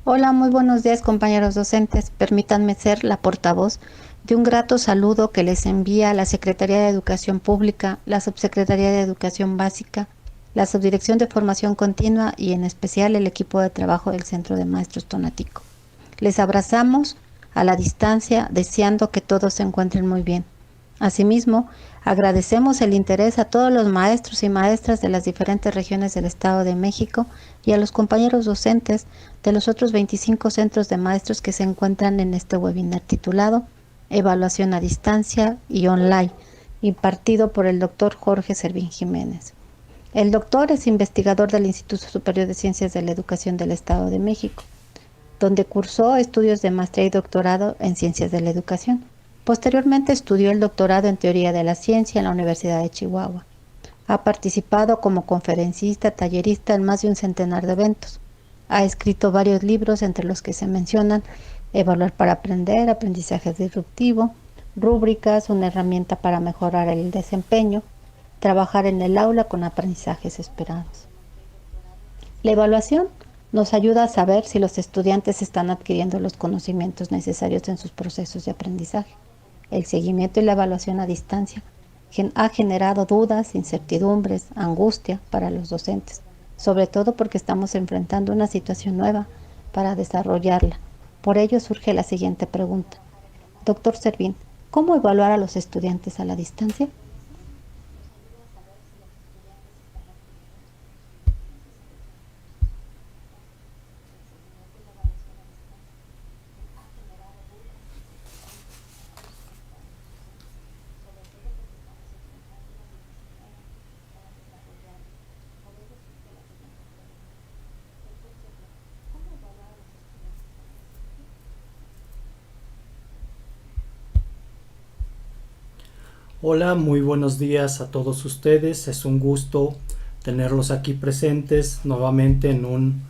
Hola, muy buenos días compañeros docentes. Permítanme ser la portavoz de un grato saludo que les envía la Secretaría de Educación Pública, la Subsecretaría de Educación Básica, la Subdirección de Formación Continua y en especial el equipo de trabajo del Centro de Maestros Tonatico. Les abrazamos a la distancia, deseando que todos se encuentren muy bien. Asimismo, agradecemos el interés a todos los maestros y maestras de las diferentes regiones del Estado de México y a los compañeros docentes de los otros 25 centros de maestros que se encuentran en este webinar titulado Evaluación a distancia y online, impartido por el doctor Jorge Servín Jiménez. El doctor es investigador del Instituto Superior de Ciencias de la Educación del Estado de México, donde cursó estudios de maestría y doctorado en Ciencias de la Educación. Posteriormente estudió el doctorado en Teoría de la Ciencia en la Universidad de Chihuahua. Ha participado como conferencista, tallerista en más de un centenar de eventos. Ha escrito varios libros, entre los que se mencionan Evaluar para aprender, Aprendizaje disruptivo, Rúbricas, una herramienta para mejorar el desempeño, Trabajar en el aula con aprendizajes esperados. La evaluación nos ayuda a saber si los estudiantes están adquiriendo los conocimientos necesarios en sus procesos de aprendizaje. El seguimiento y la evaluación a distancia ha generado dudas, incertidumbres, angustia para los docentes, sobre todo porque estamos enfrentando una situación nueva para desarrollarla. Por ello surge la siguiente pregunta. Doctor Servín, ¿cómo evaluar a los estudiantes a la distancia? Hola, muy buenos días a todos ustedes. Es un gusto tenerlos aquí presentes nuevamente en un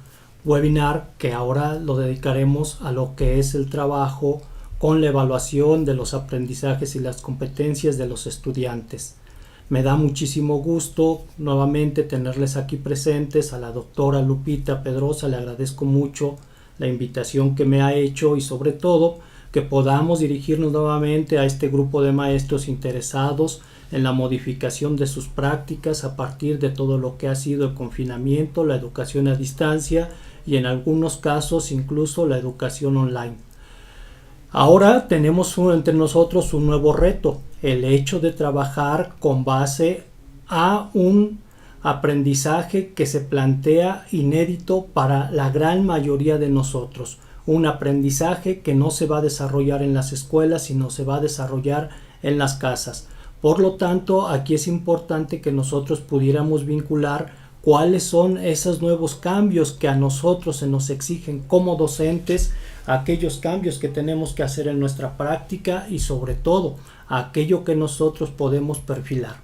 webinar que ahora lo dedicaremos a lo que es el trabajo con la evaluación de los aprendizajes y las competencias de los estudiantes. Me da muchísimo gusto nuevamente tenerles aquí presentes. A la doctora Lupita Pedrosa le agradezco mucho la invitación que me ha hecho y sobre todo que podamos dirigirnos nuevamente a este grupo de maestros interesados en la modificación de sus prácticas a partir de todo lo que ha sido el confinamiento, la educación a distancia y en algunos casos incluso la educación online. Ahora tenemos entre nosotros un nuevo reto, el hecho de trabajar con base a un aprendizaje que se plantea inédito para la gran mayoría de nosotros. Un aprendizaje que no se va a desarrollar en las escuelas, sino se va a desarrollar en las casas. Por lo tanto, aquí es importante que nosotros pudiéramos vincular cuáles son esos nuevos cambios que a nosotros se nos exigen como docentes, aquellos cambios que tenemos que hacer en nuestra práctica y sobre todo aquello que nosotros podemos perfilar.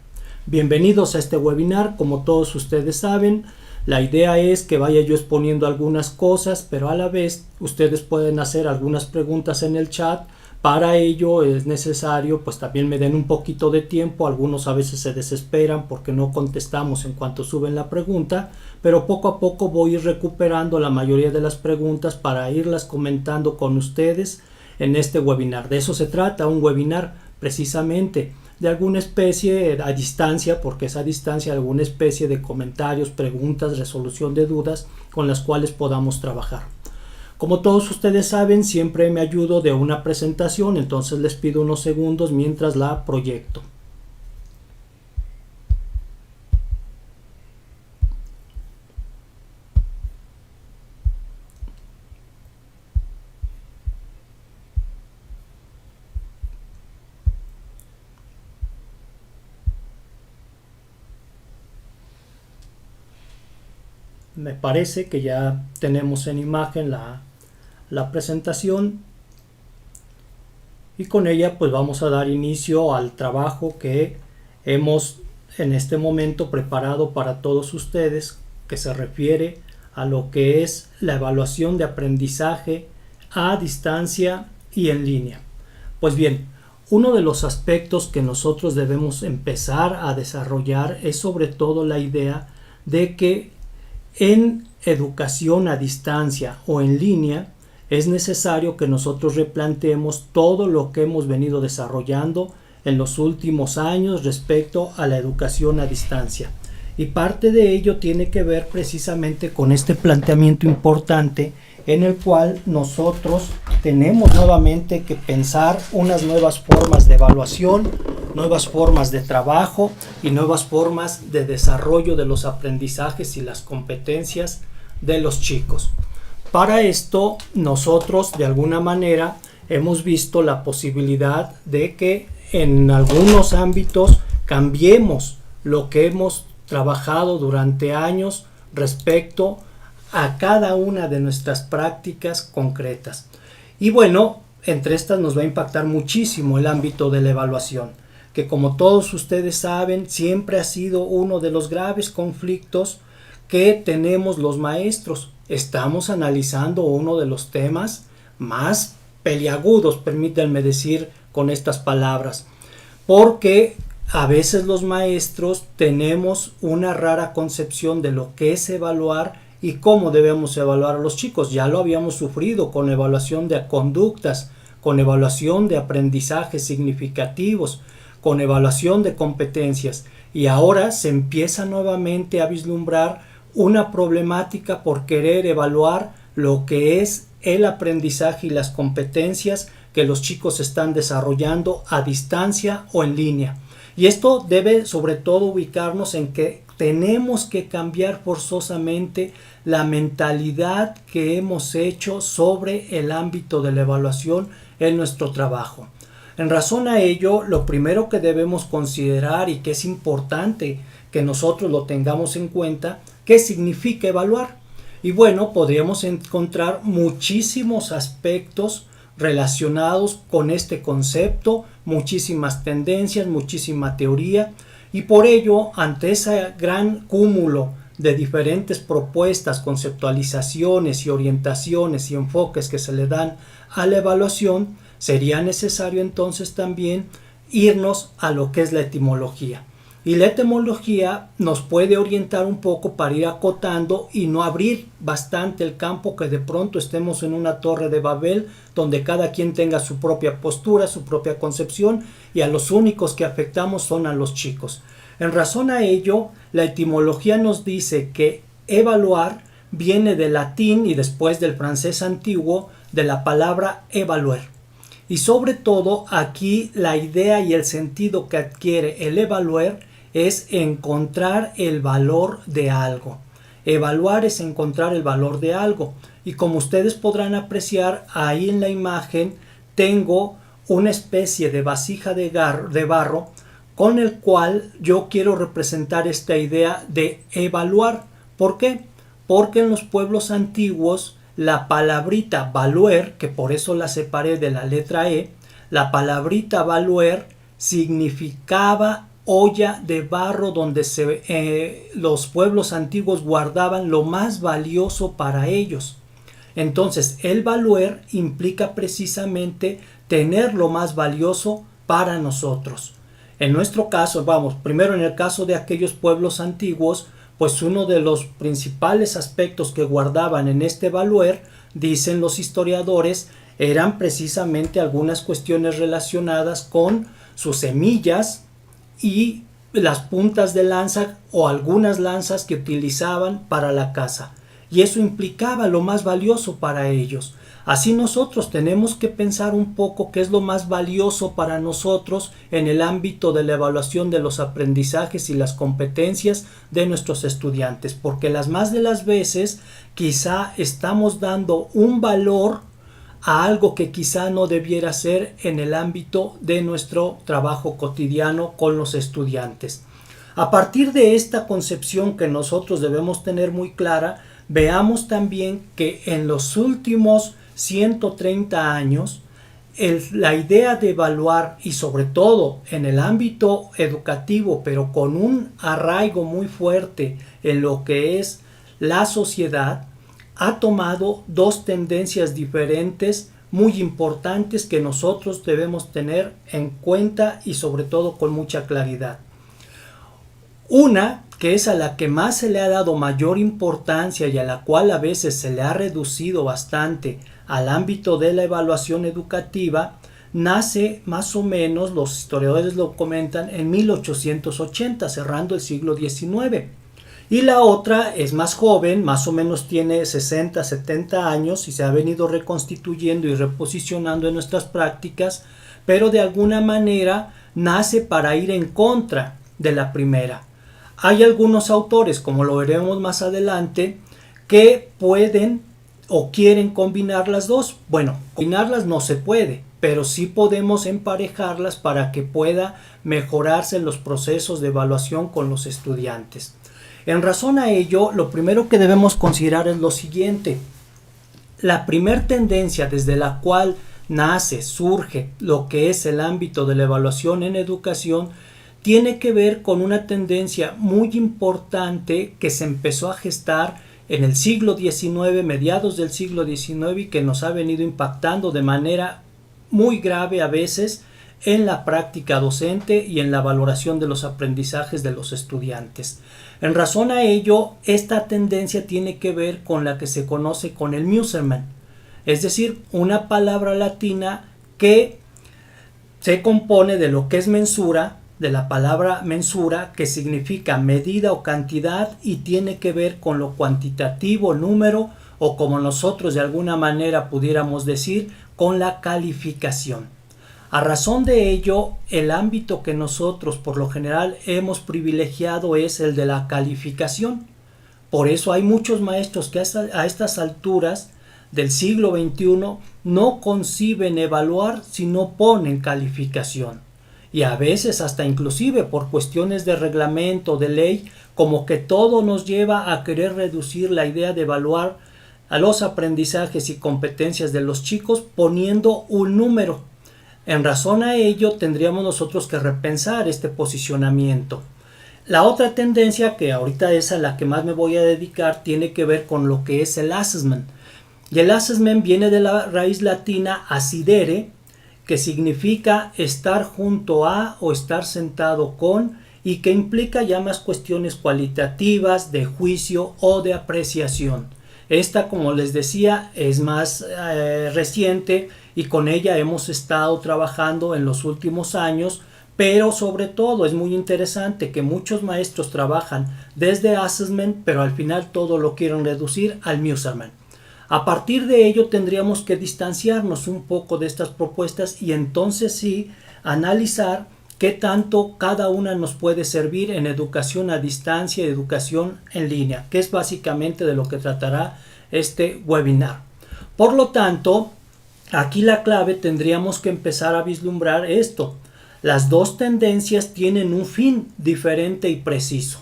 Bienvenidos a este webinar. Como todos ustedes saben, la idea es que vaya yo exponiendo algunas cosas, pero a la vez ustedes pueden hacer algunas preguntas en el chat. Para ello es necesario, pues también me den un poquito de tiempo. Algunos a veces se desesperan porque no contestamos en cuanto suben la pregunta, pero poco a poco voy a ir recuperando la mayoría de las preguntas para irlas comentando con ustedes en este webinar. De eso se trata, un webinar precisamente de alguna especie a distancia, porque es a distancia, alguna especie de comentarios, preguntas, resolución de dudas con las cuales podamos trabajar. Como todos ustedes saben, siempre me ayudo de una presentación, entonces les pido unos segundos mientras la proyecto. Me parece que ya tenemos en imagen la presentación y con ella pues vamos a dar inicio al trabajo que hemos en este momento preparado para todos ustedes, que se refiere a lo que es la evaluación de aprendizaje a distancia y en línea. Pues bien, uno de los aspectos que nosotros debemos empezar a desarrollar es sobre todo la idea de que en educación a distancia o en línea, es necesario que nosotros replanteemos todo lo que hemos venido desarrollando en los últimos años respecto a la educación a distancia. Y parte de ello tiene que ver precisamente con este planteamiento importante en el cual nosotros tenemos nuevamente que pensar unas nuevas formas de evaluación, nuevas formas de trabajo y nuevas formas de desarrollo de los aprendizajes y las competencias de los chicos. Para esto, nosotros de alguna manera hemos visto la posibilidad de que en algunos ámbitos cambiemos lo que hemos trabajado durante años respecto a cada una de nuestras prácticas concretas. Y bueno, entre estas nos va a impactar muchísimo el ámbito de la evaluación, que como todos ustedes saben, siempre ha sido uno de los graves conflictos que tenemos los maestros. Estamos analizando uno de los temas más peliagudos, permítanme decir con estas palabras, porque a veces los maestros tenemos una rara concepción de lo que es evaluar y cómo debemos evaluar a los chicos. Ya lo habíamos sufrido con la evaluación de conductas, con evaluación de aprendizajes significativos, con evaluación de competencias, y ahora se empieza nuevamente a vislumbrar una problemática por querer evaluar lo que es el aprendizaje y las competencias que los chicos están desarrollando a distancia o en línea. Y esto debe sobre todo ubicarnos en que tenemos que cambiar forzosamente la mentalidad que hemos hecho sobre el ámbito de la evaluación en nuestro trabajo. En razón a ello, lo primero que debemos considerar y que es importante que nosotros lo tengamos en cuenta, ¿qué significa evaluar? Y bueno, podríamos encontrar muchísimos aspectos relacionados con este concepto, muchísimas tendencias, muchísima teoría, y por ello, ante ese gran cúmulo de diferentes propuestas, conceptualizaciones y orientaciones y enfoques que se le dan a la evaluación, sería necesario entonces también irnos a lo que es la etimología. Y la etimología nos puede orientar un poco para ir acotando y no abrir bastante el campo, que de pronto estemos en una torre de Babel donde cada quien tenga su propia postura, su propia concepción, y a los únicos que afectamos son a los chicos. En razón a ello, la etimología nos dice que evaluar viene del latín y después del francés antiguo de la palabra evaluer. Y sobre todo aquí la idea y el sentido que adquiere el evaluar es encontrar el valor de algo. Evaluar es encontrar el valor de algo. Y como ustedes podrán apreciar, ahí en la imagen tengo una especie de vasija de barro con el cual yo quiero representar esta idea de evaluar. ¿Por qué? Porque en los pueblos antiguos la palabrita valuer, que por eso la separé de la letra E, la palabrita valuer significaba olla de barro donde los pueblos antiguos guardaban lo más valioso para ellos. Entonces, el valuer implica precisamente tener lo más valioso para nosotros. En nuestro caso, primero en el caso de aquellos pueblos antiguos, pues uno de los principales aspectos que guardaban en este valuer, dicen los historiadores, eran precisamente algunas cuestiones relacionadas con sus semillas y las puntas de lanza o algunas lanzas que utilizaban para la caza. Y eso implicaba lo más valioso para ellos. Así nosotros tenemos que pensar un poco qué es lo más valioso para nosotros en el ámbito de la evaluación de los aprendizajes y las competencias de nuestros estudiantes, porque las más de las veces quizá estamos dando un valor a algo que quizá no debiera ser en el ámbito de nuestro trabajo cotidiano con los estudiantes. A partir de esta concepción que nosotros debemos tener muy clara, veamos también que en los últimos 130 años, la idea de evaluar, y sobre todo en el ámbito educativo, pero con un arraigo muy fuerte en lo que es la sociedad, ha tomado dos tendencias diferentes muy importantes que nosotros debemos tener en cuenta y sobre todo con mucha claridad. Una que es a la que más se le ha dado mayor importancia y a la cual a veces se le ha reducido bastante al ámbito de la evaluación educativa, nace más o menos, los historiadores lo comentan, en 1880, cerrando el siglo XIX. Y la otra es más joven, más o menos tiene 60, 70 años y se ha venido reconstituyendo y reposicionando en nuestras prácticas, pero de alguna manera nace para ir en contra de la primera. Hay algunos autores, como lo veremos más adelante, que pueden o quieren combinar las dos. Bueno, combinarlas no se puede, pero sí podemos emparejarlas para que pueda mejorarse los procesos de evaluación con los estudiantes. En razón a ello, lo primero que debemos considerar es lo siguiente. La primer tendencia desde la cual surge lo que es el ámbito de la evaluación en educación, tiene que ver con una tendencia muy importante que se empezó a gestar en el siglo XIX, mediados del siglo XIX, y que nos ha venido impactando de manera muy grave a veces en la práctica docente y en la valoración de los aprendizajes de los estudiantes. En razón a ello, esta tendencia tiene que ver con la que se conoce con el Measurement, es decir, una palabra latina que se compone de lo que es mensura, de la palabra mensura, que significa medida o cantidad y tiene que ver con lo cuantitativo, número, o como nosotros de alguna manera pudiéramos decir, con la calificación. A razón de ello, el ámbito que nosotros por lo general hemos privilegiado es el de la calificación. Por eso hay muchos maestros que a estas alturas del siglo XXI no conciben evaluar si no ponen calificación. Y a veces hasta inclusive por cuestiones de reglamento, de ley, como que todo nos lleva a querer reducir la idea de evaluar a los aprendizajes y competencias de los chicos poniendo un número. En razón a ello tendríamos nosotros que repensar este posicionamiento. La otra tendencia, que ahorita es a la que más me voy a dedicar, tiene que ver con lo que es el assessment. Y el assessment viene de la raíz latina assidere, que significa estar junto a o estar sentado con, y que implica ya más cuestiones cualitativas, de juicio o de apreciación. Esta, como les decía, es más reciente y con ella hemos estado trabajando en los últimos años, pero sobre todo es muy interesante que muchos maestros trabajan desde assessment, pero al final todo lo quieren reducir al measurement. A partir de ello tendríamos que distanciarnos un poco de estas propuestas y entonces sí analizar qué tanto cada una nos puede servir en educación a distancia y educación en línea, que es básicamente de lo que tratará este webinar. Por lo tanto, aquí la clave tendríamos que empezar a vislumbrar esto. Las dos tendencias tienen un fin diferente y preciso.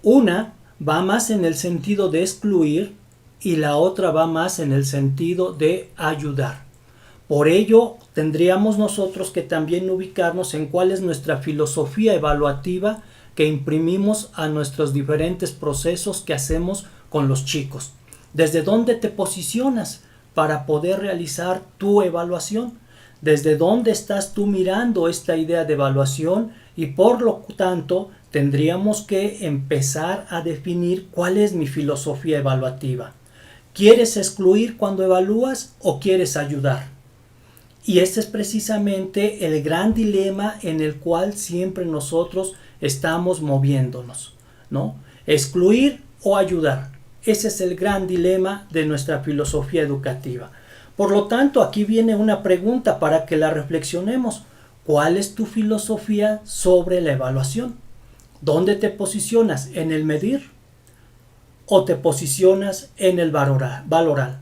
Una va más en el sentido de excluir y la otra va más en el sentido de ayudar. Por ello, tendríamos nosotros que también ubicarnos en cuál es nuestra filosofía evaluativa que imprimimos a nuestros diferentes procesos que hacemos con los chicos. ¿Desde dónde te posicionas para poder realizar tu evaluación? ¿Desde dónde estás tú mirando esta idea de evaluación? Y por lo tanto, tendríamos que empezar a definir cuál es mi filosofía evaluativa. ¿Quieres excluir cuando evalúas o quieres ayudar? Y este es precisamente el gran dilema en el cual siempre nosotros estamos moviéndonos, ¿no? Excluir o ayudar. Ese es el gran dilema de nuestra filosofía educativa. Por lo tanto, aquí viene una pregunta para que la reflexionemos. ¿Cuál es tu filosofía sobre la evaluación? ¿Dónde te posicionas? ¿En el medir? ¿O te posicionas en el valorar?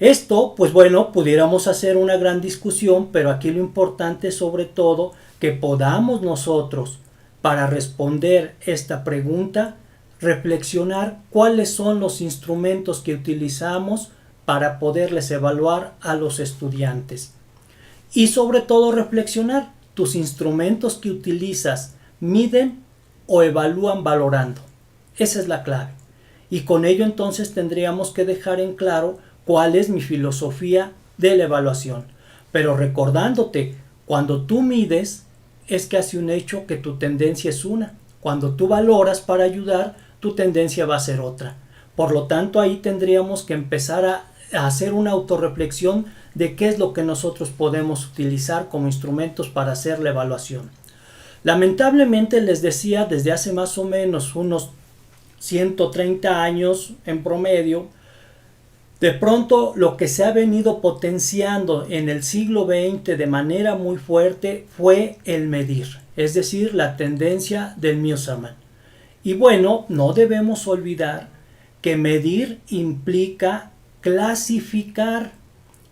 Esto, pues bueno, pudiéramos hacer una gran discusión, pero aquí lo importante es sobre todo que podamos nosotros, para responder esta pregunta, reflexionar cuáles son los instrumentos que utilizamos para poderles evaluar a los estudiantes. Y sobre todo reflexionar, tus instrumentos que utilizas, ¿miden o evalúan valorando? Esa es la clave. Y con ello entonces tendríamos que dejar en claro cuál es mi filosofía de la evaluación. Pero recordándote, cuando tú mides, es casi un hecho que tu tendencia es una. Cuando tú valoras para ayudar, tu tendencia va a ser otra. Por lo tanto, ahí tendríamos que empezar a hacer una autorreflexión de qué es lo que nosotros podemos utilizar como instrumentos para hacer la evaluación. Lamentablemente, les decía, desde hace más o menos unos 130 años en promedio, de pronto lo que se ha venido potenciando en el siglo XX de manera muy fuerte fue el medir, es decir, la tendencia del Musaman. Y bueno, no debemos olvidar que medir implica clasificar,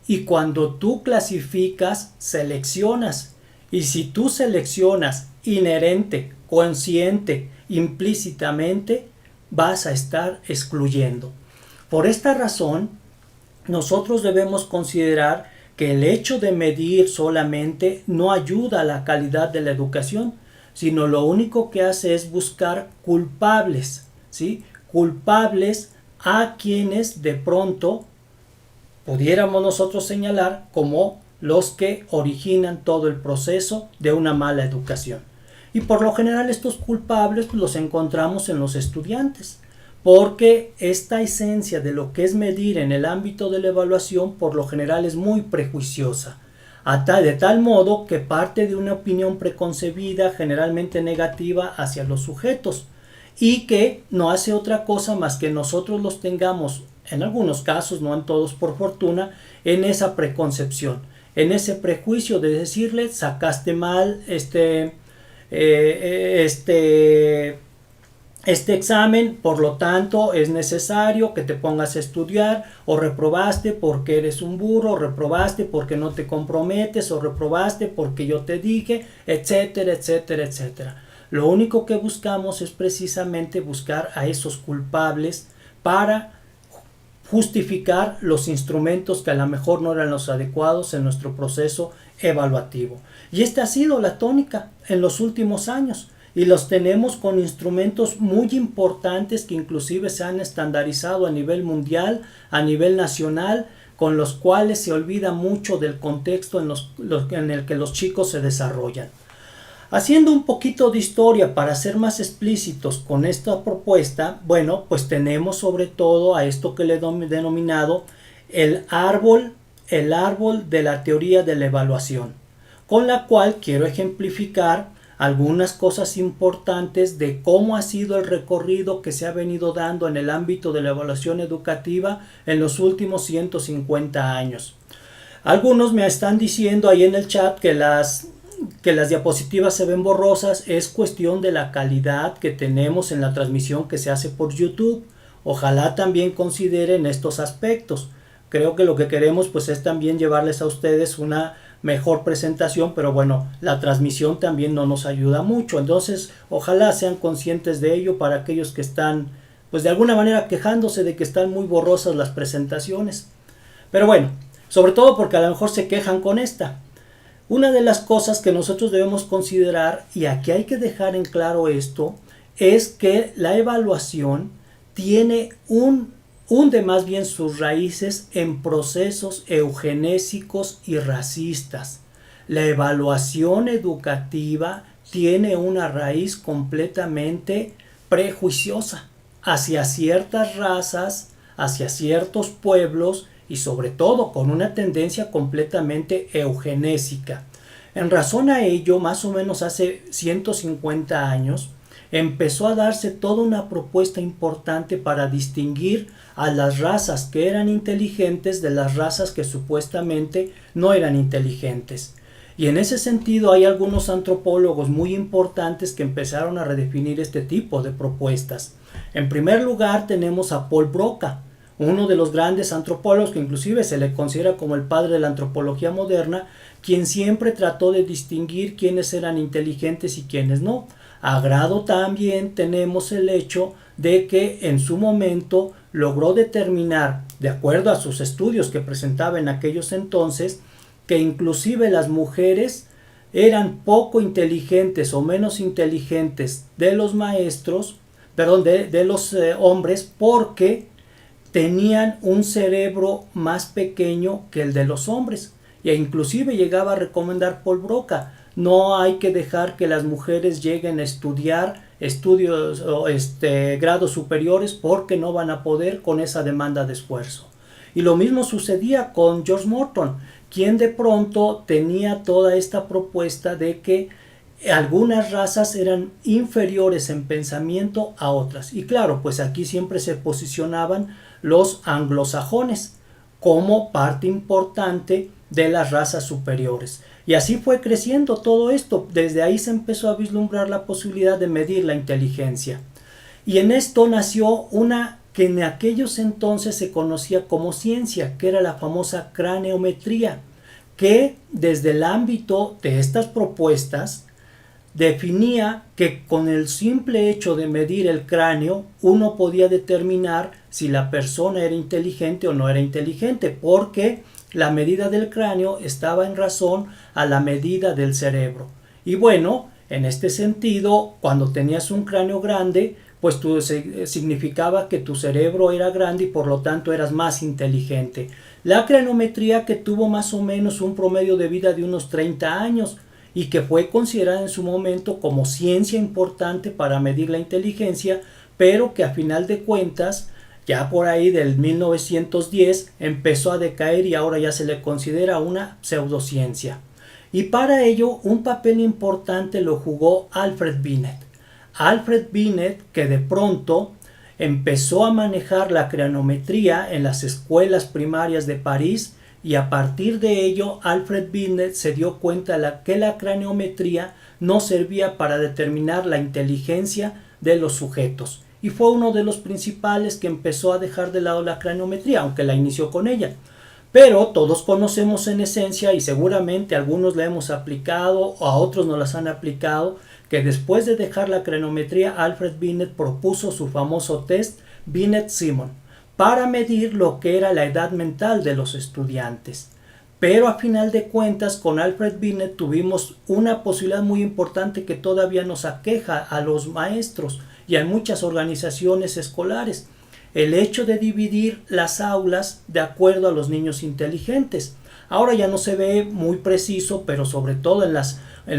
y cuando tú clasificas, seleccionas. Y si tú seleccionas inherente, consciente, implícitamente, vas a estar excluyendo. Por esta razón, nosotros debemos considerar que el hecho de medir solamente no ayuda a la calidad de la educación, sino lo único que hace es buscar culpables, ¿sí? Culpables a quienes de pronto pudiéramos nosotros señalar como los que originan todo el proceso de una mala educación. Y por lo general estos culpables los encontramos en los estudiantes, porque esta esencia de lo que es medir en el ámbito de la evaluación por lo general es muy prejuiciosa, de tal modo que parte de una opinión preconcebida, generalmente negativa hacia los sujetos, y que no hace otra cosa más que nosotros los tengamos, en algunos casos, no en todos por fortuna, en esa preconcepción, en ese prejuicio de decirle sacaste mal este examen, por lo tanto es necesario que te pongas a estudiar, o reprobaste porque eres un burro, o reprobaste porque no te comprometes, o reprobaste porque yo te dije, etcétera, etcétera, etcétera. Lo único que buscamos es precisamente buscar a esos culpables para justificar los instrumentos que a lo mejor no eran los adecuados en nuestro proceso evaluativo. Y esta ha sido la tónica en los últimos años, y los tenemos con instrumentos muy importantes que inclusive se han estandarizado a nivel mundial, a nivel nacional, con los cuales se olvida mucho del contexto en el que los chicos se desarrollan. Haciendo un poquito de historia para ser más explícitos con esta propuesta, bueno, pues tenemos sobre todo a esto que le he denominado el árbol de la teoría de la evaluación, con la cual quiero ejemplificar algunas cosas importantes de cómo ha sido el recorrido que se ha venido dando en el ámbito de la evaluación educativa en los últimos 150 años. Algunos me están diciendo ahí en el chat que las diapositivas se ven borrosas. Es cuestión de la calidad que tenemos en la transmisión que se hace por YouTube. Ojalá también consideren estos aspectos. Creo que lo que queremos pues es también llevarles a ustedes una mejor presentación, pero bueno, la transmisión también no nos ayuda mucho. Entonces, ojalá sean conscientes de ello para aquellos que están pues de alguna manera quejándose de que están muy borrosas las presentaciones. Pero bueno, sobre todo porque a lo mejor se quejan con esta. Una de las cosas que nosotros debemos considerar, y aquí hay que dejar en claro esto, es que la evaluación tiene hunde más bien sus raíces en procesos eugenésicos y racistas. La evaluación educativa tiene una raíz completamente prejuiciosa hacia ciertas razas, hacia ciertos pueblos, y sobre todo con una tendencia completamente eugenésica. En razón a ello, más o menos hace 150 años, empezó a darse toda una propuesta importante para distinguir a las razas que eran inteligentes de las razas que supuestamente no eran inteligentes. Y en ese sentido hay algunos antropólogos muy importantes que empezaron a redefinir este tipo de propuestas. En primer lugar tenemos a Paul Broca, uno de los grandes antropólogos que inclusive se le considera como el padre de la antropología moderna, quien siempre trató de distinguir quiénes eran inteligentes y quiénes no. A grado también tenemos el hecho de que en su momento logró determinar, de acuerdo a sus estudios que presentaba en aquellos entonces, que inclusive las mujeres eran poco inteligentes o menos inteligentes de los maestros, de los hombres, porque tenían un cerebro más pequeño que el de los hombres. E inclusive llegaba a recomendar Paul Broca: no hay que dejar que las mujeres lleguen a estudiar estudios o grados superiores porque no van a poder con esa demanda de esfuerzo. Y lo mismo sucedía con George Morton, quien de pronto tenía toda esta propuesta de que algunas razas eran inferiores en pensamiento a otras. Y claro, pues aquí siempre se posicionaban los anglosajones como parte importante de las razas superiores. Y así fue creciendo todo esto. Desde ahí se empezó a vislumbrar la posibilidad de medir la inteligencia. Y en esto nació una que en aquellos entonces se conocía como ciencia, que era la famosa craneometría, que desde el ámbito de estas propuestas definía que con el simple hecho de medir el cráneo uno podía determinar si la persona era inteligente o no era inteligente, porque la medida del cráneo estaba en razón a la medida del cerebro. Y bueno, en este sentido, cuando tenías un cráneo grande, pues significaba que tu cerebro era grande y por lo tanto eras más inteligente. La craneometría, que tuvo más o menos un promedio de vida de unos 30 años y que fue considerada en su momento como ciencia importante para medir la inteligencia, pero que a final de cuentas, ya por ahí del 1910, empezó a decaer y ahora ya se le considera una pseudociencia. Y para ello un papel importante lo jugó Alfred Binet. Alfred Binet, que de pronto empezó a manejar la craneometría en las escuelas primarias de París, y a partir de ello Alfred Binet se dio cuenta que la craneometría no servía para determinar la inteligencia de los sujetos, y fue uno de los principales que empezó a dejar de lado la craneometría, aunque la inició con ella. Pero todos conocemos en esencia, y seguramente algunos la hemos aplicado o a otros no las han aplicado, que después de dejar la craneometría, Alfred Binet propuso su famoso test Binet-Simon para medir lo que era la edad mental de los estudiantes. Pero a final de cuentas, con Alfred Binet tuvimos una posibilidad muy importante que todavía nos aqueja a los maestros y a muchas organizaciones escolares: el hecho de dividir las aulas de acuerdo a los niños inteligentes. Ahora ya no se ve muy preciso, pero sobre todo en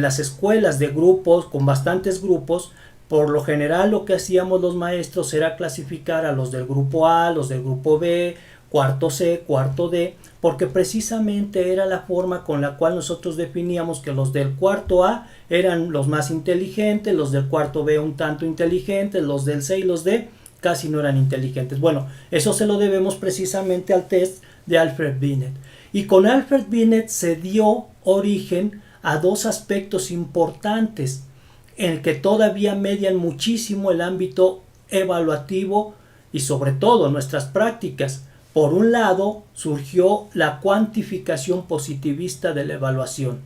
las escuelas de grupos, con bastantes grupos, por lo general lo que hacíamos los maestros era clasificar a los del grupo A, los del grupo B, cuarto C, cuarto D, porque precisamente era la forma con la cual nosotros definíamos que los del cuarto A eran los más inteligentes, los del cuarto B un tanto inteligentes, los del C y los D casi no eran inteligentes. Bueno, eso se lo debemos precisamente al test de Alfred Binet. Y con Alfred Binet se dio origen a dos aspectos importantes en el que todavía median muchísimo el ámbito evaluativo y sobre todo nuestras prácticas. Por un lado, surgió la cuantificación positivista de la evaluación.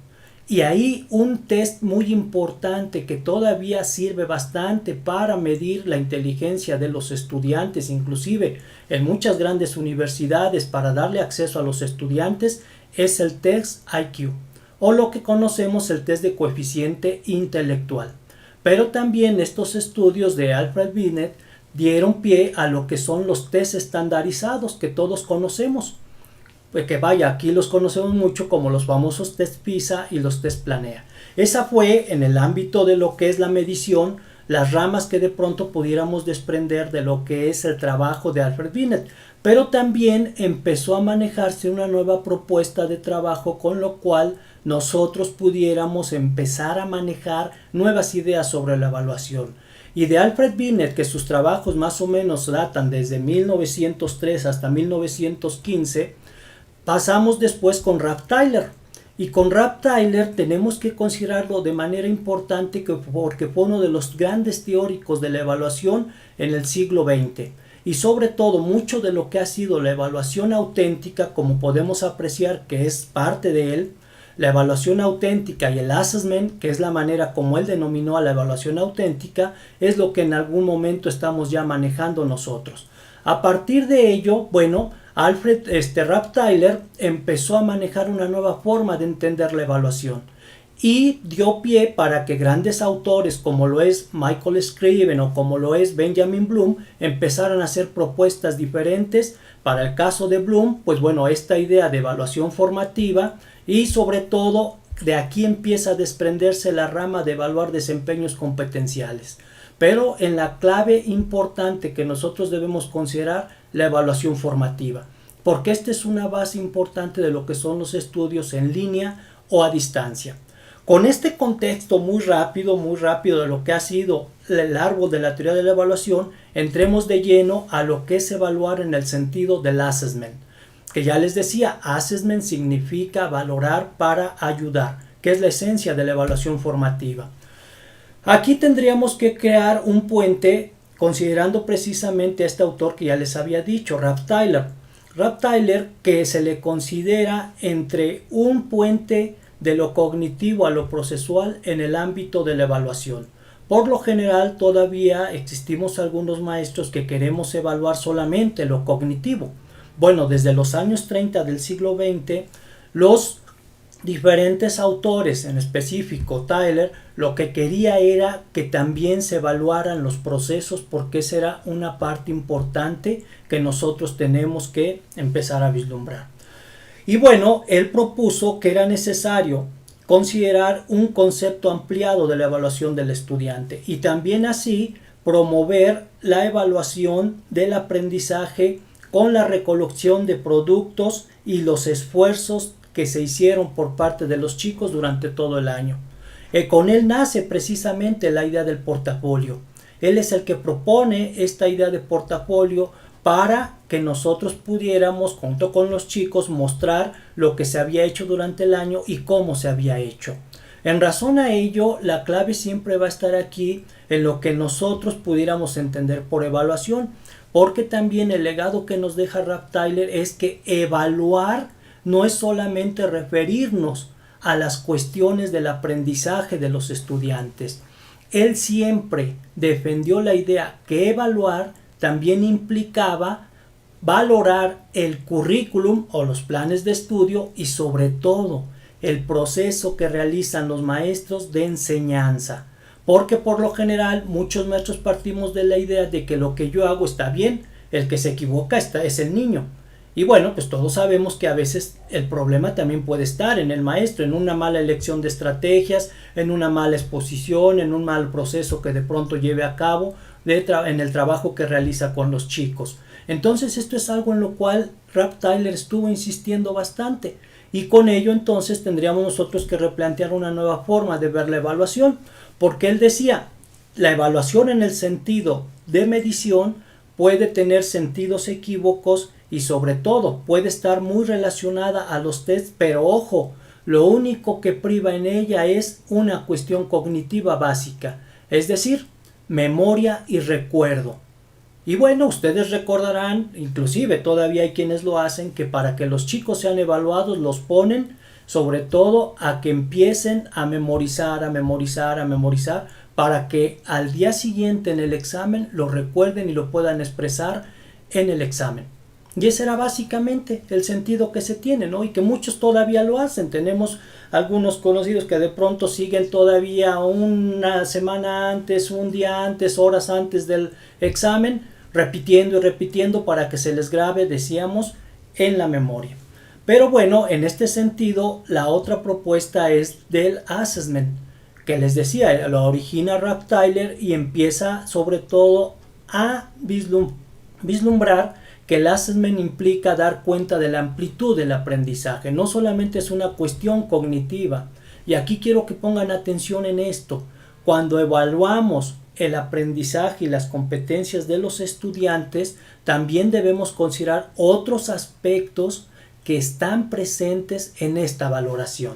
Y ahí un test muy importante que todavía sirve bastante para medir la inteligencia de los estudiantes, inclusive en muchas grandes universidades para darle acceso a los estudiantes, es el test IQ, o lo que conocemos el test de coeficiente intelectual. Pero también estos estudios de Alfred Binet dieron pie a lo que son los test estandarizados que todos conocemos. Que vaya, aquí los conocemos mucho como los famosos test PISA y los test Planea. Esa fue, en el ámbito de lo que es la medición, las ramas que de pronto pudiéramos desprender de lo que es el trabajo de Alfred Binet. Pero también empezó a manejarse una nueva propuesta de trabajo, con lo cual nosotros pudiéramos empezar a manejar nuevas ideas sobre la evaluación. Y de Alfred Binet, que sus trabajos más o menos datan desde 1903 hasta 1915, pasamos después con Ralph Tyler. Y con Ralph Tyler tenemos que considerarlo de manera importante porque fue uno de los grandes teóricos de la evaluación en el siglo XX. Y sobre todo mucho de lo que ha sido la evaluación auténtica, como podemos apreciar que es parte de él, la evaluación auténtica y el assessment, que es la manera como él denominó a la evaluación auténtica, es lo que en algún momento estamos ya manejando nosotros. A partir de ello, bueno, Ralph Tyler empezó a manejar una nueva forma de entender la evaluación y dio pie para que grandes autores como lo es Michael Scriven o como lo es Benjamin Bloom empezaran a hacer propuestas diferentes. Para el caso de Bloom, pues bueno, esta idea de evaluación formativa, y sobre todo de aquí empieza a desprenderse la rama de evaluar desempeños competenciales. pero en la clave importante que nosotros debemos considerar, la evaluación formativa, porque esta es una base importante de lo que son los estudios en línea o a distancia. Con este contexto muy rápido de lo que ha sido el árbol de la teoría de la evaluación, entremos de lleno a lo que es evaluar en el sentido del assessment, que ya les decía, assessment significa valorar para ayudar, que es la esencia de la evaluación formativa. Aquí tendríamos que crear un puente considerando precisamente a este autor que ya les había dicho, Ralph Tyler. Ralph Tyler, que se le considera entre un puente de lo cognitivo a lo procesual en el ámbito de la evaluación. Por lo general todavía existimos algunos maestros que queremos evaluar solamente lo cognitivo. Bueno, desde los años 30 del siglo XX, los diferentes autores, en específico Tyler, lo que quería era que también se evaluaran los procesos, porque esa era una parte importante que nosotros tenemos que empezar a vislumbrar. Y bueno, él propuso que era necesario considerar un concepto ampliado de la evaluación del estudiante y también así promover la evaluación del aprendizaje con la recolección de productos y los esfuerzos que se hicieron por parte de los chicos durante todo el año. Con él nace precisamente la idea del portafolio. Él es el que propone esta idea de portafolio para que nosotros pudiéramos, junto con los chicos, mostrar lo que se había hecho durante el año y cómo se había hecho. En razón a ello, la clave siempre va a estar aquí en lo que nosotros pudiéramos entender por evaluación, porque también el legado que nos deja Ralph Tyler es que evaluar no es solamente referirnos a las cuestiones del aprendizaje de los estudiantes. Él siempre defendió la idea que evaluar también implicaba valorar el currículum o los planes de estudio y sobre todo el proceso que realizan los maestros de enseñanza. Porque por lo general muchos maestros partimos de la idea de que lo que yo hago está bien, el que se equivoca es el niño. Y bueno, pues todos sabemos que a veces el problema también puede estar en el maestro, en una mala elección de estrategias, en una mala exposición, en un mal proceso que de pronto lleve a cabo en el trabajo que realiza con los chicos. Entonces esto es algo en lo cual Ralph Tyler estuvo insistiendo bastante y con ello entonces tendríamos nosotros que replantear una nueva forma de ver la evaluación, porque él decía, la evaluación en el sentido de medición puede tener sentidos equívocos y sobre todo puede estar muy relacionada a los tests, pero ojo, lo único que priva en ella es una cuestión cognitiva básica, es decir, memoria y recuerdo. Y bueno, ustedes recordarán, inclusive todavía hay quienes lo hacen, que para que los chicos sean evaluados los ponen sobre todo a que empiecen a memorizar, para que al día siguiente en el examen lo recuerden y lo puedan expresar en el examen. Y ese era básicamente el sentido que se tiene, ¿no? Y que muchos todavía lo hacen. Tenemos algunos conocidos que de pronto siguen todavía una semana antes, un día antes, horas antes del examen, repitiendo y repitiendo para que se les grabe, decíamos, en la memoria. Pero bueno, en este sentido, la otra propuesta es del assessment, que les decía, lo origina Ralph Tyler y empieza sobre todo a vislumbrar que el assessment implica dar cuenta de la amplitud del aprendizaje, no solamente es una cuestión cognitiva. Y aquí quiero que pongan atención en esto. Cuando evaluamos el aprendizaje y las competencias de los estudiantes, también debemos considerar otros aspectos que están presentes en esta valoración.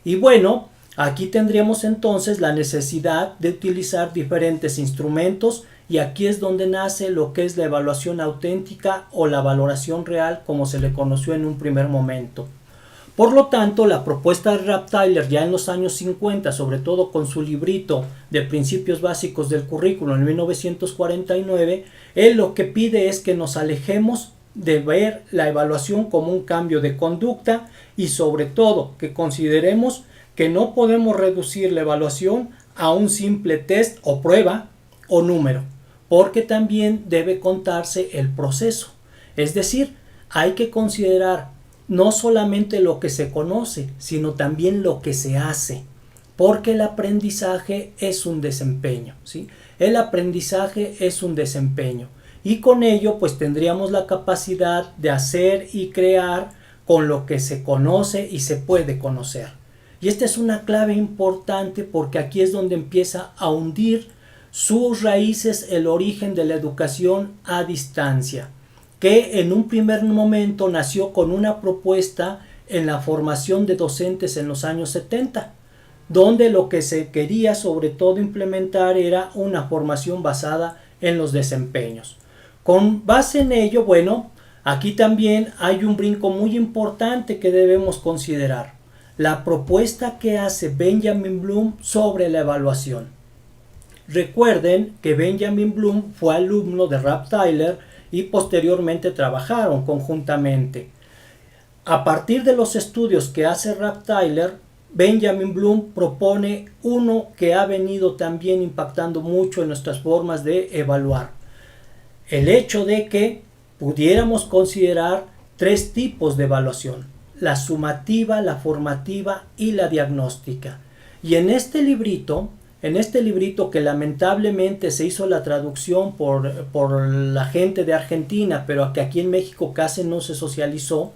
Y bueno, aquí tendríamos entonces la necesidad de utilizar diferentes instrumentos y aquí es donde nace lo que es la evaluación auténtica o la valoración real como se le conoció en un primer momento. Por lo tanto, la propuesta de Ralph Tyler ya en los años 50, sobre todo con su librito de principios básicos del currículo en 1949, él lo que pide es que nos alejemos de ver la evaluación como un cambio de conducta y sobre todo que consideremos que no podemos reducir la evaluación a un simple test o prueba o número, porque también debe contarse el proceso. Es decir, hay que considerar no solamente lo que se conoce, sino también lo que se hace, porque el aprendizaje es un desempeño, ¿sí? el aprendizaje es un desempeño y con ello pues tendríamos la capacidad de hacer y crear con lo que se conoce y se puede conocer. Y esta es una clave importante porque aquí es donde empieza a hundir sus raíces el origen de la educación a distancia, que en un primer momento nació con una propuesta en la formación de docentes en los años 70, donde lo que se quería sobre todo implementar era una formación basada en los desempeños. Con base en ello, bueno, aquí también hay un brinco muy importante que debemos considerar: la propuesta que hace Benjamin Bloom sobre la evaluación. Recuerden que Benjamin Bloom fue alumno de Ralph Tyler y posteriormente trabajaron conjuntamente. A partir de los estudios que hace Ralph Tyler, Benjamin Bloom propone uno que ha venido también impactando mucho en nuestras formas de evaluar: el hecho de que pudiéramos considerar 3 tipos de evaluación: la sumativa, la formativa y la diagnóstica. Y en este librito que lamentablemente se hizo la traducción por la gente de Argentina, pero que aquí en México casi no se socializó,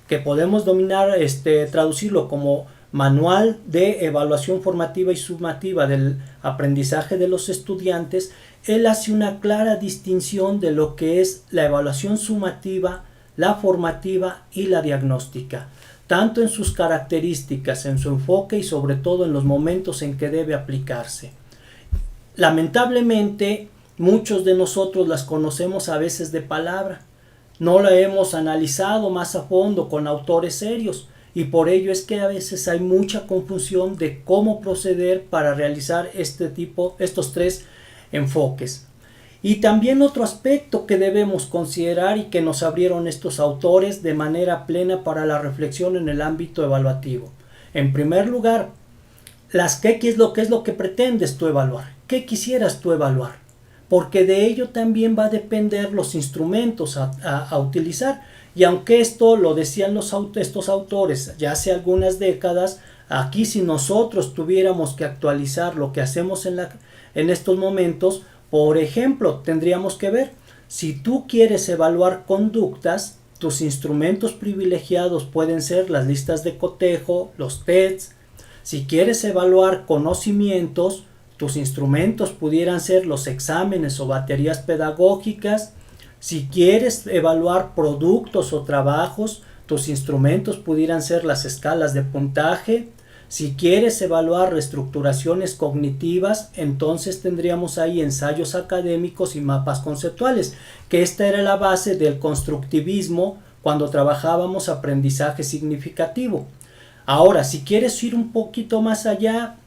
que podemos traducirlo como Manual de Evaluación Formativa y Sumativa del Aprendizaje de los Estudiantes, él hace una clara distinción de lo que es la evaluación sumativa, la formativa y la diagnóstica, tanto en sus características, en su enfoque y sobre todo en los momentos en que debe aplicarse. Lamentablemente, muchos de nosotros las conocemos a veces de palabra, no la hemos analizado más a fondo con autores serios, y por ello es que a veces hay mucha confusión de cómo proceder para realizar estos 3 enfoques. Y también otro aspecto que debemos considerar y que nos abrieron estos autores de manera plena para la reflexión en el ámbito evaluativo. En primer lugar, ¿qué es lo que pretendes tú evaluar? ¿Qué quisieras tú evaluar? Porque de ello también va a depender los instrumentos a utilizar. Y aunque esto lo decían estos autores ya hace algunas décadas, aquí si nosotros tuviéramos que actualizar lo que hacemos en estos momentos, por ejemplo, tendríamos que ver, si tú quieres evaluar conductas, tus instrumentos privilegiados pueden ser las listas de cotejo, los tests. Si quieres evaluar conocimientos, tus instrumentos pudieran ser los exámenes o baterías pedagógicas. Si quieres evaluar productos o trabajos, tus instrumentos pudieran ser las escalas de puntaje. Si quieres evaluar reestructuraciones cognitivas, entonces tendríamos ahí ensayos académicos y mapas conceptuales, que esta era la base del constructivismo cuando trabajábamos aprendizaje significativo. Ahora, si quieres ir un poquito más allá,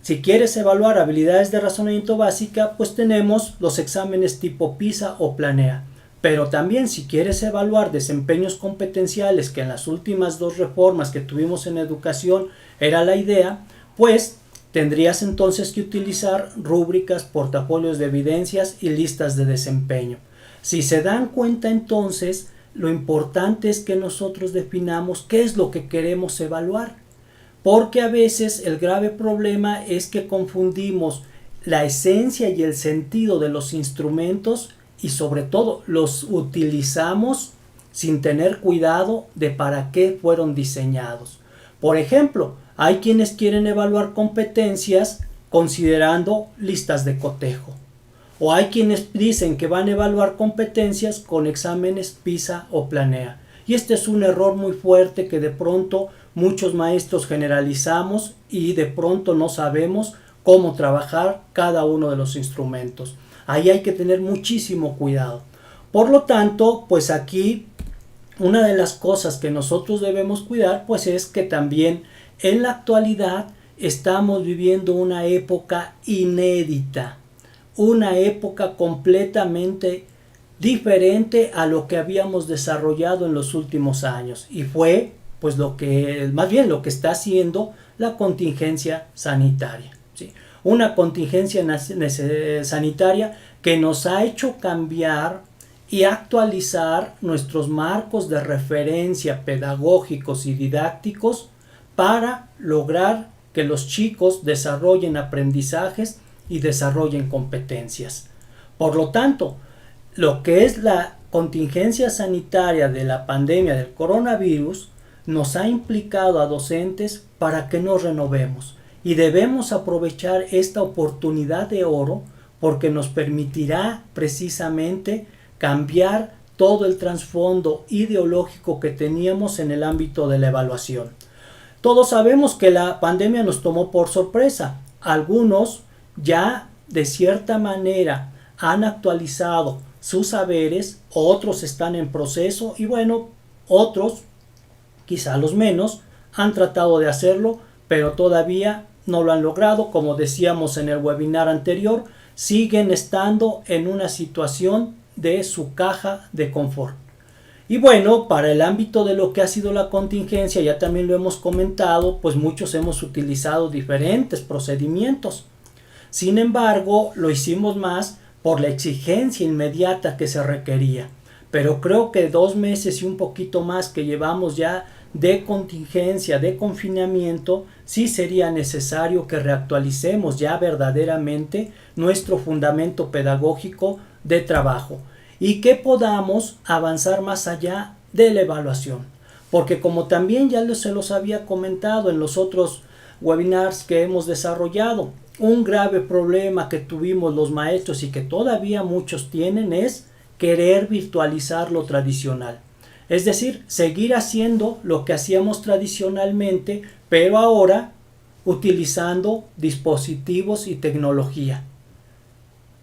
si quieres evaluar habilidades de razonamiento básica, pues tenemos los exámenes tipo PISA o Planea. Pero también si quieres evaluar desempeños competenciales, que en las últimas 2 reformas que tuvimos en educación era la idea, pues tendrías entonces que utilizar rúbricas, portafolios de evidencias y listas de desempeño. Si se dan cuenta entonces, lo importante es que nosotros definamos qué es lo que queremos evaluar. Porque a veces el grave problema es que confundimos la esencia y el sentido de los instrumentos y sobre todo los utilizamos sin tener cuidado de para qué fueron diseñados. Por ejemplo, hay quienes quieren evaluar competencias considerando listas de cotejo. O hay quienes dicen que van a evaluar competencias con exámenes PISA o Planea. Y este es un error muy fuerte que de pronto muchos maestros generalizamos y de pronto no sabemos cómo trabajar cada uno de los instrumentos. Ahí hay que tener muchísimo cuidado. Por lo tanto, pues aquí una de las cosas que nosotros debemos cuidar pues es que también en la actualidad estamos viviendo una época inédita, una época completamente diferente a lo que habíamos desarrollado en los últimos años, y fue pues lo que está haciendo la contingencia sanitaria, ¿sí? Una contingencia sanitaria que nos ha hecho cambiar y actualizar nuestros marcos de referencia pedagógicos y didácticos para lograr que los chicos desarrollen aprendizajes y desarrollen competencias. Por lo tanto, lo que es la contingencia sanitaria de la pandemia del coronavirus nos ha implicado a docentes para que nos renovemos y debemos aprovechar esta oportunidad de oro porque nos permitirá precisamente cambiar todo el trasfondo ideológico que teníamos en el ámbito de la evaluación. Todos sabemos que la pandemia nos tomó por sorpresa. Algunos ya de cierta manera han actualizado sus saberes, otros están en proceso y bueno, otros, quizá los menos, han tratado de hacerlo, pero todavía no lo han logrado. Como decíamos en el webinar anterior, siguen estando en una situación de su caja de confort. Y bueno, para el ámbito de lo que ha sido la contingencia, ya también lo hemos comentado, pues muchos hemos utilizado diferentes procedimientos. Sin embargo, lo hicimos más por la exigencia inmediata que se requería. Pero creo que 2 meses y un poquito más que llevamos ya de contingencia, de confinamiento, sí sería necesario que reactualicemos ya verdaderamente nuestro fundamento pedagógico de trabajo y que podamos avanzar más allá de la evaluación. Porque como también ya se los había comentado en los otros webinars que hemos desarrollado, un grave problema que tuvimos los maestros y que todavía muchos tienen es querer virtualizar lo tradicional. Es decir, seguir haciendo lo que hacíamos tradicionalmente, pero ahora utilizando dispositivos y tecnología.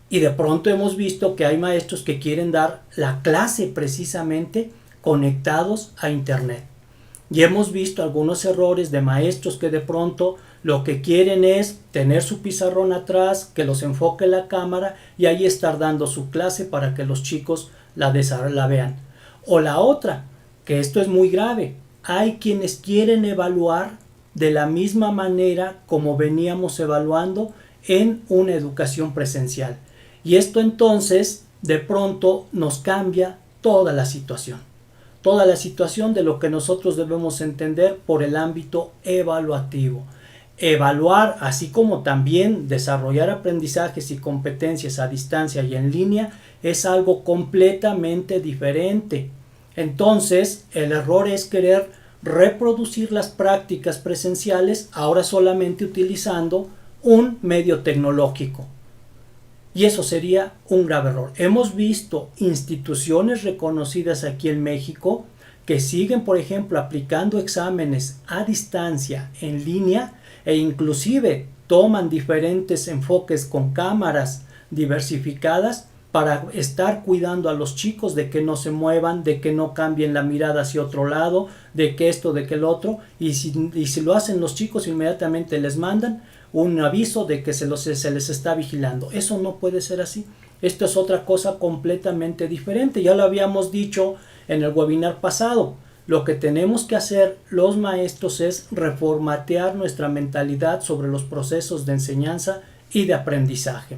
Y de pronto hemos visto que hay maestros que quieren dar la clase precisamente conectados a internet. Y hemos visto algunos errores de maestros que de pronto lo que quieren es tener su pizarrón atrás, que los enfoque la cámara y ahí estar dando su clase para que los chicos la vean. O la otra, que esto es muy grave, hay quienes quieren evaluar de la misma manera como veníamos evaluando en una educación presencial. Y esto entonces de pronto nos cambia toda la situación de lo que nosotros debemos entender por el ámbito evaluativo. Evaluar, así como también desarrollar aprendizajes y competencias a distancia y en línea, es algo completamente diferente. Entonces, el error es querer reproducir las prácticas presenciales ahora solamente utilizando un medio tecnológico. Y eso sería un grave error. Hemos visto instituciones reconocidas aquí en México que siguen, por ejemplo, aplicando exámenes a distancia en línea e inclusive toman diferentes enfoques con cámaras diversificadas para estar cuidando a los chicos de que no se muevan, de que no cambien la mirada hacia otro lado, de que esto, de que el otro, y si lo hacen los chicos inmediatamente les mandan un aviso de que se les está vigilando. Eso no puede ser así. Esto es otra cosa completamente diferente. Ya lo habíamos dicho en el webinar pasado. Lo que tenemos que hacer los maestros es reformatear nuestra mentalidad sobre los procesos de enseñanza y de aprendizaje.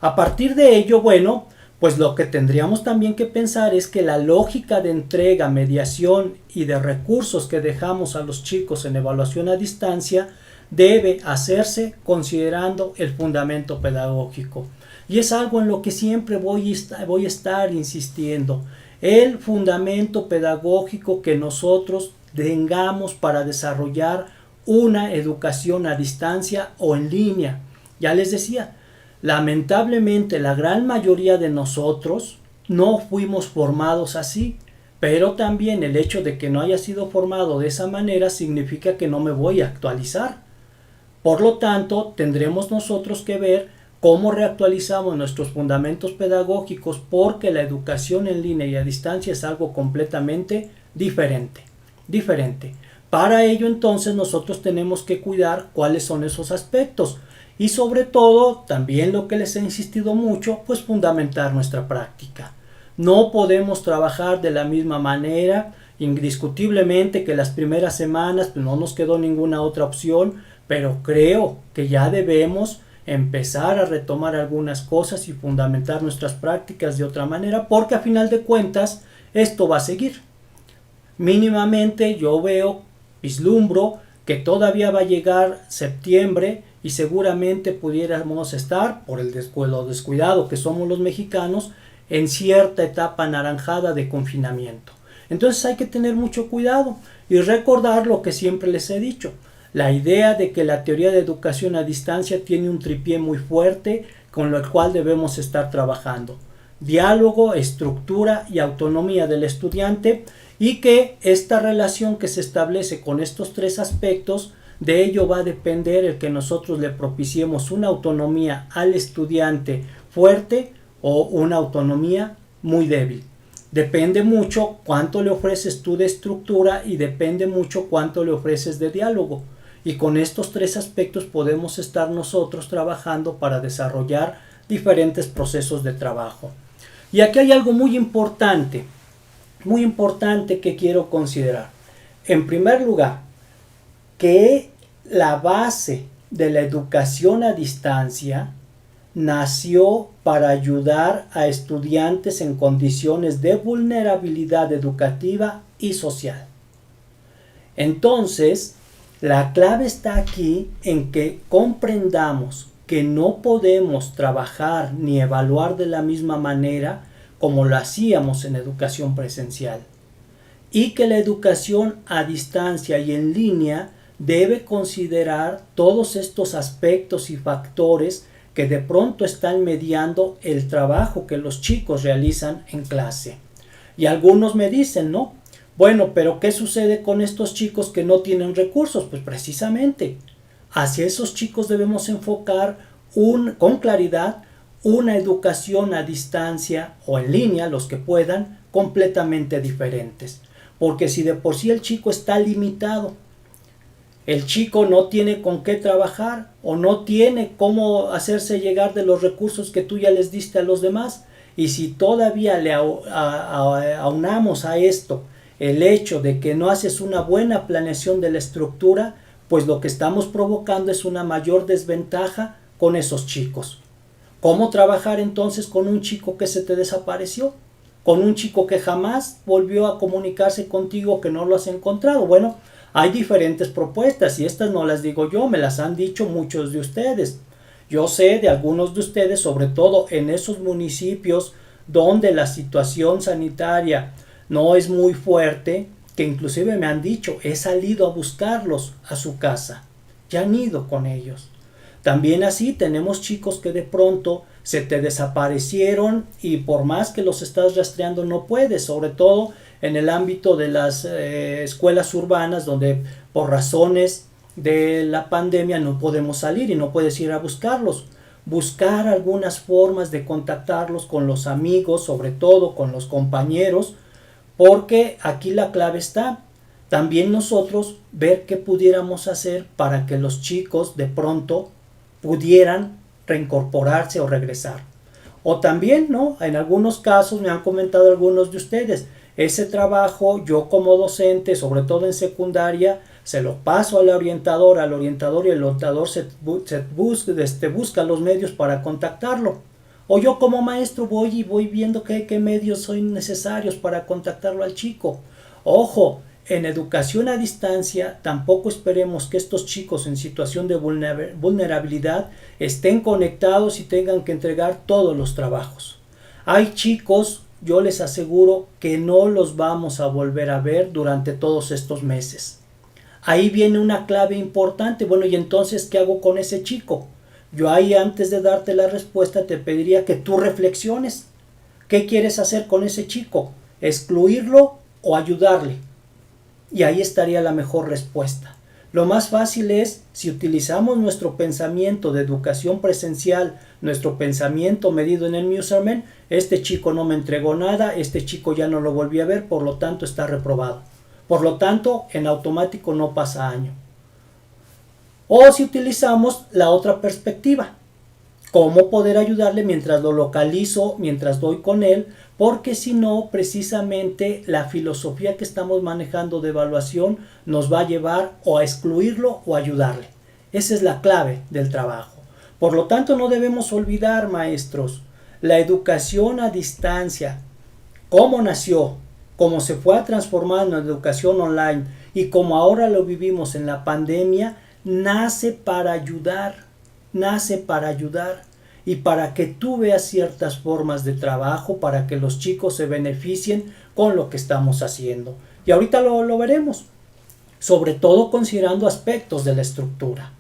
A partir de ello, bueno, pues lo que tendríamos también que pensar es que la lógica de entrega, mediación y de recursos que dejamos a los chicos en evaluación a distancia debe hacerse considerando el fundamento pedagógico. Y es algo en lo que siempre voy a estar insistiendo. El fundamento pedagógico que nosotros tengamos para desarrollar una educación a distancia o en línea. Ya les decía, lamentablemente la gran mayoría de nosotros no fuimos formados así. Pero también el hecho de que no haya sido formado de esa manera significa que no me voy a actualizar. Por lo tanto, tendremos nosotros que ver cómo reactualizamos nuestros fundamentos pedagógicos porque la educación en línea y a distancia es algo completamente diferente. Para ello, entonces, nosotros tenemos que cuidar cuáles son esos aspectos y sobre todo, también lo que les he insistido mucho, pues fundamentar nuestra práctica. No podemos trabajar de la misma manera, indiscutiblemente que las primeras semanas pues, no nos quedó ninguna otra opción, pero creo que ya debemos empezar a retomar algunas cosas y fundamentar nuestras prácticas de otra manera, porque a final de cuentas esto va a seguir. Mínimamente yo vislumbro que todavía va a llegar septiembre y seguramente pudiéramos estar, por el descuidado que somos los mexicanos, en cierta etapa anaranjada de confinamiento. Entonces hay que tener mucho cuidado y recordar lo que siempre les he dicho. La idea de que la teoría de educación a distancia tiene un tripié muy fuerte con el cual debemos estar trabajando. Diálogo, estructura y autonomía del estudiante, y que esta relación que se establece con estos tres aspectos, de ello va a depender el que nosotros le propiciemos una autonomía al estudiante fuerte o una autonomía muy débil. Depende mucho cuánto le ofreces tú de estructura y depende mucho cuánto le ofreces de diálogo. Y con estos tres aspectos podemos estar nosotros trabajando para desarrollar diferentes procesos de trabajo. Y aquí hay algo muy importante que quiero considerar. En primer lugar, que la base de la educación a distancia nació para ayudar a estudiantes en condiciones de vulnerabilidad educativa y social. Entonces, la clave está aquí en que comprendamos que no podemos trabajar ni evaluar de la misma manera como lo hacíamos en educación presencial, y que la educación a distancia y en línea debe considerar todos estos aspectos y factores que de pronto están mediando el trabajo que los chicos realizan en clase. Y algunos me dicen, ¿no? Bueno, pero ¿qué sucede con estos chicos que no tienen recursos? Pues precisamente hacia esos chicos debemos enfocar con claridad una educación a distancia o en línea, los que puedan, completamente diferentes. Porque si de por sí el chico está limitado, el chico no tiene con qué trabajar o no tiene cómo hacerse llegar de los recursos que tú ya les diste a los demás, y si todavía le aunamos a esto el hecho de que no haces una buena planeación de la estructura, pues lo que estamos provocando es una mayor desventaja con esos chicos. ¿Cómo trabajar entonces con un chico que se te desapareció? ¿Con un chico que jamás volvió a comunicarse contigo, que no lo has encontrado? Bueno, hay diferentes propuestas y estas no las digo yo, me las han dicho muchos de ustedes. Yo sé de algunos de ustedes, sobre todo en esos municipios donde la situación sanitaria no es muy fuerte, que inclusive me han dicho, he salido a buscarlos a su casa, ya han ido con ellos. También así tenemos chicos que de pronto se te desaparecieron y por más que los estás rastreando no puedes, sobre todo en el ámbito de las escuelas urbanas, donde por razones de la pandemia no podemos salir y no puedes ir a buscarlos. Buscar algunas formas de contactarlos con los amigos, sobre todo con los compañeros, porque aquí la clave está. También nosotros ver qué pudiéramos hacer para que los chicos de pronto pudieran reincorporarse o regresar. O también, ¿no? En algunos casos me han comentado algunos de ustedes, ese trabajo yo como docente, sobre todo en secundaria, se lo paso al orientador y el orientador busca los medios para contactarlo. O yo como maestro voy viendo qué medios son necesarios para contactarlo al chico. Ojo, en educación a distancia tampoco esperemos que estos chicos en situación de vulnerabilidad estén conectados y tengan que entregar todos los trabajos. Hay chicos, yo les aseguro, que no los vamos a volver a ver durante todos estos meses. Ahí viene una clave importante. Bueno, ¿y entonces qué hago con ese chico? Yo ahí, antes de darte la respuesta, te pediría que tú reflexiones. ¿Qué quieres hacer con ese chico? ¿Excluirlo o ayudarle? Y ahí estaría la mejor respuesta. Lo más fácil es, si utilizamos nuestro pensamiento de educación presencial, nuestro pensamiento medido en el Muserman, este chico no me entregó nada, este chico ya no lo volví a ver, por lo tanto está reprobado. Por lo tanto, en automático no pasa año. O si utilizamos la otra perspectiva, cómo poder ayudarle mientras lo localizo, mientras doy con él, porque si no, precisamente la filosofía que estamos manejando de evaluación nos va a llevar o a excluirlo o a ayudarle. Esa es la clave del trabajo. Por lo tanto, no debemos olvidar, maestros, la educación a distancia, cómo nació, cómo se fue transformando en educación online y como ahora lo vivimos en la pandemia, nace para ayudar nace para ayudar y para que tú veas ciertas formas de trabajo, para que los chicos se beneficien con lo que estamos haciendo. Y ahorita lo veremos, sobre todo considerando aspectos de la estructura.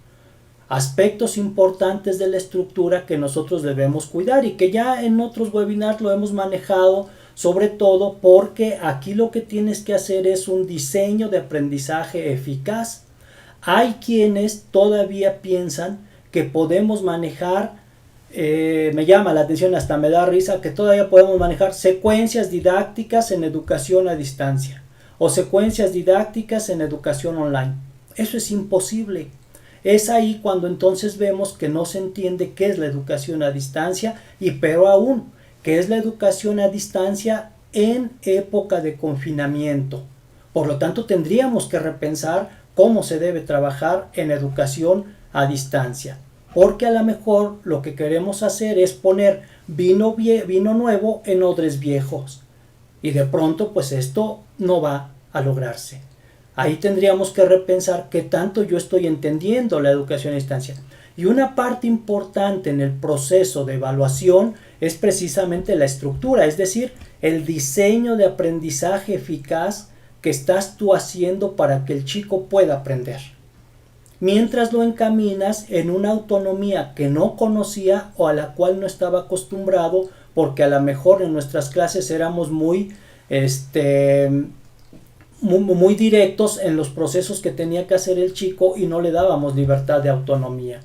Aspectos importantes de la estructura que nosotros debemos cuidar y que ya en otros webinars lo hemos manejado, sobre todo porque aquí lo que tienes que hacer es un diseño de aprendizaje eficaz. Hay quienes todavía piensan que podemos manejar, me llama la atención, hasta me da risa, que todavía podemos manejar secuencias didácticas en educación a distancia o secuencias didácticas en educación online. Eso es imposible. Es ahí cuando entonces vemos que no se entiende qué es la educación a distancia y peor aún, qué es la educación a distancia en época de confinamiento. Por lo tanto, tendríamos que repensar cómo se debe trabajar en educación a distancia. Porque a lo mejor lo que queremos hacer es poner vino nuevo en odres viejos. Y de pronto, pues esto no va a lograrse. Ahí tendríamos que repensar qué tanto yo estoy entendiendo la educación a distancia. Y una parte importante en el proceso de evaluación es precisamente la estructura, es decir, el diseño de aprendizaje eficaz que estás tú haciendo para que el chico pueda aprender. Mientras lo encaminas en una autonomía que no conocía o a la cual no estaba acostumbrado, porque a lo mejor en nuestras clases éramos muy directos en los procesos que tenía que hacer el chico y no le dábamos libertad de autonomía.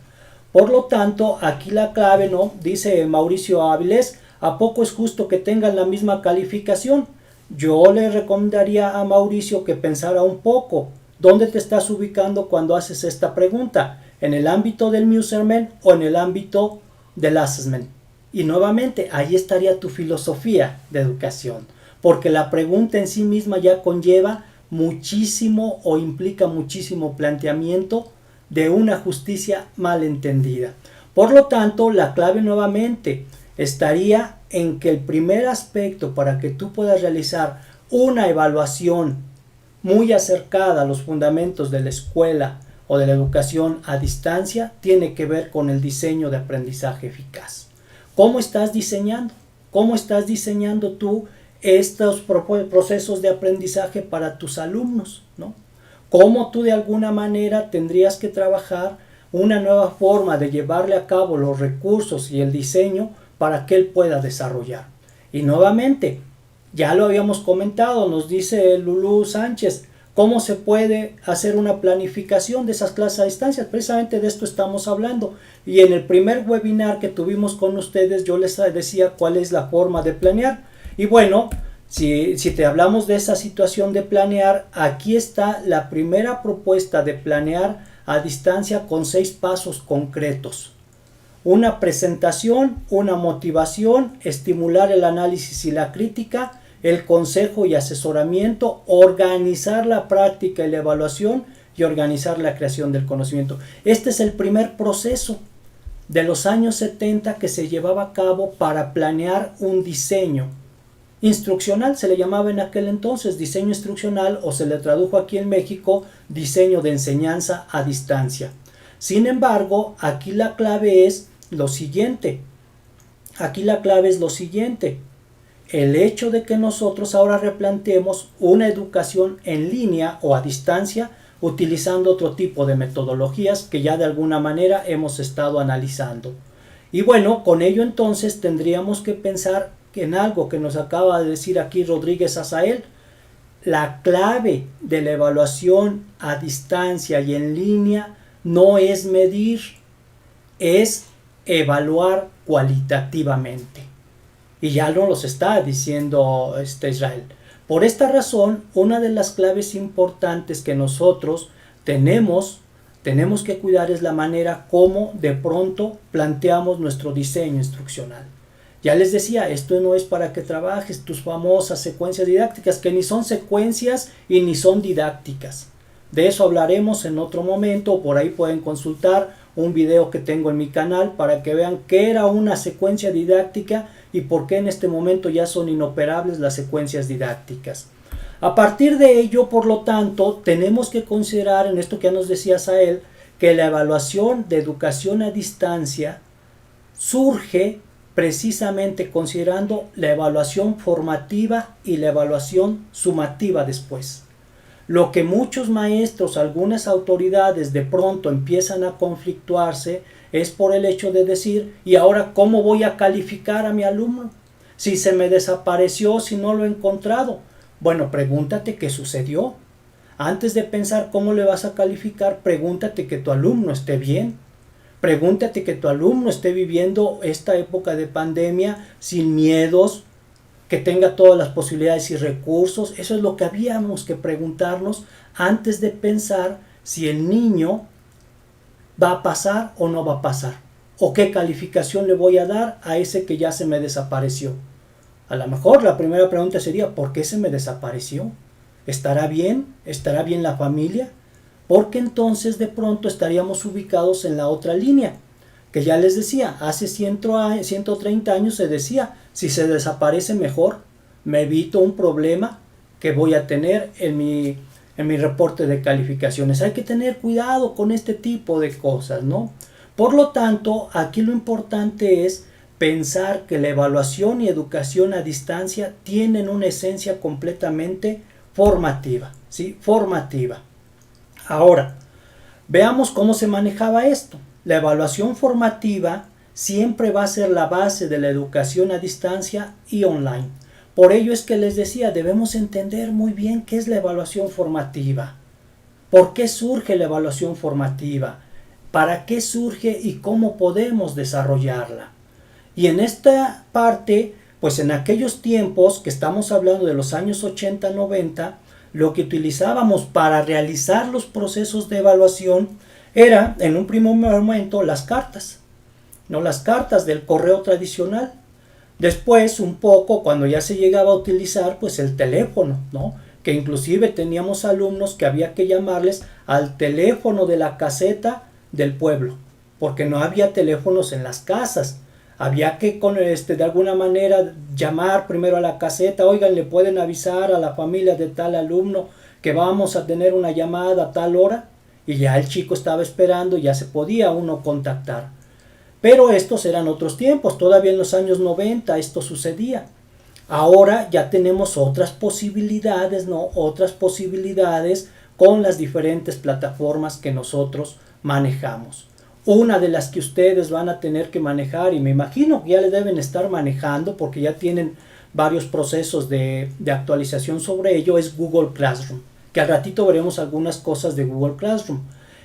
Por lo tanto, aquí la clave, ¿no? Dice Mauricio Áviles, ¿a poco es justo que tengan la misma calificación? Yo le recomendaría a Mauricio que pensara un poco. ¿Dónde te estás ubicando cuando haces esta pregunta? ¿En el ámbito del measurement o en el ámbito del assessment? Y nuevamente, ahí estaría tu filosofía de educación, porque la pregunta en sí misma ya conlleva muchísimo o implica muchísimo planteamiento de una justicia mal entendida. Por lo tanto, la clave nuevamente estaría en que el primer aspecto para que tú puedas realizar una evaluación muy acercada a los fundamentos de la escuela o de la educación a distancia tiene que ver con el diseño de aprendizaje eficaz. ¿Cómo estás diseñando? ¿Cómo estás diseñando tú estos procesos de aprendizaje para tus alumnos, ¿no? Cómo tú de alguna manera tendrías que trabajar una nueva forma de llevarle a cabo los recursos y el diseño para que él pueda desarrollar. Y nuevamente, ya lo habíamos comentado, nos dice Lulú Sánchez, ¿cómo se puede hacer una planificación de esas clases a distancia? Precisamente de esto estamos hablando. Y en el primer webinar que tuvimos con ustedes, yo les decía cuál es la forma de planear. Y bueno, si te hablamos de esa situación de planear, aquí está la primera propuesta de planear a distancia con 6 pasos concretos. Una presentación, una motivación, estimular el análisis y la crítica, el consejo y asesoramiento, organizar la práctica y la evaluación y organizar la creación del conocimiento. Este es el primer proceso de los años 70 que se llevaba a cabo para planear un diseño instruccional, se le llamaba en aquel entonces diseño instruccional, o se le tradujo aquí en México diseño de enseñanza a distancia. Sin embargo, aquí la clave es lo siguiente. El hecho de que nosotros ahora replanteemos una educación en línea o a distancia utilizando otro tipo de metodologías que ya de alguna manera hemos estado analizando. Y bueno, con ello entonces tendríamos que pensar en algo que nos acaba de decir aquí Rodríguez Azael. La clave de la evaluación a distancia y en línea no es medir, es evaluar cualitativamente. Y ya no los está diciendo Israel. Por esta razón, una de las claves importantes que nosotros tenemos que cuidar es la manera como de pronto planteamos nuestro diseño instruccional. Ya les decía, esto no es para que trabajes tus famosas secuencias didácticas, que ni son secuencias y ni son didácticas. De eso hablaremos en otro momento, por ahí pueden consultar un video que tengo en mi canal para que vean qué era una secuencia didáctica y por qué en este momento ya son inoperables las secuencias didácticas. A partir de ello, por lo tanto, tenemos que considerar en esto que ya nos decía Sael, que la evaluación de educación a distancia surge precisamente considerando la evaluación formativa y la evaluación sumativa después. Lo que muchos maestros, algunas autoridades de pronto empiezan a conflictuarse es por el hecho de decir, ¿y ahora cómo voy a calificar a mi alumno? Si se me desapareció, si no lo he encontrado. Bueno, pregúntate qué sucedió. Antes de pensar cómo le vas a calificar, pregúntate que tu alumno esté bien. Pregúntate que tu alumno esté viviendo esta época de pandemia sin miedos, que tenga todas las posibilidades y recursos. Eso es lo que habíamos que preguntarnos antes de pensar si el niño va a pasar o no va a pasar, o qué calificación le voy a dar a ese que ya se me desapareció. A lo mejor la primera pregunta sería, ¿por qué se me desapareció? ¿Estará bien? ¿Estará bien la familia? Porque entonces de pronto estaríamos ubicados en la otra línea, que ya les decía, hace 130 años se decía, si se desaparece mejor, me evito un problema que voy a tener en mi reporte de calificaciones. Hay que tener cuidado con este tipo de cosas, ¿no? Por lo tanto, aquí lo importante es pensar que la evaluación y educación a distancia tienen una esencia completamente formativa, ¿sí? Formativa. Ahora, veamos cómo se manejaba esto. La evaluación formativa siempre va a ser la base de la educación a distancia y online. Por ello es que les decía, debemos entender muy bien qué es la evaluación formativa. ¿Por qué surge la evaluación formativa? ¿Para qué surge y cómo podemos desarrollarla? Y en esta parte, pues en aquellos tiempos que estamos hablando de los años 80-90, lo que utilizábamos para realizar los procesos de evaluación era, en un primer momento, las cartas, no las cartas del correo tradicional. Después, un poco, cuando ya se llegaba a utilizar, pues el teléfono, ¿no? Que inclusive teníamos alumnos que había que llamarles al teléfono de la caseta del pueblo, porque no había teléfonos en las casas. Había que de alguna manera llamar primero a la caseta, oigan, le pueden avisar a la familia de tal alumno que vamos a tener una llamada a tal hora, y ya el chico estaba esperando, ya se podía uno contactar. Pero estos eran otros tiempos, todavía en los años 90 esto sucedía. Ahora ya tenemos otras posibilidades, ¿no? Otras posibilidades con las diferentes plataformas que nosotros manejamos. Una de las que ustedes van a tener que manejar, y me imagino que ya le deben estar manejando porque ya tienen varios procesos de actualización sobre ello, es Google Classroom, que al ratito veremos algunas cosas de Google Classroom.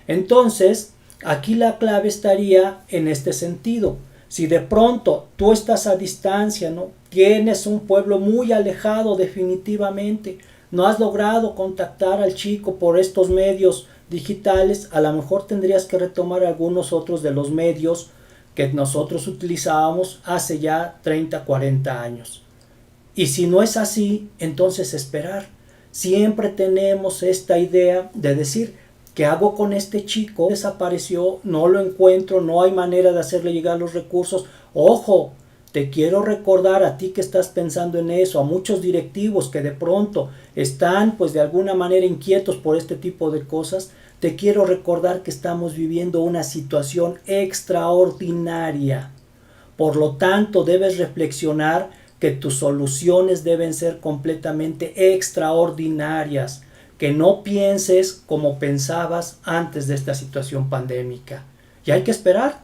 Entonces, aquí la clave estaría en este sentido. Si de pronto tú estás a distancia, ¿no? Tienes un pueblo muy alejado definitivamente, no has logrado contactar al chico por estos medios digitales, a lo mejor tendrías que retomar algunos otros de los medios que nosotros utilizábamos hace ya 30, 40 años. Y si no es así, entonces esperar. Siempre tenemos esta idea de decir, ¿qué hago con este chico? Desapareció, no lo encuentro, no hay manera de hacerle llegar los recursos. Ojo, te quiero recordar a ti que estás pensando en eso, a muchos directivos que de pronto están pues de alguna manera inquietos por este tipo de cosas. Te quiero recordar que estamos viviendo una situación extraordinaria. Por lo tanto, debes reflexionar que tus soluciones deben ser completamente extraordinarias. Que no pienses como pensabas antes de esta situación pandémica. Y hay que esperar.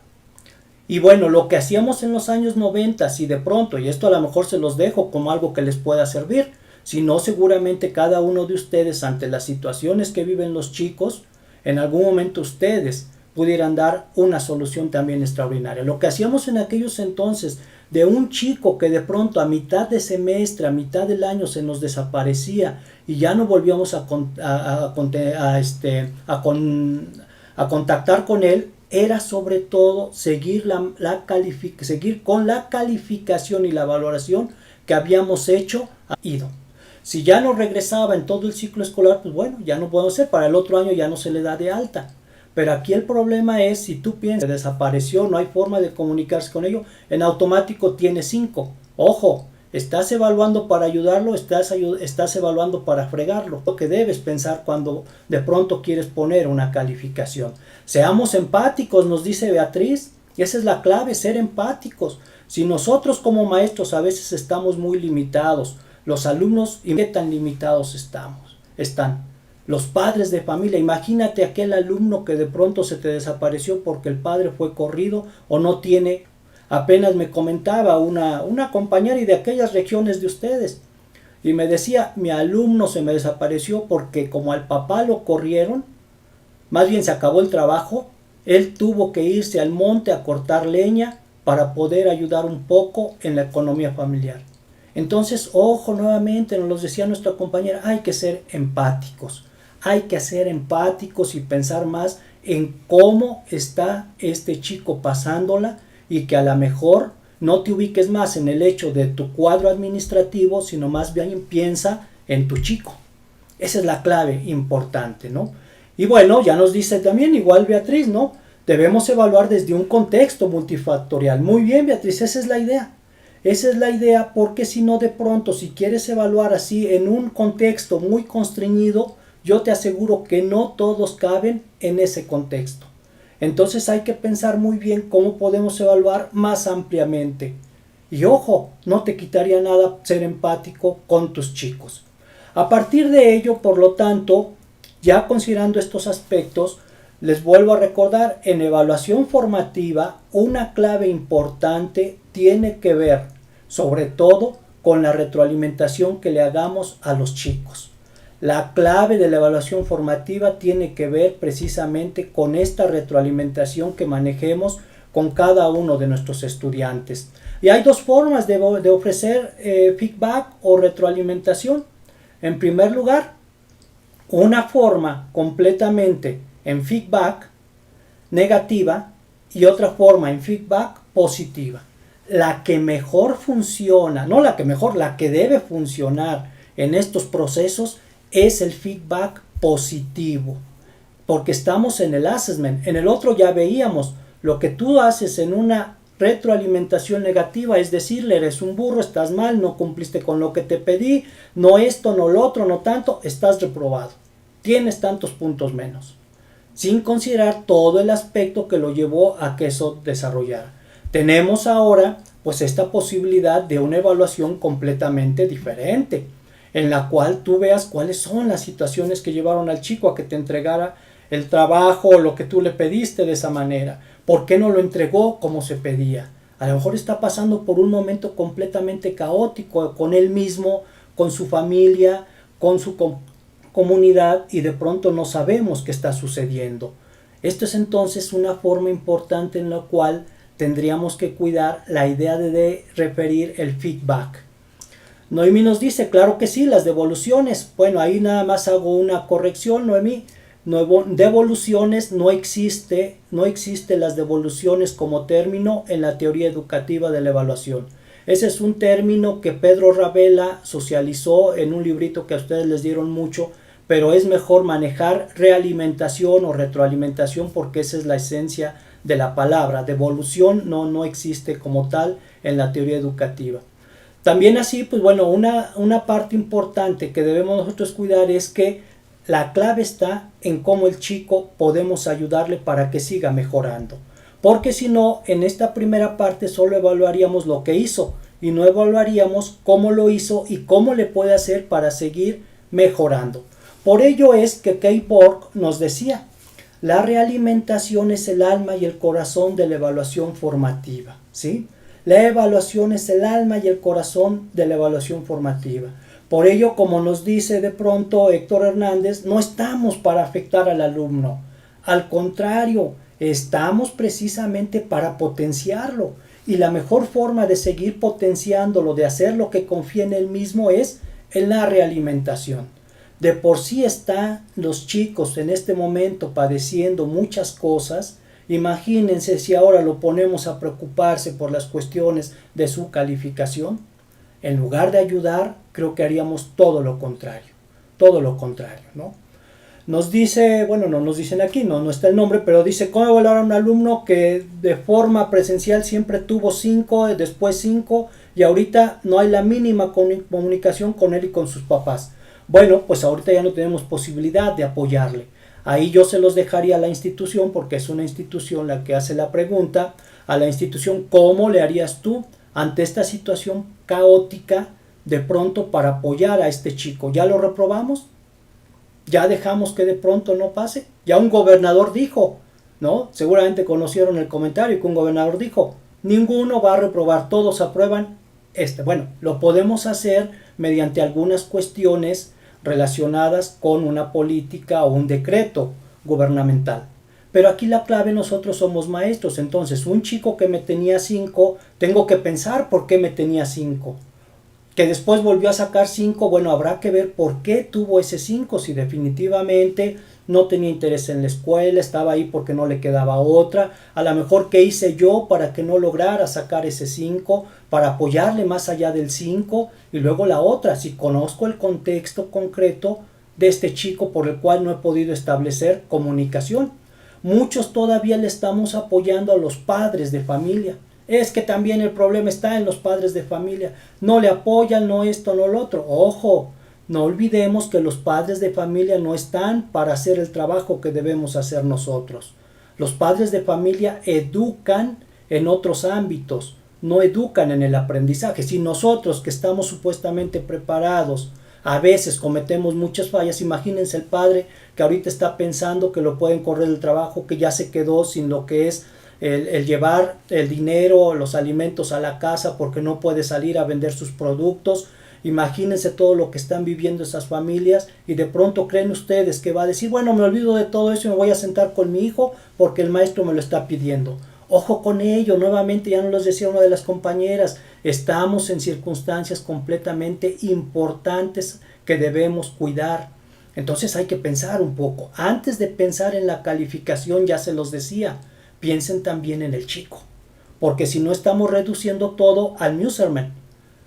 Y bueno, lo que hacíamos en los años 90, si de pronto, y esto a lo mejor se los dejo como algo que les pueda servir, si no seguramente cada uno de ustedes ante las situaciones que viven los chicos, en algún momento ustedes pudieran dar una solución también extraordinaria. Lo que hacíamos en aquellos entonces de un chico que de pronto a mitad de semestre, a mitad del año se nos desaparecía y ya no volvíamos a contactar con él, era sobre todo seguir con la calificación y la valoración que habíamos hecho. Si ya no regresaba en todo el ciclo escolar, pues bueno, ya no podemos hacer, para el otro año ya no se le da de alta. Pero aquí el problema es, si tú piensas que desapareció, no hay forma de comunicarse con ello, en automático tiene 5. Ojo, ¿Estás evaluando para ayudarlo? ¿Estás evaluando para fregarlo? Lo que debes pensar cuando de pronto quieres poner una calificación. Seamos empáticos, nos dice Beatriz. Y esa es la clave, ser empáticos. Si nosotros como maestros a veces estamos muy limitados, los alumnos, ¿y qué tan limitados están? Los padres de familia, imagínate aquel alumno que de pronto se te desapareció porque el padre fue corrido o no tiene. Apenas me comentaba una compañera y de aquellas regiones de ustedes, y me decía, mi alumno se me desapareció porque como al papá lo corrieron, más bien se acabó el trabajo, él tuvo que irse al monte a cortar leña para poder ayudar un poco en la economía familiar. Entonces, ojo, nuevamente, nos lo decía nuestra compañera, hay que ser empáticos. Hay que ser empáticos y pensar más en cómo está este chico pasándola, y que a lo mejor no te ubiques más en el hecho de tu cuadro administrativo, sino más bien piensa en tu chico. Esa es la clave importante, ¿no? Y bueno, ya nos dice también igual Beatriz, ¿no? Debemos evaluar desde un contexto multifactorial. Muy bien, Beatriz, esa es la idea. Esa es la idea, porque si no, de pronto, si quieres evaluar así en un contexto muy constreñido, yo te aseguro que no todos caben en ese contexto. Entonces hay que pensar muy bien cómo podemos evaluar más ampliamente. Y ojo, no te quitaría nada ser empático con tus chicos. A partir de ello, por lo tanto, ya considerando estos aspectos, les vuelvo a recordar, en evaluación formativa, una clave importante tiene que ver, sobre todo, con la retroalimentación que le hagamos a los chicos. La clave de la evaluación formativa tiene que ver precisamente con esta retroalimentación que manejemos con cada uno de nuestros estudiantes. Y hay dos formas de ofrecer feedback o retroalimentación. En primer lugar, una forma completamente en feedback negativa y otra forma en feedback positiva. La que mejor funciona, no la que mejor, la que debe funcionar en estos procesos es el feedback positivo, porque estamos en el assessment. En el otro ya veíamos, lo que tú haces en una retroalimentación negativa es decirle, eres un burro, estás mal, no cumpliste con lo que te pedí, no esto, no lo otro, no tanto, estás reprobado, tienes tantos puntos menos, sin considerar todo el aspecto que lo llevó a que eso desarrollara. Tenemos ahora pues esta posibilidad de una evaluación completamente diferente, en la cual tú veas cuáles son las situaciones que llevaron al chico a que te entregara el trabajo o lo que tú le pediste de esa manera. ¿Por qué no lo entregó como se pedía? A lo mejor está pasando por un momento completamente caótico con él mismo, con su familia, con su comunidad, y de pronto no sabemos qué está sucediendo. Esto es entonces una forma importante en la cual tendríamos que cuidar la idea de referir el feedback. Noemí nos dice, claro que sí, las devoluciones. Bueno, ahí nada más hago una corrección, Noemí. Devoluciones no existe las devoluciones como término en la teoría educativa de la evaluación. Ese es un término que Pedro Ravela socializó en un librito que a ustedes les dieron mucho, pero es mejor manejar realimentación o retroalimentación, porque esa es la esencia de la palabra. Devolución no existe como tal en la teoría educativa. También así, pues bueno, una parte importante que debemos nosotros cuidar es que la clave está en cómo el chico podemos ayudarle para que siga mejorando. Porque si no, en esta primera parte solo evaluaríamos lo que hizo y no evaluaríamos cómo lo hizo y cómo le puede hacer para seguir mejorando. Por ello es que Kay Borg nos decía, la realimentación es el alma y el corazón de la evaluación formativa, ¿sí? La evaluación es el alma y el corazón de la evaluación formativa. Por ello, como nos dice de pronto Héctor Hernández, no estamos para afectar al alumno. Al contrario, estamos precisamente para potenciarlo. Y la mejor forma de seguir potenciándolo, de hacer lo que confía en él mismo, es en la realimentación. De por sí están los chicos en este momento padeciendo muchas cosas. Imagínense si ahora lo ponemos a preocuparse por las cuestiones de su calificación. En lugar de ayudar, creo que haríamos todo lo contrario, ¿no? Nos dice, bueno, no nos dicen aquí, no está el nombre, pero dice, ¿cómo evaluar a un alumno que de forma presencial siempre tuvo 5, después 5 y ahorita no hay la mínima comunicación con él y con sus papás. Bueno, pues ahorita ya no tenemos posibilidad de apoyarle. Ahí yo se los dejaría a la institución, porque es una institución la que hace la pregunta, a la institución, ¿cómo le harías tú ante esta situación caótica de pronto para apoyar a este chico? ¿Ya lo reprobamos? ¿Ya dejamos que de pronto no pase? Ya un gobernador dijo, ¿no? Seguramente conocieron el comentario que un gobernador dijo, ninguno va a reprobar, todos aprueban este. Bueno, lo podemos hacer mediante algunas cuestiones relacionadas con una política o un decreto gubernamental. Pero aquí la clave, nosotros somos maestros, entonces un chico que me tenía 5, tengo que pensar por qué me tenía 5. Que después volvió a sacar 5, bueno, habrá que ver por qué tuvo ese 5, si definitivamente no tenía interés en la escuela, estaba ahí porque no le quedaba otra, a lo mejor qué hice yo para que no lograra sacar ese 5, para apoyarle más allá del 5, y luego la otra, si conozco el contexto concreto de este chico por el cual no he podido establecer comunicación. Muchos todavía le estamos apoyando a los padres de familia. Es que también el problema está en los padres de familia. No le apoyan, no esto, no lo otro. Ojo, no olvidemos que los padres de familia no están para hacer el trabajo que debemos hacer nosotros. Los padres de familia educan en otros ámbitos, no educan en el aprendizaje. Si nosotros, que estamos supuestamente preparados, a veces cometemos muchas fallas, imagínense el padre que ahorita está pensando que lo pueden correr del trabajo, que ya se quedó sin lo que es el llevar el dinero, los alimentos a la casa porque no puede salir a vender sus productos. Imagínense todo lo que están viviendo esas familias, y de pronto creen ustedes que va a decir, bueno, me olvido de todo eso y me voy a sentar con mi hijo porque el maestro me lo está pidiendo. Ojo con ello, nuevamente ya nos lo decía una de las compañeras, estamos en circunstancias completamente importantes que debemos cuidar. Entonces hay que pensar un poco. Antes de pensar en la calificación, ya se los decía, piensen también en el chico. Porque si no, estamos reduciendo todo al Muserman.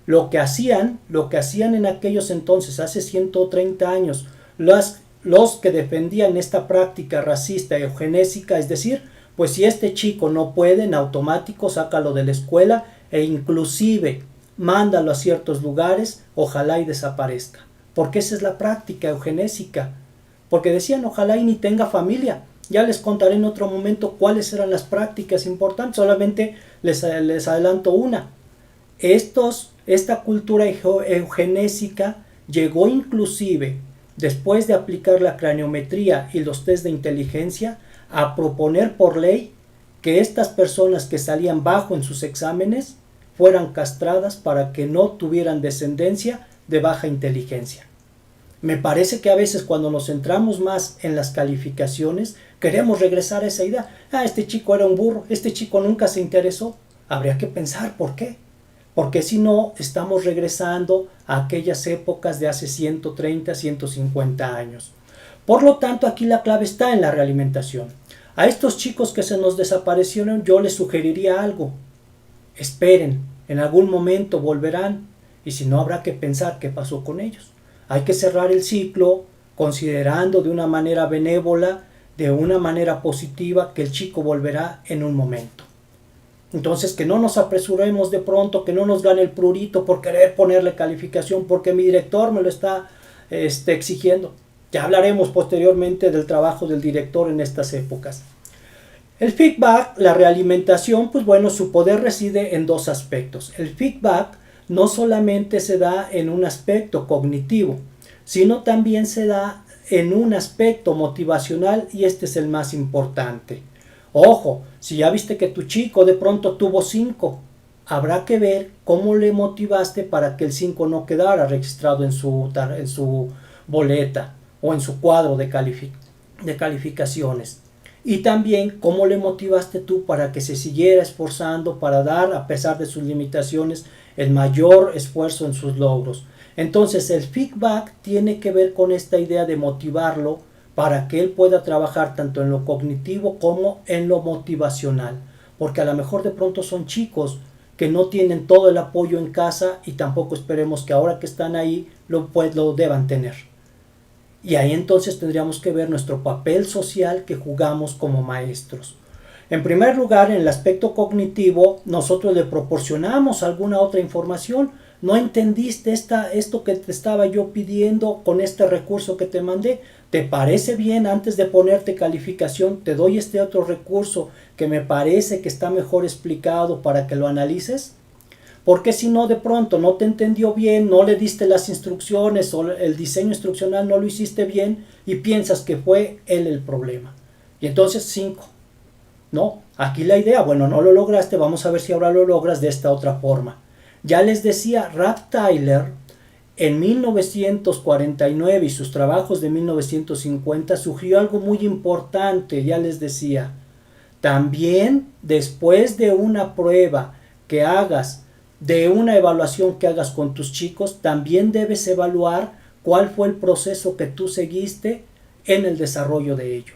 Lo que hacían en aquellos entonces, hace 130 años, los que defendían esta práctica racista y eugenésica, es decir, pues si este chico no puede, en automático sácalo de la escuela e inclusive mándalo a ciertos lugares, ojalá y desaparezca. Porque esa es la práctica eugenésica. Porque decían, ojalá y ni tenga familia. Ya les contaré en otro momento cuáles eran las prácticas importantes, solamente les adelanto una. Esta cultura eugenésica llegó inclusive, después de aplicar la craniometría y los test de inteligencia, a proponer por ley que estas personas que salían bajo en sus exámenes fueran castradas para que no tuvieran descendencia de baja inteligencia. Me parece que a veces cuando nos centramos más en las calificaciones, queremos regresar a esa idea. Este chico era un burro, este chico nunca se interesó. Habría que pensar por qué. Porque si no, estamos regresando a aquellas épocas de hace 130, 150 años. Por lo tanto, aquí la clave está en la realimentación. A estos chicos que se nos desaparecieron, yo les sugeriría algo. Esperen, en algún momento volverán, y si no, habrá que pensar qué pasó con ellos. Hay que cerrar el ciclo considerando de una manera benévola, de una manera positiva, que el chico volverá en un momento. Entonces, que no nos apresuremos de pronto, que no nos gane el prurito por querer ponerle calificación, porque mi director me lo está exigiendo. Ya hablaremos posteriormente del trabajo del director en estas épocas. El feedback, la realimentación, pues bueno, su poder reside en dos aspectos. El feedback no solamente se da en un aspecto cognitivo, sino también se da en un aspecto motivacional, y este es el más importante. Ojo, si ya viste que tu chico de pronto tuvo 5, habrá que ver cómo le motivaste para que el 5 no quedara registrado en su boleta o en su cuadro de calificaciones. Y también cómo le motivaste tú para que se siguiera esforzando para dar, a pesar de sus limitaciones, el mayor esfuerzo en sus logros. Entonces el feedback tiene que ver con esta idea de motivarlo para que él pueda trabajar tanto en lo cognitivo como en lo motivacional. Porque a lo mejor de pronto son chicos que no tienen todo el apoyo en casa, y tampoco esperemos que ahora que están ahí lo deban tener. Y ahí entonces tendríamos que ver nuestro papel social que jugamos como maestros. En primer lugar, en el aspecto cognitivo, nosotros le proporcionamos alguna otra información. No entendiste esto que te estaba yo pidiendo con este recurso que te mandé. ¿Te parece bien? Antes de ponerte calificación, te doy este otro recurso que me parece que está mejor explicado para que lo analices. Porque si no, de pronto no te entendió bien, no le diste las instrucciones o el diseño instruccional no lo hiciste bien y piensas que fue él el problema. Y entonces 5. No, aquí la idea, bueno, no lo lograste, vamos a ver si ahora lo logras de esta otra forma. Ya les decía, Ralph Tyler en 1949 y sus trabajos de 1950 sugirió algo muy importante, ya les decía. También después de una prueba que hagas, de una evaluación que hagas con tus chicos, también debes evaluar cuál fue el proceso que tú seguiste en el desarrollo de ello.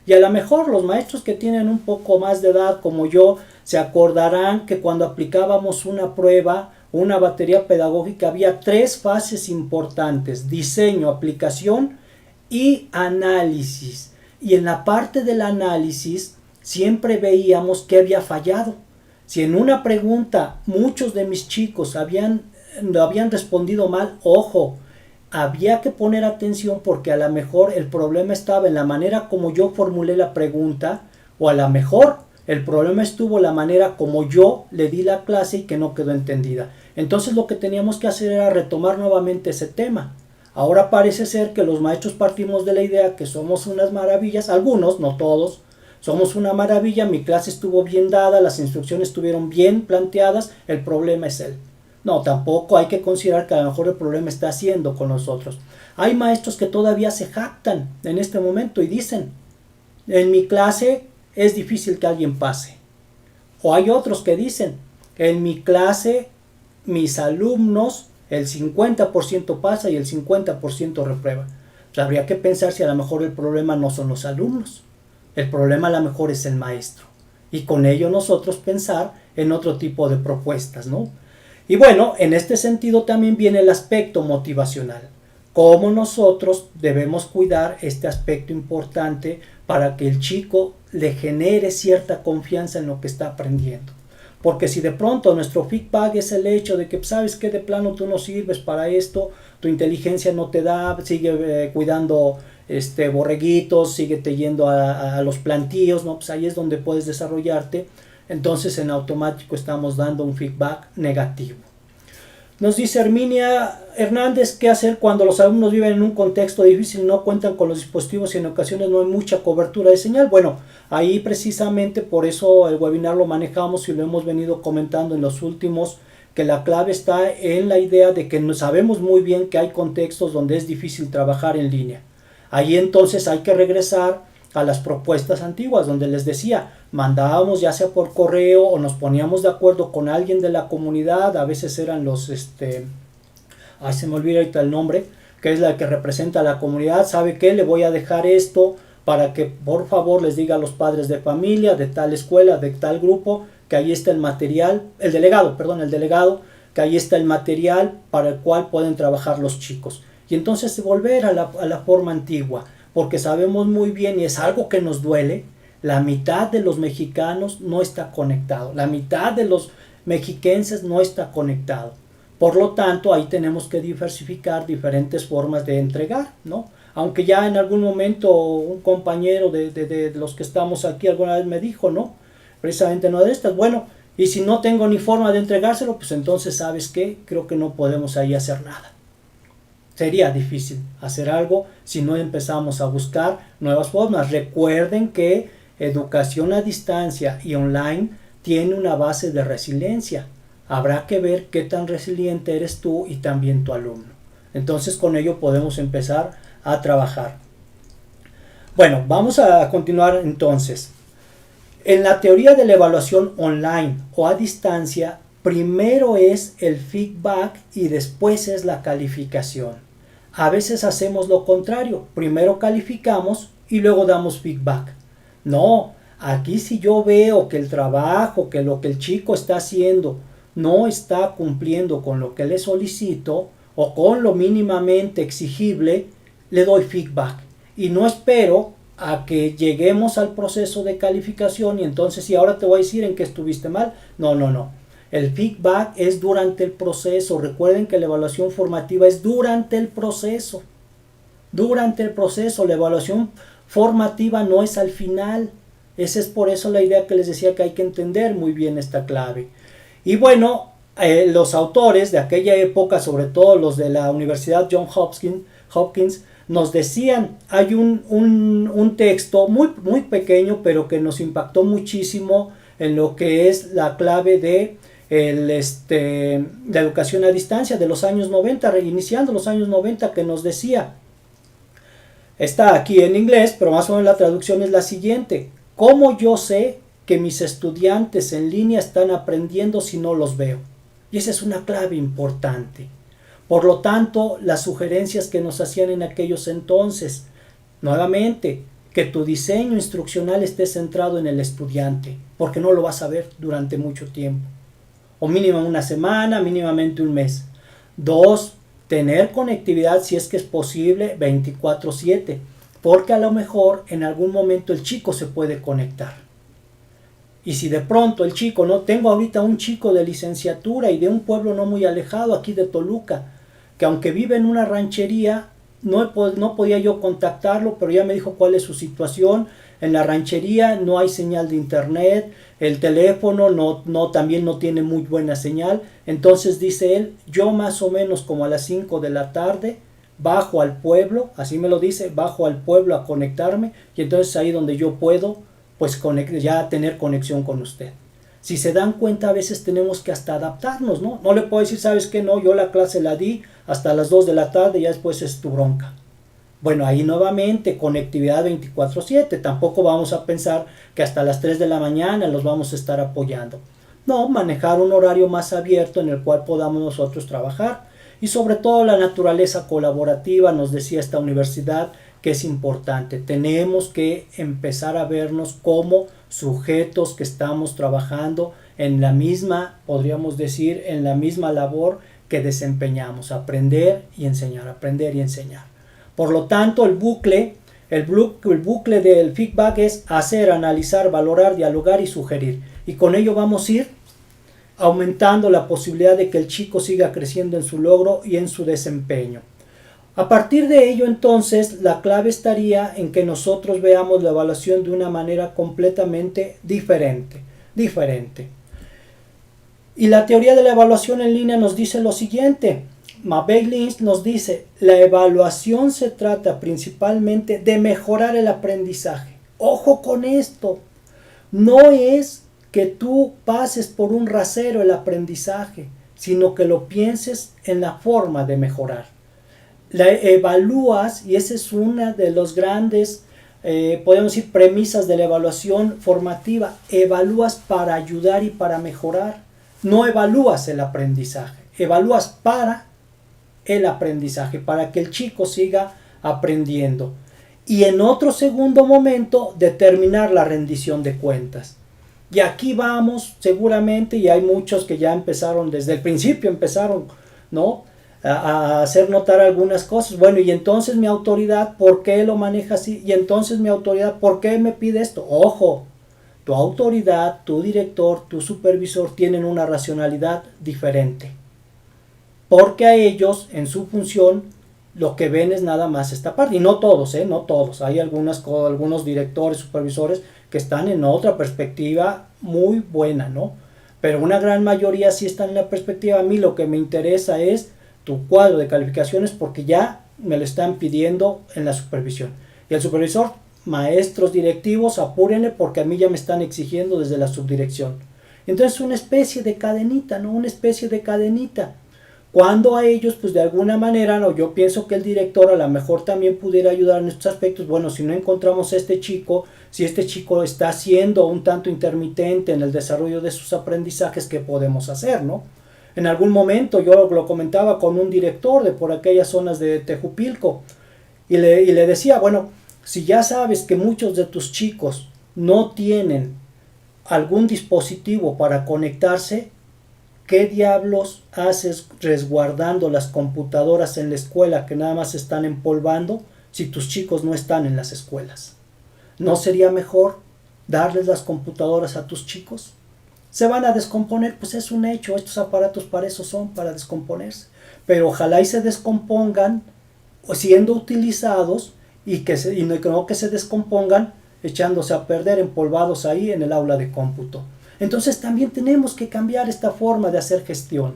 Y a lo mejor los maestros que tienen un poco más de edad como yo se acordarán que cuando aplicábamos una prueba, una batería pedagógica, había 3 fases importantes: diseño, aplicación y análisis. Y en la parte del análisis siempre veíamos que había fallado. Si en una pregunta muchos de mis chicos habían respondido mal, ojo, había que poner atención porque a lo mejor el problema estaba en la manera como yo formulé la pregunta, o a lo mejor el problema estuvo en la manera como yo le di la clase y que no quedó entendida. Entonces lo que teníamos que hacer era retomar nuevamente ese tema. Ahora parece ser que los maestros partimos de la idea que somos unas maravillas, algunos, no todos, somos una maravilla, mi clase estuvo bien dada, las instrucciones estuvieron bien planteadas, el problema es él. No, tampoco hay que considerar que a lo mejor el problema está haciendo con nosotros. Hay maestros que todavía se jactan en este momento y dicen, en mi clase es difícil que alguien pase. O hay otros que dicen, en mi clase mis alumnos el 50% pasa y el 50% reprueba. Pues habría que pensar si a lo mejor el problema no son los alumnos. El problema a lo mejor es el maestro. Y con ello nosotros pensar en otro tipo de propuestas, ¿no? Y bueno, en este sentido también viene el aspecto motivacional. Cómo nosotros debemos cuidar este aspecto importante para que el chico le genere cierta confianza en lo que está aprendiendo. Porque si de pronto nuestro feedback es el hecho de que sabes que de plano tú no sirves para esto, tu inteligencia no te da, sigue cuidando borreguitos, síguete yendo a los plantíos, ¿no? Pues ahí es donde puedes desarrollarte. Entonces en automático estamos dando un feedback negativo. Nos dice Herminia Hernández, ¿qué hacer cuando los alumnos viven en un contexto difícil, no cuentan con los dispositivos y en ocasiones no hay mucha cobertura de señal? Bueno, ahí precisamente por eso el webinar lo manejamos y lo hemos venido comentando en los últimos, que la clave está en la idea de que sabemos muy bien que hay contextos donde es difícil trabajar en línea. Ahí entonces hay que regresar a las propuestas antiguas, donde les decía, mandábamos ya sea por correo o nos poníamos de acuerdo con alguien de la comunidad, a veces eran los, ay se me olvida ahorita el nombre, que es la que representa a la comunidad, ¿sabe qué? Le voy a dejar esto para que por favor les diga a los padres de familia, de tal escuela, de tal grupo, que ahí está el material, el delegado, que ahí está el material para el cual pueden trabajar los chicos. Y entonces volver a la forma antigua, porque sabemos muy bien, y es algo que nos duele, la mitad de los mexicanos no está conectado, la mitad de los mexiquenses no está conectado. Por lo tanto, ahí tenemos que diversificar diferentes formas de entregar, ¿no? Aunque ya en algún momento un compañero de los que estamos aquí alguna vez me dijo, ¿no? Precisamente no de estas, bueno, y si no tengo ni forma de entregárselo, pues entonces, ¿sabes qué? Creo que no podemos ahí hacer nada. Sería difícil hacer algo si no empezamos a buscar nuevas formas. Recuerden que educación a distancia y online tiene una base de resiliencia. Habrá que ver qué tan resiliente eres tú y también tu alumno. Entonces con ello podemos empezar a trabajar. Bueno, vamos a continuar entonces. En la teoría de la evaluación online o a distancia, primero es el feedback y después es la calificación. A veces hacemos lo contrario, primero calificamos y luego damos feedback. No, aquí si yo veo que el trabajo, que lo que el chico está haciendo no está cumpliendo con lo que le solicito o con lo mínimamente exigible, le doy feedback. Y no espero a que lleguemos al proceso de calificación y entonces si ahora te voy a decir en qué estuviste mal. No. El feedback es durante el proceso. Recuerden que la evaluación formativa es durante el proceso. Durante el proceso, la evaluación formativa no es al final. Esa es por eso la idea que les decía que hay que entender muy bien esta clave. Y bueno, los autores de aquella época, sobre todo los de la Universidad Johns Hopkins, nos decían, hay un texto muy pequeño, pero que nos impactó muchísimo en lo que es la clave de la educación a distancia de los años 90, reiniciando los años 90, que nos decía, está aquí en inglés, pero más o menos la traducción es la siguiente: ¿cómo yo sé que mis estudiantes en línea están aprendiendo si no los veo? Y esa es una clave importante. Por lo tanto, las sugerencias que nos hacían en aquellos entonces, nuevamente, que tu diseño instruccional esté centrado en el estudiante, porque no lo vas a ver durante mucho tiempo, o mínimo una semana, mínimamente un mes. 2, tener conectividad si es que es posible 24/7, porque a lo mejor en algún momento el chico se puede conectar. Y si de pronto el chico, no tengo ahorita un chico de licenciatura y de un pueblo no muy alejado aquí de Toluca, que aunque vive en una ranchería, no podía yo contactarlo, pero ya me dijo cuál es su situación. En la ranchería no hay señal de internet, el teléfono también no tiene muy buena señal. Entonces dice él, yo más o menos como a las 5 de la tarde bajo al pueblo, así me lo dice, bajo al pueblo a conectarme, y entonces ahí donde yo puedo pues ya tener conexión con usted. Si se dan cuenta, a veces tenemos que hasta adaptarnos, ¿no? No le puedo decir, ¿sabes qué? No, yo la clase la di hasta las 2 de la tarde, ya después es tu bronca. Bueno, ahí nuevamente, conectividad 24/7. Tampoco vamos a pensar que hasta las 3 de la mañana los vamos a estar apoyando. No, manejar un horario más abierto en el cual podamos nosotros trabajar. Y sobre todo la naturaleza colaborativa, nos decía esta universidad, que es importante. Tenemos que empezar a vernos como sujetos que estamos trabajando en la misma, podríamos decir, en la misma labor que desempeñamos, aprender y enseñar, aprender y enseñar. Por lo tanto, el bucle del feedback es hacer, analizar, valorar, dialogar y sugerir. Y con ello vamos a ir aumentando la posibilidad de que el chico siga creciendo en su logro y en su desempeño. A partir de ello, entonces, la clave estaría en que nosotros veamos la evaluación de una manera completamente diferente. Y la teoría de la evaluación en línea nos dice lo siguiente. Mabey Lynch nos dice, la evaluación se trata principalmente de mejorar el aprendizaje. Ojo con esto, no es que tú pases por un rasero el aprendizaje, sino que lo pienses en la forma de mejorar. La evalúas, y esa es una de los grandes, podemos decir, premisas de la evaluación formativa. Evalúas para ayudar y para mejorar. No evalúas el aprendizaje, evalúas para el aprendizaje, para que el chico siga aprendiendo. Y en otro segundo momento, determinar la rendición de cuentas. Y aquí vamos, seguramente, y hay muchos que ya empezaron, desde el principio empezaron, ¿no?, a hacer notar algunas cosas. Bueno, y entonces mi autoridad, ¿por qué lo maneja así? Y entonces mi autoridad, ¿por qué me pide esto? Ojo, tu autoridad, tu director, tu supervisor tienen una racionalidad diferente. Porque a ellos, en su función, lo que ven es nada más esta parte. Y no todos, no todos. Hay algunos directores, supervisores que están en otra perspectiva muy buena, ¿no? Pero una gran mayoría sí están en la perspectiva. A mí lo que me interesa es tu cuadro de calificaciones porque ya me lo están pidiendo en la supervisión. Y el supervisor, maestros directivos, apúrenle porque a mí ya me están exigiendo desde la subdirección. Entonces una especie de cadenita, ¿no? Una especie de cadenita. Cuando a ellos, pues de alguna manera, no, yo pienso que el director a lo mejor también pudiera ayudar en estos aspectos. Bueno, si no encontramos a este chico, si este chico está siendo un tanto intermitente en el desarrollo de sus aprendizajes, ¿qué podemos hacer, no? En algún momento yo lo comentaba con un director de por aquellas zonas de Tejupilco y le decía, bueno, si ya sabes que muchos de tus chicos no tienen algún dispositivo para conectarse, ¿qué diablos haces resguardando las computadoras en la escuela que nada más están empolvando si tus chicos no están en las escuelas? ¿No sería mejor darles las computadoras a tus chicos? Se van a descomponer, pues es un hecho, estos aparatos para eso son, para descomponerse. Pero ojalá y se descompongan siendo utilizados y no que se descompongan echándose a perder, empolvados ahí en el aula de cómputo. Entonces también tenemos que cambiar esta forma de hacer gestión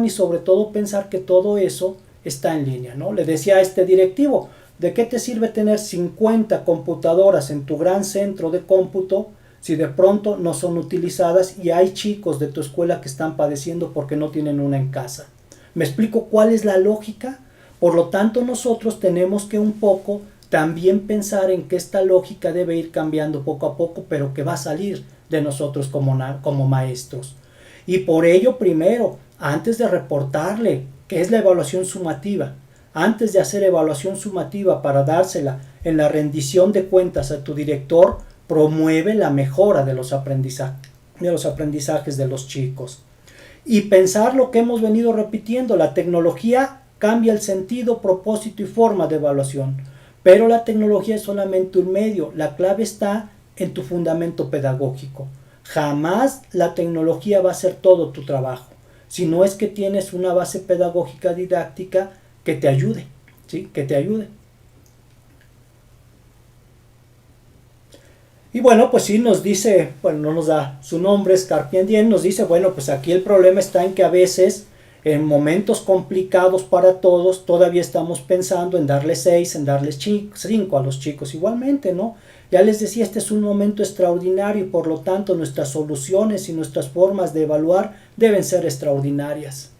y sobre todo pensar que todo eso está en línea, ¿no? Le decía a este directivo, ¿de qué te sirve tener 50 computadoras en tu gran centro de cómputo si de pronto no son utilizadas y hay chicos de tu escuela que están padeciendo porque no tienen una en casa? ¿Me explico cuál es la lógica? Por lo tanto, nosotros tenemos que un poco también pensar en que esta lógica debe ir cambiando poco a poco, pero que va a salir de nosotros como maestros. Y por ello, primero, antes de reportarle, que es la evaluación sumativa, antes de hacer evaluación sumativa para dársela en la rendición de cuentas a tu director, promueve la mejora de los aprendizajes de los chicos. Y pensar lo que hemos venido repitiendo, la tecnología cambia el sentido, propósito y forma de evaluación, pero la tecnología es solamente un medio, la clave está en tu fundamento pedagógico. Jamás la tecnología va a hacer todo tu trabajo, si no es que tienes una base pedagógica didáctica que te ayude, ¿sí? Que te ayude. Y bueno, pues sí nos dice, bueno, no nos da su nombre, Scarpiendien, nos dice, bueno, pues aquí el problema está en que a veces en momentos complicados para todos todavía estamos pensando en darles 6, en darles 5 a los chicos igualmente, ¿no? Ya les decía, este es un momento extraordinario y por lo tanto nuestras soluciones y nuestras formas de evaluar deben ser extraordinarias.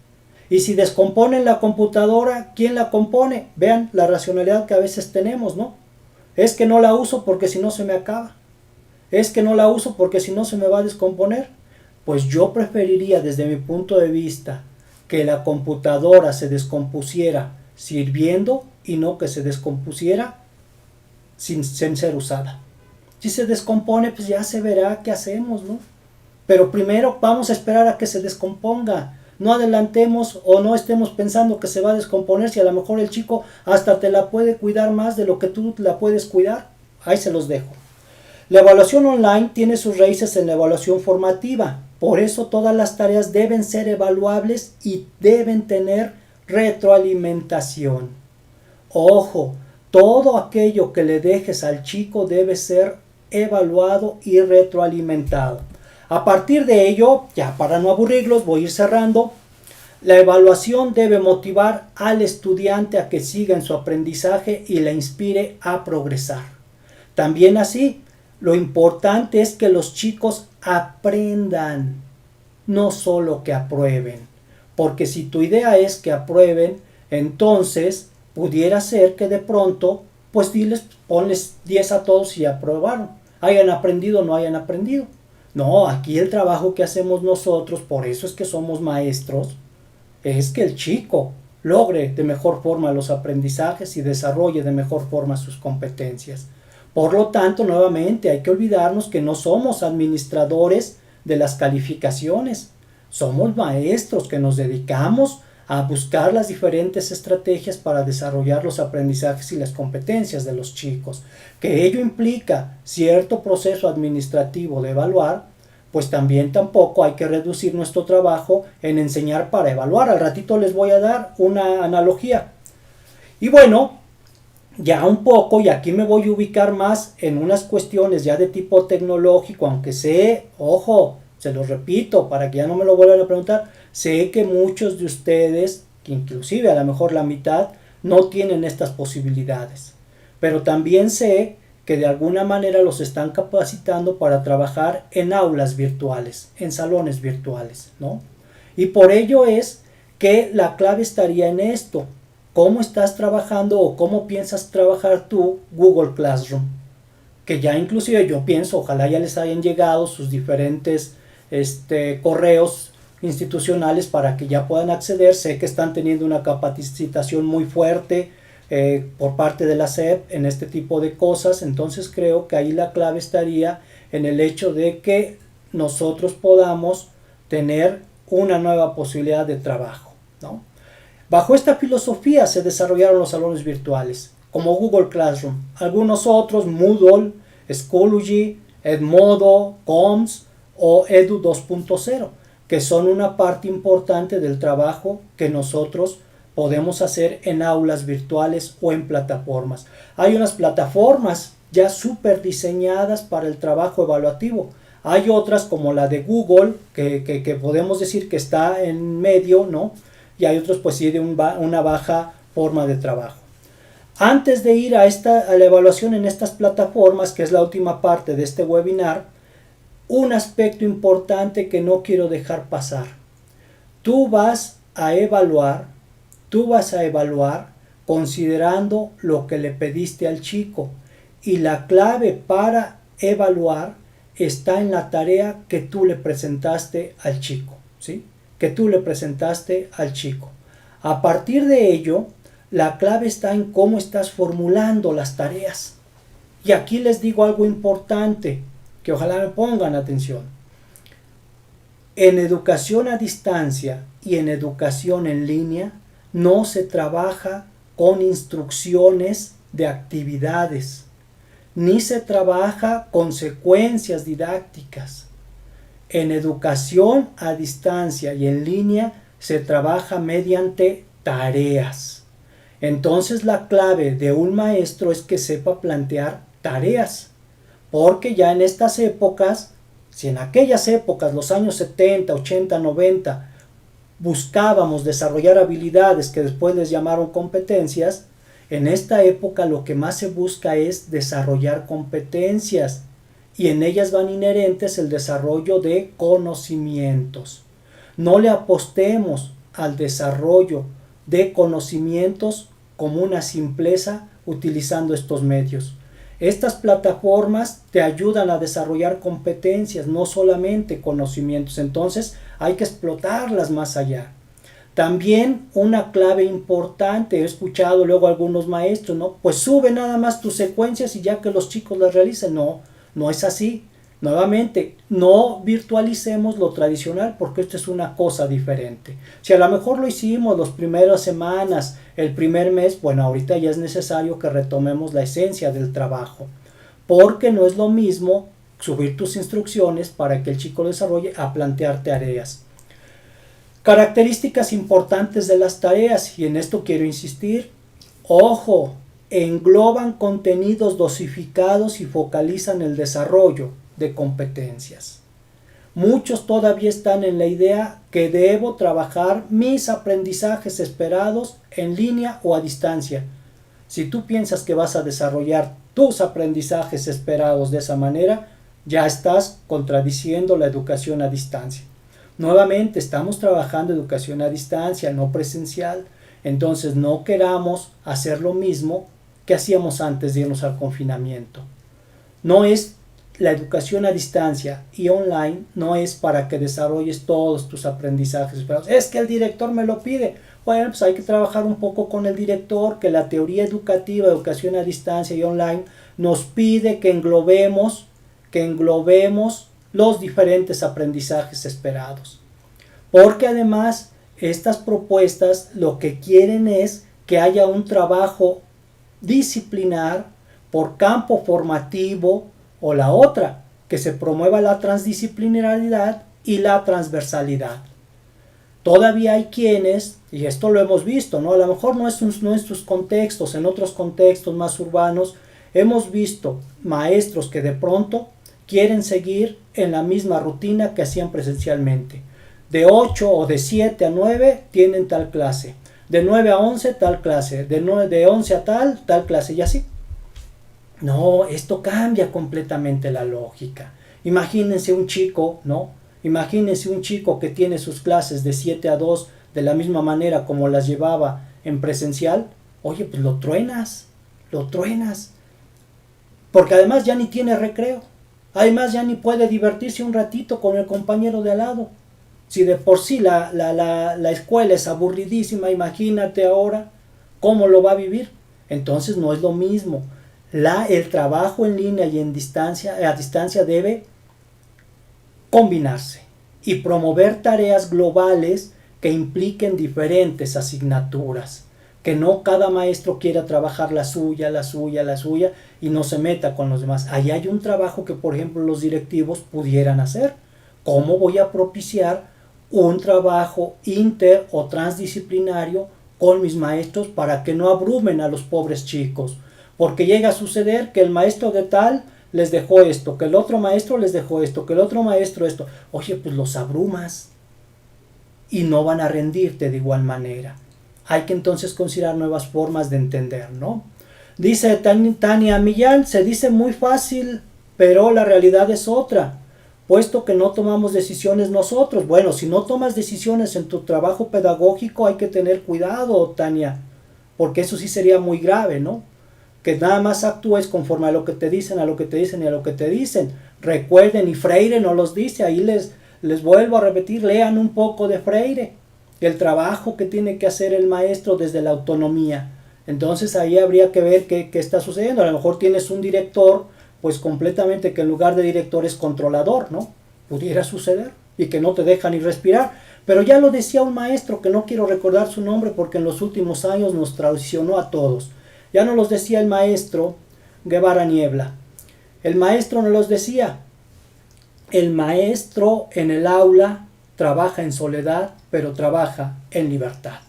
Y si descomponen la computadora, ¿quién la compone? Vean la racionalidad que a veces tenemos, ¿no? Es que no la uso porque si no se me acaba. Es que no la uso porque si no se me va a descomponer. Pues yo preferiría desde mi punto de vista que la computadora se descompusiera sirviendo y no que se descompusiera sin ser usada. Si se descompone, pues ya se verá qué hacemos, ¿no? Pero primero vamos a esperar a que se descomponga. No adelantemos o no estemos pensando que se va a descomponer si a lo mejor el chico hasta te la puede cuidar más de lo que tú la puedes cuidar. Ahí se los dejo. La evaluación online tiene sus raíces en la evaluación formativa. Por eso todas las tareas deben ser evaluables y deben tener retroalimentación. Ojo, todo aquello que le dejes al chico debe ser evaluado y retroalimentado. A partir de ello, ya para no aburrirlos, voy a ir cerrando. La evaluación debe motivar al estudiante a que siga en su aprendizaje y le inspire a progresar. También así, lo importante es que los chicos aprendan, no solo que aprueben. Porque si tu idea es que aprueben, entonces pudiera ser que de pronto, pues ponles 10 a todos y aprobaron. Hayan aprendido o no hayan aprendido. No, aquí el trabajo que hacemos nosotros, por eso es que somos maestros, es que el chico logre de mejor forma los aprendizajes y desarrolle de mejor forma sus competencias. Por lo tanto, nuevamente, hay que olvidarnos que no somos administradores de las calificaciones. Somos maestros que nos dedicamos a buscar las diferentes estrategias para desarrollar los aprendizajes y las competencias de los chicos. Que ello implica cierto proceso administrativo de evaluar, pues también tampoco hay que reducir nuestro trabajo en enseñar para evaluar. Al ratito les voy a dar una analogía. Y bueno, ya un poco, y aquí me voy a ubicar más en unas cuestiones ya de tipo tecnológico, aunque sé, ojo, se los repito para que ya no me lo vuelvan a preguntar, sé que muchos de ustedes, que inclusive a lo mejor la mitad, no tienen estas posibilidades, pero también sé que de alguna manera los están capacitando para trabajar en aulas virtuales, en salones virtuales, ¿no? Y por ello es que la clave estaría en esto. ¿Cómo estás trabajando o cómo piensas trabajar tú Google Classroom? Que ya inclusive yo pienso, ojalá ya les hayan llegado sus diferentes correos institucionales para que ya puedan acceder. Sé que están teniendo una capacitación muy fuerte por parte de la SEP en este tipo de cosas, entonces creo que ahí la clave estaría en el hecho de que nosotros podamos tener una nueva posibilidad de trabajo, ¿no? Bajo esta filosofía se desarrollaron los salones virtuales. como Google Classroom. Algunos otros, Moodle, Schoology, Edmodo, COMS o Edu 2.0, que son una parte importante del trabajo que nosotros podemos hacer en aulas virtuales o en plataformas. Hay unas plataformas ya súper diseñadas para el trabajo evaluativo. Hay otras como la de Google, que podemos decir que está en medio, ¿no? Y hay otros pues sí de una baja forma de trabajo. Antes de ir a la evaluación en estas plataformas, que es la última parte de este webinar, un aspecto importante que no quiero dejar pasar. Tú vas a evaluar considerando lo que le pediste al chico, y la clave para evaluar está en la tarea que tú le presentaste al chico, ¿sí? Que tú le presentaste al chico. A partir de ello, la clave está en cómo estás formulando las tareas. Y aquí les digo algo importante, que ojalá me pongan atención. En educación a distancia y en educación en línea, no se trabaja con instrucciones de actividades, ni se trabaja con secuencias didácticas. En educación a distancia y en línea se trabaja mediante tareas. Entonces la clave de un maestro es que sepa plantear tareas, porque ya en estas épocas, si en aquellas épocas, los años 70, 80, 90, buscábamos desarrollar habilidades que después les llamaron competencias, en esta época lo que más se busca es desarrollar competencias, y en ellas van inherentes el desarrollo de conocimientos. No le apostemos al desarrollo de conocimientos como una simpleza utilizando estos medios. Estas plataformas te ayudan a desarrollar competencias, no solamente conocimientos. Entonces hay que explotarlas más allá. También una clave importante, he escuchado luego a algunos maestros, ¿no? Pues sube nada más tus secuencias y ya que los chicos las realicen. No es así. Nuevamente, no virtualicemos lo tradicional, porque esto es una cosa diferente. Si a lo mejor lo hicimos las primeras semanas, el primer mes, bueno, ahorita ya es necesario que retomemos la esencia del trabajo, porque no es lo mismo subir tus instrucciones para que el chico lo desarrolle a plantear tareas. Características importantes de las tareas, y en esto quiero insistir. Ojo, engloban contenidos dosificados y focalizan el desarrollo de competencias. Muchos todavía están en la idea que debo trabajar mis aprendizajes esperados en línea o a distancia. Si tú piensas que vas a desarrollar tus aprendizajes esperados de esa manera, ya estás contradiciendo la educación a distancia. Nuevamente, estamos trabajando educación a distancia, no presencial. Entonces no queramos hacer lo mismo que hacíamos antes de irnos al confinamiento. No es la educación a distancia y online, no es para que desarrolles todos tus aprendizajes esperados. Es que el director me lo pide. Bueno, pues hay que trabajar un poco con el director, que la teoría educativa de educación a distancia y online nos pide que englobemos los diferentes aprendizajes esperados. Porque además estas propuestas lo que quieren es que haya un trabajo disciplinar por campo formativo, o la otra, que se promueva la transdisciplinaridad y la transversalidad. Todavía hay quienes, y esto lo hemos visto, ¿no? A lo mejor no es en nuestros contextos, en otros contextos más urbanos, hemos visto maestros que de pronto quieren seguir en la misma rutina que hacían presencialmente. De 8 o de 7 a 9 tienen tal clase, de 9 a 11 tal clase, de 11 a tal clase, y así. No, esto cambia completamente la lógica. Imagínense un chico, ¿no? Imagínense un chico que tiene sus clases de 7 a 2 de la misma manera como las llevaba en presencial. Oye, pues lo truenas. Porque además ya ni tiene recreo. Además ya ni puede divertirse un ratito con el compañero de al lado. Si de por sí la escuela es aburridísima, imagínate ahora cómo lo va a vivir. Entonces no es lo mismo. El trabajo en línea y a distancia debe combinarse y promover tareas globales que impliquen diferentes asignaturas. que no cada maestro quiera trabajar la suya y no se meta con los demás. Ahí hay un trabajo que, por ejemplo, los directivos pudieran hacer. ¿Cómo voy a propiciar un trabajo inter o transdisciplinario con mis maestros para que no abrumen a los pobres chicos? Porque llega a suceder que el maestro de tal les dejó esto, que el otro maestro les dejó esto, que el otro maestro esto. Oye, pues los abrumas y no van a rendirte de igual manera. Hay que entonces considerar nuevas formas de entender, ¿no? Dice Tania Millán, se dice muy fácil, pero la realidad es otra, puesto que no tomamos decisiones nosotros. Bueno, si no tomas decisiones en tu trabajo pedagógico, hay que tener cuidado, Tania, porque eso sí sería muy grave, ¿no? Que nada más actúes conforme a lo que te dicen, a lo que te dicen y a lo que te dicen. Recuerden, y Freire nos los dice, ahí les vuelvo a repetir, lean un poco de Freire, el trabajo que tiene que hacer el maestro desde la autonomía. Entonces ahí habría que ver qué está sucediendo. A lo mejor tienes un director, pues completamente que en lugar de director es controlador, ¿no? Pudiera suceder, y que no te deja ni respirar. Pero ya lo decía un maestro, que no quiero recordar su nombre porque en los últimos años nos traicionó a todos. Ya nos los decía el maestro Guevara Niebla. El maestro nos los decía. El maestro en el aula trabaja en soledad, pero trabaja en libertad.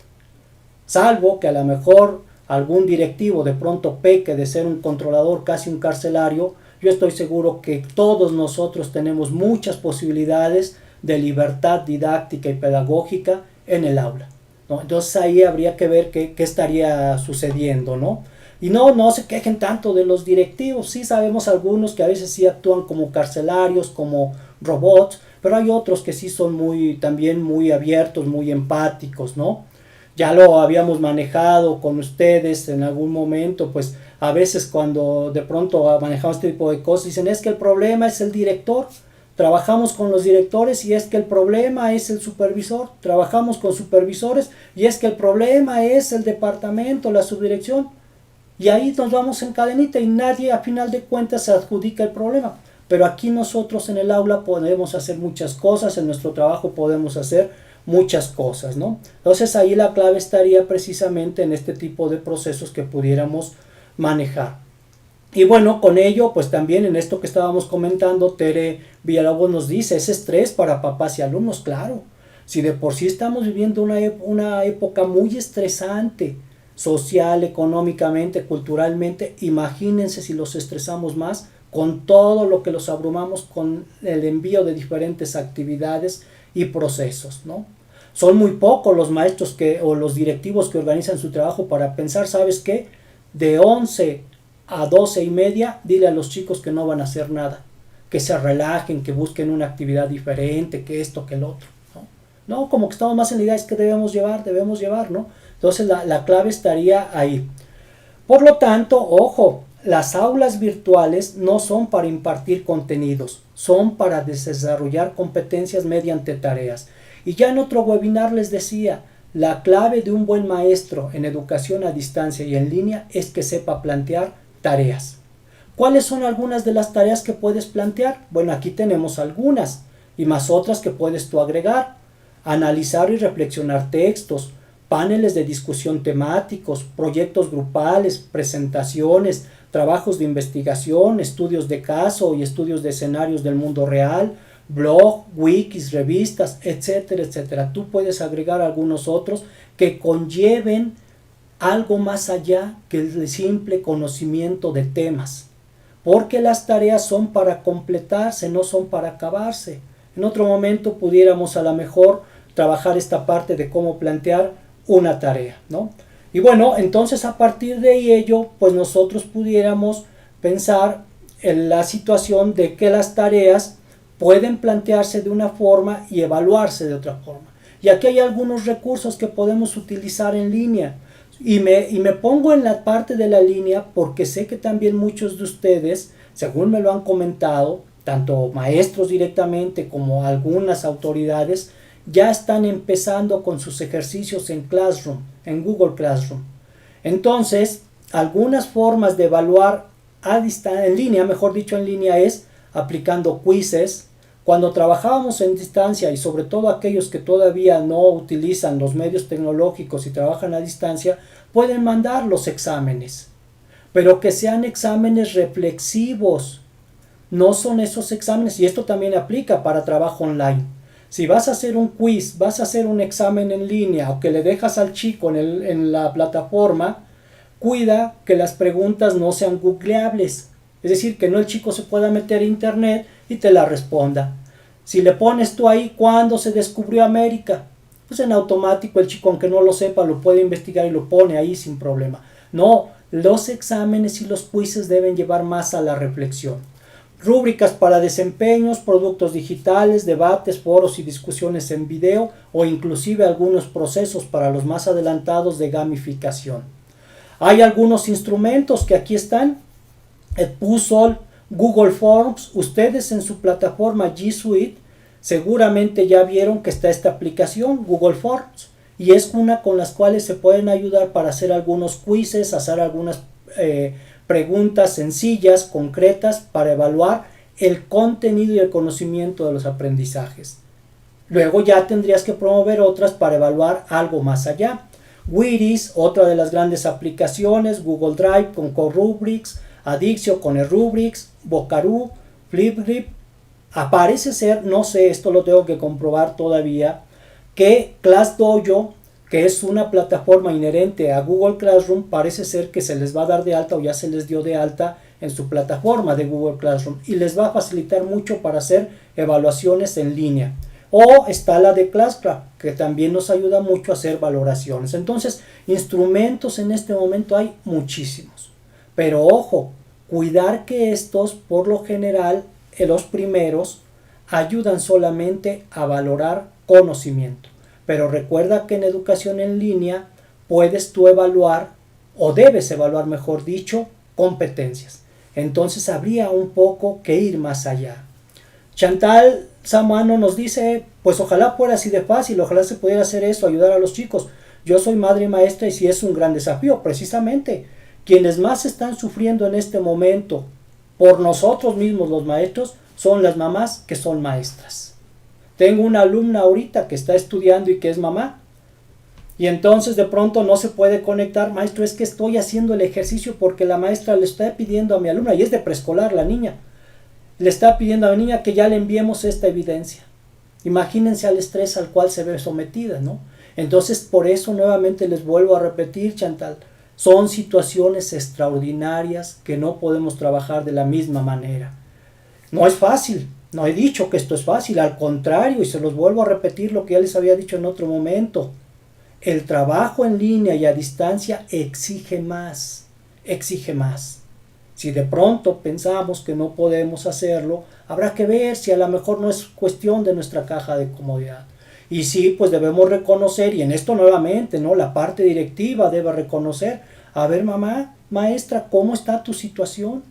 Salvo que a lo mejor algún directivo de pronto peque de ser un controlador, casi un carcelario, yo estoy seguro que todos nosotros tenemos muchas posibilidades de libertad didáctica y pedagógica en el aula, ¿no? Entonces ahí habría que ver qué estaría sucediendo, ¿no? Y no se quejen tanto de los directivos. Sí sabemos algunos que a veces sí actúan como carcelarios, como robots, pero hay otros que sí son también muy abiertos, muy empáticos, ¿no? Ya lo habíamos manejado con ustedes en algún momento, pues a veces cuando de pronto manejamos este tipo de cosas, dicen es que el problema es el director. Trabajamos con los directores y es que el problema es el supervisor. Trabajamos con supervisores y es que el problema es el departamento, la subdirección. Y ahí nos vamos en cadenita y nadie a final de cuentas se adjudica el problema. Pero aquí nosotros en el aula podemos hacer muchas cosas, en nuestro trabajo podemos hacer muchas cosas, ¿no? Entonces ahí la clave estaría precisamente en este tipo de procesos que pudiéramos manejar. Y bueno, con ello, pues también en esto que estábamos comentando, Tere Villalobos nos dice, es estrés para papás y alumnos, claro. Si de por sí estamos viviendo una época muy estresante, social, económicamente, culturalmente, imagínense si los estresamos más con todo lo que los abrumamos con el envío de diferentes actividades y procesos, ¿no? Son muy pocos los maestros o los directivos que organizan su trabajo para pensar, ¿sabes qué? De 11 a 12 y media, dile a los chicos que no van a hacer nada, que se relajen, que busquen una actividad diferente, que esto, que el otro, ¿no? No, como que estamos más en la idea, es que debemos llevar, ¿no? Entonces la clave estaría ahí. Por lo tanto, ojo, las aulas virtuales no son para impartir contenidos, son para desarrollar competencias mediante tareas. Y ya en otro webinar les decía, la clave de un buen maestro en educación a distancia y en línea es que sepa plantear tareas. ¿Cuáles son algunas de las tareas que puedes plantear? Bueno, aquí tenemos algunas y más otras que puedes tú agregar. Analizar y reflexionar textos, paneles de discusión temáticos, proyectos grupales, presentaciones, trabajos de investigación, estudios de caso y estudios de escenarios del mundo real, blog, wikis, revistas, etcétera, etcétera. Tú puedes agregar algunos otros que conlleven algo más allá que el simple conocimiento de temas, porque las tareas son para completarse, no son para acabarse. En otro momento pudiéramos a lo mejor trabajar esta parte de cómo plantear una tarea, ¿no? Y bueno, entonces a partir de ello, pues nosotros pudiéramos pensar en la situación de que las tareas pueden plantearse de una forma y evaluarse de otra forma. Y aquí hay algunos recursos que podemos utilizar en línea. Y me pongo en la parte de la línea porque sé que también muchos de ustedes, según me lo han comentado, tanto maestros directamente como algunas autoridades, ya están empezando con sus ejercicios en Classroom, en Google Classroom. Entonces, algunas formas de evaluar en línea, mejor dicho en línea, es aplicando quizzes. Cuando trabajábamos en distancia y sobre todo aquellos que todavía no utilizan los medios tecnológicos y trabajan a distancia, pueden mandar los exámenes, pero que sean exámenes reflexivos. No son esos exámenes, y esto también aplica para trabajo online. Si vas a hacer un quiz, vas a hacer un examen en línea o que le dejas al chico en la plataforma, cuida que las preguntas no sean googleables. Es decir, que no el chico se pueda meter a internet y te la responda. Si le pones tú ahí, ¿cuándo se descubrió América? Pues en automático el chico, aunque no lo sepa, lo puede investigar y lo pone ahí sin problema. No, los exámenes y los quizzes deben llevar más a la reflexión. Rúbricas para desempeños, productos digitales, debates, foros y discusiones en video o inclusive algunos procesos para los más adelantados de gamificación. Hay algunos instrumentos que aquí están, Edpuzzle, Google Forms. Ustedes en su plataforma G Suite seguramente ya vieron que está esta aplicación Google Forms y es una con las cuales se pueden ayudar para hacer algunos quizzes, hacer algunas preguntas sencillas, concretas, para evaluar el contenido y el conocimiento de los aprendizajes. Luego ya tendrías que promover otras para evaluar algo más allá. Wheaties, otra de las grandes aplicaciones, Google Drive con CoRubrics, Adixio con eRubrics, Vocaroo, Flipgrid. Parece ser, no sé, esto lo tengo que comprobar todavía, que ClassDojo, que es una plataforma inherente a Google Classroom, parece ser que se les va a dar de alta o ya se les dio de alta en su plataforma de Google Classroom y les va a facilitar mucho para hacer evaluaciones en línea. O está la de Classcraft, que también nos ayuda mucho a hacer valoraciones. Entonces, instrumentos en este momento hay muchísimos. Pero ojo, cuidar que estos, por lo general, los primeros, ayudan solamente a valorar conocimiento. Pero recuerda que en educación en línea puedes tú evaluar, o debes evaluar mejor dicho, competencias. Entonces habría un poco que ir más allá. Chantal Samano nos dice, pues ojalá fuera así de fácil, ojalá se pudiera hacer eso, ayudar a los chicos. Yo soy madre y maestra y sí es un gran desafío, precisamente. Quienes más están sufriendo en este momento por nosotros mismos los maestros son las mamás que son maestras. Tengo una alumna ahorita que está estudiando y que es mamá. Y entonces de pronto no se puede conectar. Maestro, es que estoy haciendo el ejercicio porque la maestra le está pidiendo a mi alumna, y es de preescolar la niña, le está pidiendo a la niña que ya le enviemos esta evidencia. Imagínense al estrés al cual se ve sometida, ¿no? Entonces por eso nuevamente les vuelvo a repetir, Chantal, son situaciones extraordinarias que no podemos trabajar de la misma manera. No es fácil. No he dicho que esto es fácil, al contrario, y se los vuelvo a repetir lo que ya les había dicho en otro momento. El trabajo en línea y a distancia exige más, exige más. Si de pronto pensamos que no podemos hacerlo, habrá que ver si a lo mejor no es cuestión de nuestra caja de comodidad. Y sí, pues debemos reconocer, y en esto nuevamente, ¿no? La parte directiva debe reconocer, a ver mamá, maestra, ¿cómo está tu situación?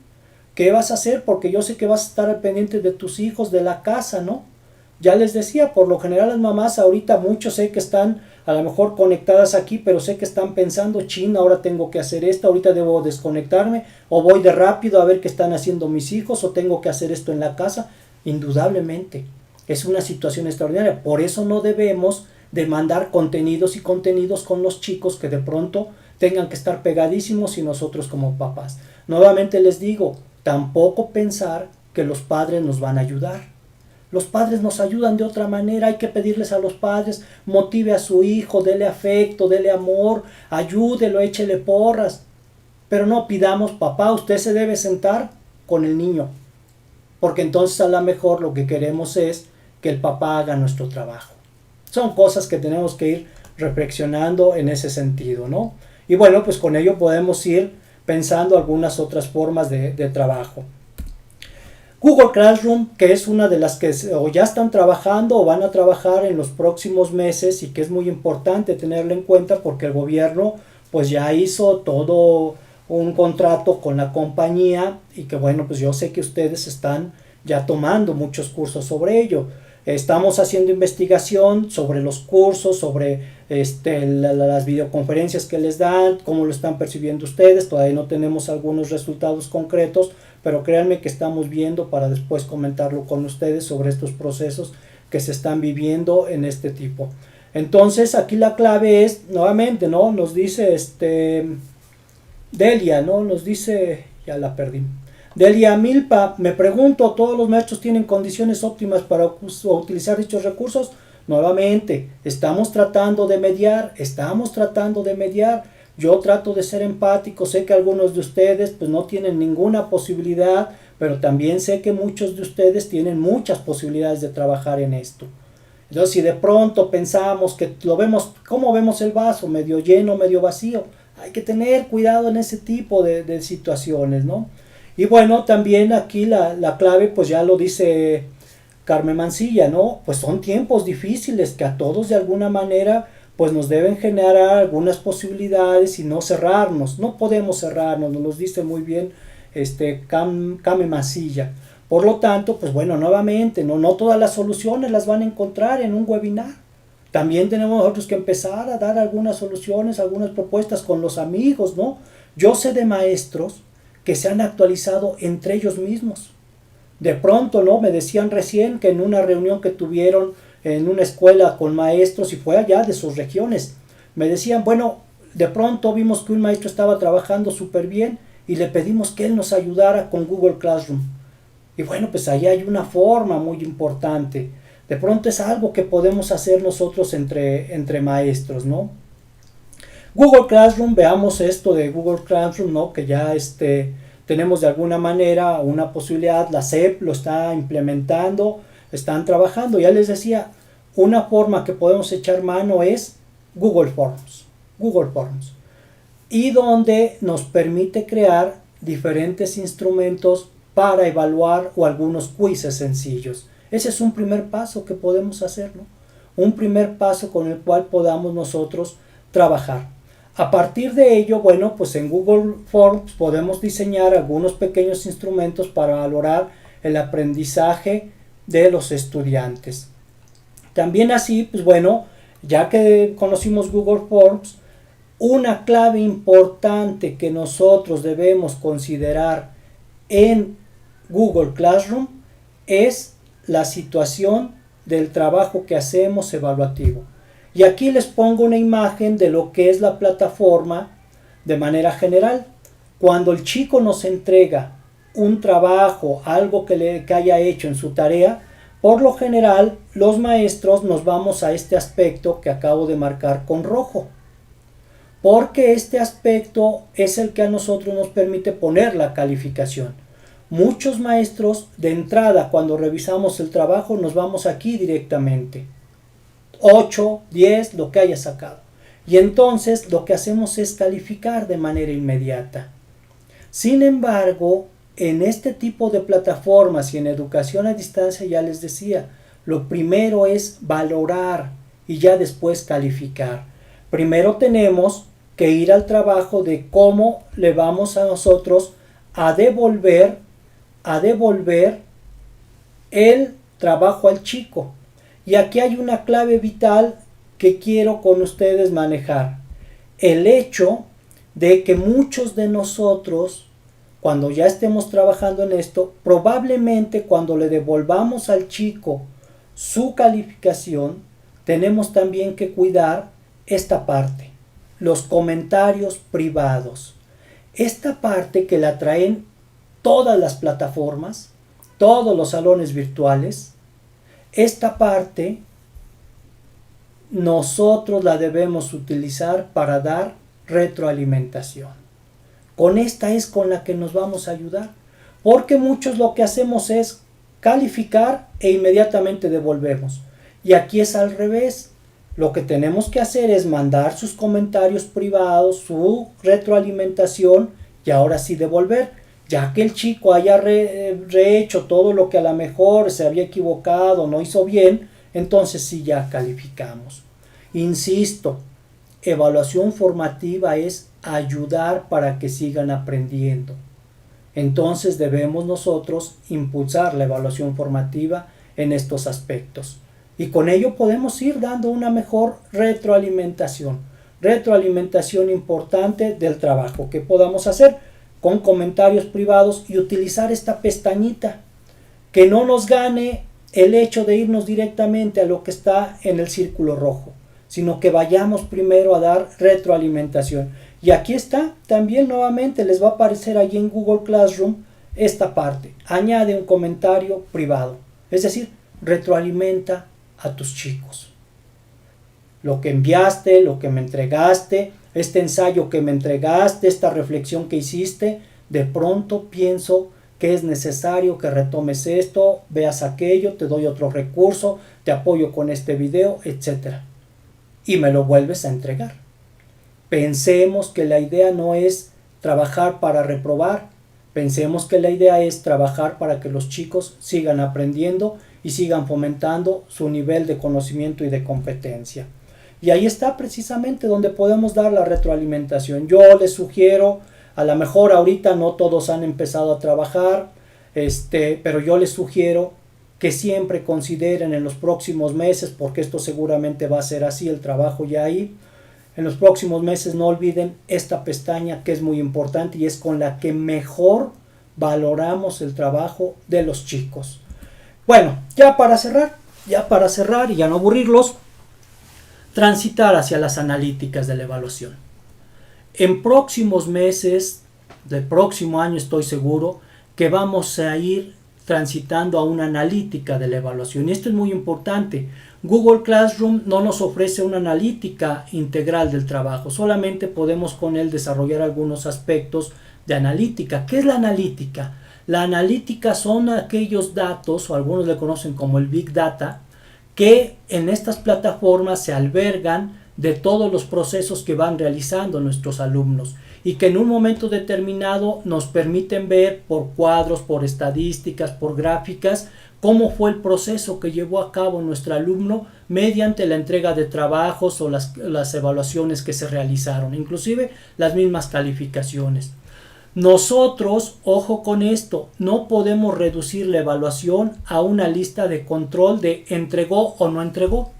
¿Qué vas a hacer? Porque yo sé que vas a estar al pendiente de tus hijos, de la casa, ¿no? Ya les decía, por lo general las mamás ahorita muchos sé que están a lo mejor conectadas aquí, pero sé que están pensando, chin, ahora tengo que hacer esto, ahorita debo desconectarme, o voy de rápido a ver qué están haciendo mis hijos, o tengo que hacer esto en la casa. Indudablemente, es una situación extraordinaria. Por eso no debemos demandar contenidos y contenidos con los chicos que de pronto tengan que estar pegadísimos y nosotros como papás. Nuevamente les digo, tampoco pensar que los padres nos van a ayudar. Los padres nos ayudan de otra manera. Hay que pedirles a los padres, motive a su hijo, dele afecto, dele amor, ayúdelo, échele porras. Pero no pidamos, papá, usted se debe sentar con el niño. Porque entonces a lo mejor lo que queremos es que el papá haga nuestro trabajo. Son cosas que tenemos que ir reflexionando en ese sentido, ¿no? Y bueno, pues con ello podemos ir pensando algunas otras formas de trabajo. Google Classroom, que es una de las que o ya están trabajando o van a trabajar en los próximos meses y que es muy importante tenerlo en cuenta porque el gobierno pues ya hizo todo un contrato con la compañía y que bueno, pues yo sé que ustedes están ya tomando muchos cursos sobre ello. Estamos haciendo investigación sobre los cursos, sobre las videoconferencias que les dan, cómo lo están percibiendo ustedes. Todavía no tenemos algunos resultados concretos, pero créanme que estamos viendo para después comentarlo con ustedes sobre estos procesos que se están viviendo en este tipo. Entonces aquí la clave es, nuevamente, ¿no? Nos dice Delia, ¿no? Nos dice, ya la perdí. Delia Milpa, me pregunto, ¿todos los maestros tienen condiciones óptimas para utilizar dichos recursos? Nuevamente, estamos tratando de mediar. Yo trato de ser empático, sé que algunos de ustedes pues no tienen ninguna posibilidad, pero también sé que muchos de ustedes tienen muchas posibilidades de trabajar en esto. Entonces, si de pronto pensamos que lo vemos, ¿cómo vemos el vaso? Medio lleno, medio vacío. Hay que tener cuidado en ese tipo de situaciones, ¿no? Y bueno, también aquí la clave, pues ya lo dice Carmen Mancilla, ¿no? Pues son tiempos difíciles que a todos de alguna manera pues nos deben generar algunas posibilidades y no cerrarnos. No podemos cerrarnos, nos lo dice muy bien Carmen Mancilla. Por lo tanto, pues bueno, nuevamente, no todas las soluciones las van a encontrar en un webinar. También tenemos nosotros que empezar a dar algunas soluciones, algunas propuestas con los amigos, ¿no? Yo sé de maestros que se han actualizado entre ellos mismos. De pronto, ¿no? Me decían recién que en una reunión que tuvieron en una escuela con maestros y fue allá de sus regiones, me decían, bueno, de pronto vimos que un maestro estaba trabajando súper bien y le pedimos que él nos ayudara con Google Classroom. Y bueno, pues ahí hay una forma muy importante. De pronto es algo que podemos hacer nosotros entre maestros, ¿no? Google Classroom, veamos esto de Google Classroom, ¿no? Que ya tenemos de alguna manera una posibilidad, la SEP lo está implementando, están trabajando. Ya les decía, una forma que podemos echar mano es Google Forms. Y donde nos permite crear diferentes instrumentos para evaluar o algunos quizzes sencillos. Ese es un primer paso que podemos hacer, ¿no? Un primer paso con el cual podamos nosotros trabajar. A partir de ello, bueno, pues en Google Forms podemos diseñar algunos pequeños instrumentos para valorar el aprendizaje de los estudiantes. También así, pues bueno, ya que conocimos Google Forms, una clave importante que nosotros debemos considerar en Google Classroom es la situación del trabajo que hacemos evaluativo. Y aquí les pongo una imagen de lo que es la plataforma de manera general. Cuando el chico nos entrega un trabajo, algo que haya hecho en su tarea, por lo general los maestros nos vamos a este aspecto que acabo de marcar con rojo. Porque este aspecto es el que a nosotros nos permite poner la calificación. Muchos maestros de entrada, cuando revisamos el trabajo, nos vamos aquí directamente. 8, 10, lo que haya sacado. Y entonces lo que hacemos es calificar de manera inmediata. Sin embargo, en este tipo de plataformas y en educación a distancia, ya les decía, lo primero es valorar y ya después calificar. Primero tenemos que ir al trabajo de cómo le vamos a nosotros a devolver el trabajo al chico. Y aquí hay una clave vital que quiero con ustedes manejar. El hecho de que muchos de nosotros, cuando ya estemos trabajando en esto, probablemente cuando le devolvamos al chico su calificación, tenemos también que cuidar esta parte, los comentarios privados. Esta parte que la traen todas las plataformas, todos los salones virtuales, esta parte nosotros la debemos utilizar para dar retroalimentación. Con esta es con la que nos vamos a ayudar, porque muchos lo que hacemos es calificar e inmediatamente devolvemos. Y aquí es al revés. Lo que tenemos que hacer es mandar sus comentarios privados, su retroalimentación y ahora sí devolver. Ya que el chico haya rehecho todo lo que a lo mejor se había equivocado, no hizo bien, entonces sí ya calificamos. Insisto, evaluación formativa es ayudar para que sigan aprendiendo. Entonces debemos nosotros impulsar la evaluación formativa en estos aspectos. Y con ello podemos ir dando una mejor retroalimentación. Retroalimentación importante del trabajo que podamos hacer con comentarios privados y utilizar esta pestañita. Que no nos gane el hecho de irnos directamente a lo que está en el círculo rojo, sino que vayamos primero a dar retroalimentación. Y aquí está, también nuevamente les va a aparecer allí en Google Classroom esta parte. Añade un comentario privado, es decir, retroalimenta a tus chicos. Lo que enviaste, lo que me entregaste, este ensayo que me entregaste, esta reflexión que hiciste, de pronto pienso que es necesario que retomes esto, veas aquello, te doy otro recurso, te apoyo con este video, etc. Y me lo vuelves a entregar. Pensemos que la idea no es trabajar para reprobar, pensemos que la idea es trabajar para que los chicos sigan aprendiendo y sigan fomentando su nivel de conocimiento y de competencia. Y ahí está precisamente donde podemos dar la retroalimentación. Yo les sugiero, a lo mejor ahorita no todos han empezado a trabajar, pero yo les sugiero que siempre consideren en los próximos meses, porque esto seguramente va a ser así, el trabajo ya ahí, en los próximos meses no olviden esta pestaña que es muy importante y es con la que mejor valoramos el trabajo de los chicos. Bueno, ya para cerrar y ya no aburrirlos, transitar hacia las analíticas de la evaluación. En próximos meses, del próximo año estoy seguro, que vamos a ir transitando a una analítica de la evaluación. Y esto es muy importante. Google Classroom no nos ofrece una analítica integral del trabajo, solamente podemos con él desarrollar algunos aspectos de analítica. ¿Qué es la analítica? La analítica son aquellos datos, o algunos le conocen como el Big Data, que en estas plataformas se albergan de todos los procesos que van realizando nuestros alumnos y que en un momento determinado nos permiten ver por cuadros, por estadísticas, por gráficas, cómo fue el proceso que llevó a cabo nuestro alumno mediante la entrega de trabajos o las evaluaciones que se realizaron, inclusive las mismas calificaciones. Nosotros, ojo con esto, no podemos reducir la evaluación a una lista de control de entregó o no entregó.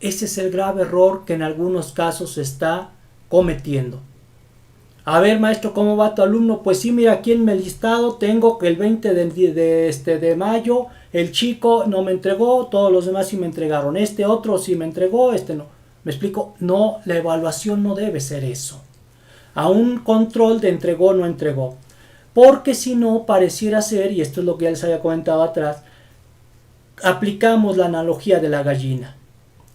Ese es el grave error que en algunos casos se está cometiendo. A ver, maestro, ¿cómo va tu alumno? Pues sí, mira, aquí en mi listado tengo que el 20 de mayo el chico no me entregó, todos los demás sí me entregaron. Este otro sí me entregó, este no. ¿Me explico? No, la evaluación no debe ser eso. A un control de entregó o no entregó. Porque si no, pareciera ser, y esto es lo que ya les había comentado atrás, aplicamos la analogía de la gallina,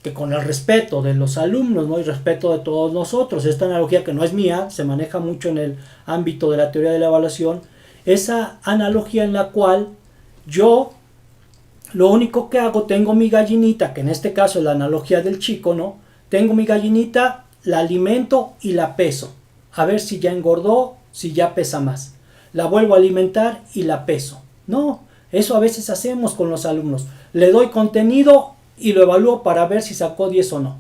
que con el respeto de los alumnos, ¿no? Y respeto de todos nosotros, esta analogía que no es mía, se maneja mucho en el ámbito de la teoría de la evaluación, esa analogía en la cual yo lo único que hago, tengo mi gallinita, que en este caso es la analogía del chico, ¿no? Tengo mi gallinita, la alimento y la peso, a ver si ya engordó, si ya pesa más. La vuelvo a alimentar y la peso. No, eso a veces hacemos con los alumnos. Le doy contenido y lo evalúo para ver si sacó 10 o no.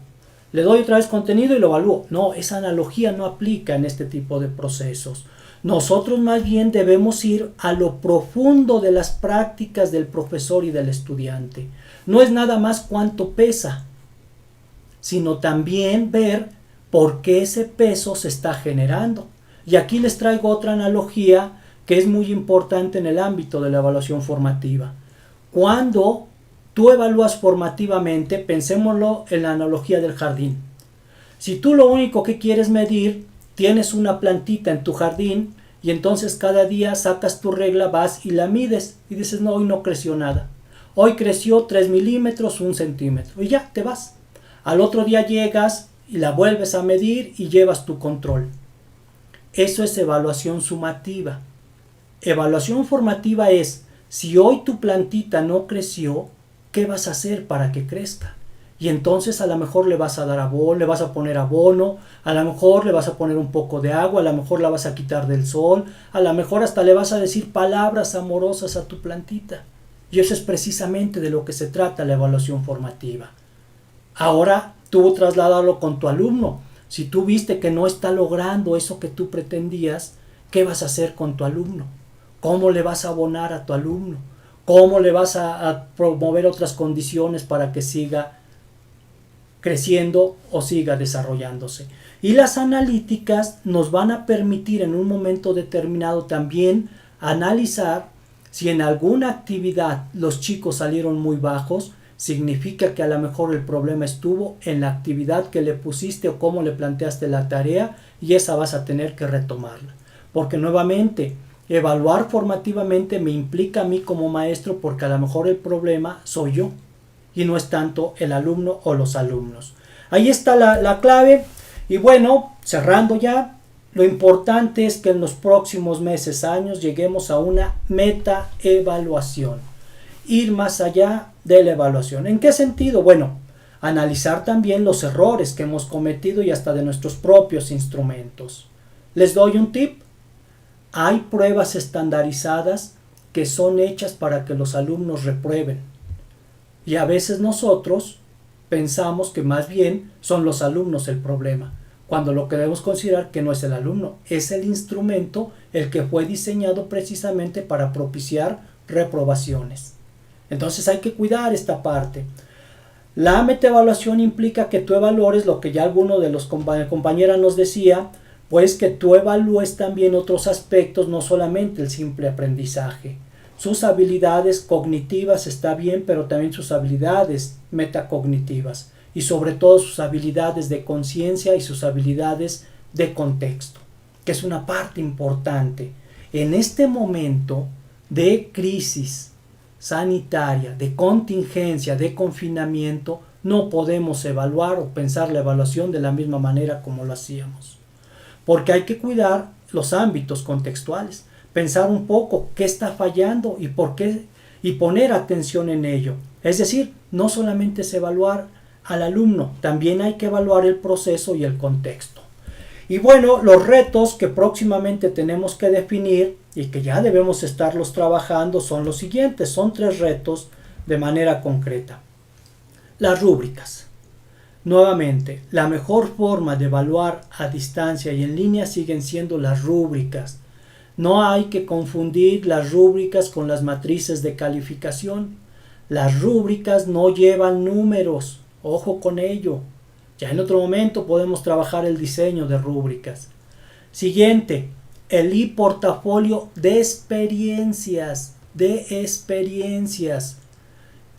Le doy otra vez contenido y lo evalúo. No, esa analogía no aplica en este tipo de procesos. Nosotros más bien debemos ir a lo profundo de las prácticas del profesor y del estudiante. No es nada más cuánto pesa, sino también ver por qué ese peso se está generando. Y aquí les traigo otra analogía que es muy importante en el ámbito de la evaluación formativa. Cuando tú evalúas formativamente, pensémoslo en la analogía del jardín. Si tú lo único que quieres medir, tienes una plantita en tu jardín y entonces cada día sacas tu regla, vas y la mides y dices, no, hoy no creció nada. Hoy creció 3 milímetros, 1 centímetro y ya te vas. Al otro día llegas y la vuelves a medir y llevas tu control. Eso es evaluación sumativa. Evaluación formativa es, si hoy tu plantita no creció, ¿qué vas a hacer para que crezca? Y entonces a lo mejor le vas a dar abono, le vas a poner abono, a lo mejor le vas a poner un poco de agua, a lo mejor la vas a quitar del sol, a lo mejor hasta le vas a decir palabras amorosas a tu plantita. Y eso es precisamente de lo que se trata la evaluación formativa. Ahora tú trasládalo con tu alumno. Si tú viste que no está logrando eso que tú pretendías, ¿qué vas a hacer con tu alumno? ¿Cómo le vas a abonar a tu alumno? ¿Cómo le vas a promover otras condiciones para que siga creciendo o siga desarrollándose? Y las analíticas nos van a permitir en un momento determinado también analizar si en alguna actividad los chicos salieron muy bajos, significa que a lo mejor el problema estuvo en la actividad que le pusiste o cómo le planteaste la tarea, y esa vas a tener que retomarla. Porque nuevamente, evaluar formativamente me implica a mí como maestro, porque a lo mejor el problema soy yo y no es tanto el alumno o los alumnos. Ahí está la clave. Y bueno, cerrando ya, lo importante es que en los próximos meses, años, lleguemos a una meta-evaluación. Ir más allá de la evaluación. ¿En qué sentido? Bueno, analizar también los errores que hemos cometido y hasta de nuestros propios instrumentos. Les doy un tip. Hay pruebas estandarizadas que son hechas para que los alumnos reprueben. Y a veces nosotros pensamos que más bien son los alumnos el problema, cuando lo que debemos considerar que no es el alumno, es el instrumento el que fue diseñado precisamente para propiciar reprobaciones. Entonces hay que cuidar esta parte. La metaevaluación implica que tú evalúes lo que ya alguno de los compañeras nos decía, pues que tú evalúes también otros aspectos, no solamente el simple aprendizaje. Sus habilidades cognitivas está bien, pero también sus habilidades metacognitivas y sobre todo sus habilidades de conciencia y sus habilidades de contexto, que es una parte importante. En este momento de crisis sanitaria, de contingencia, de confinamiento, no podemos evaluar o pensar la evaluación de la misma manera como lo hacíamos, porque hay que cuidar los ámbitos contextuales, pensar un poco qué está fallando y por qué, y poner atención en ello. Es decir, no solamente es evaluar al alumno, también hay que evaluar el proceso y el contexto. Y bueno, los retos que próximamente tenemos que definir y que ya debemos estarlos trabajando son los siguientes. Son 3 retos de manera concreta. Las rúbricas. Nuevamente, la mejor forma de evaluar a distancia y en línea siguen siendo las rúbricas. No hay que confundir las rúbricas con las matrices de calificación. Las rúbricas no llevan números. Ojo con ello. Ya en otro momento podemos trabajar el diseño de rúbricas. Siguiente, el e-portafolio de experiencias.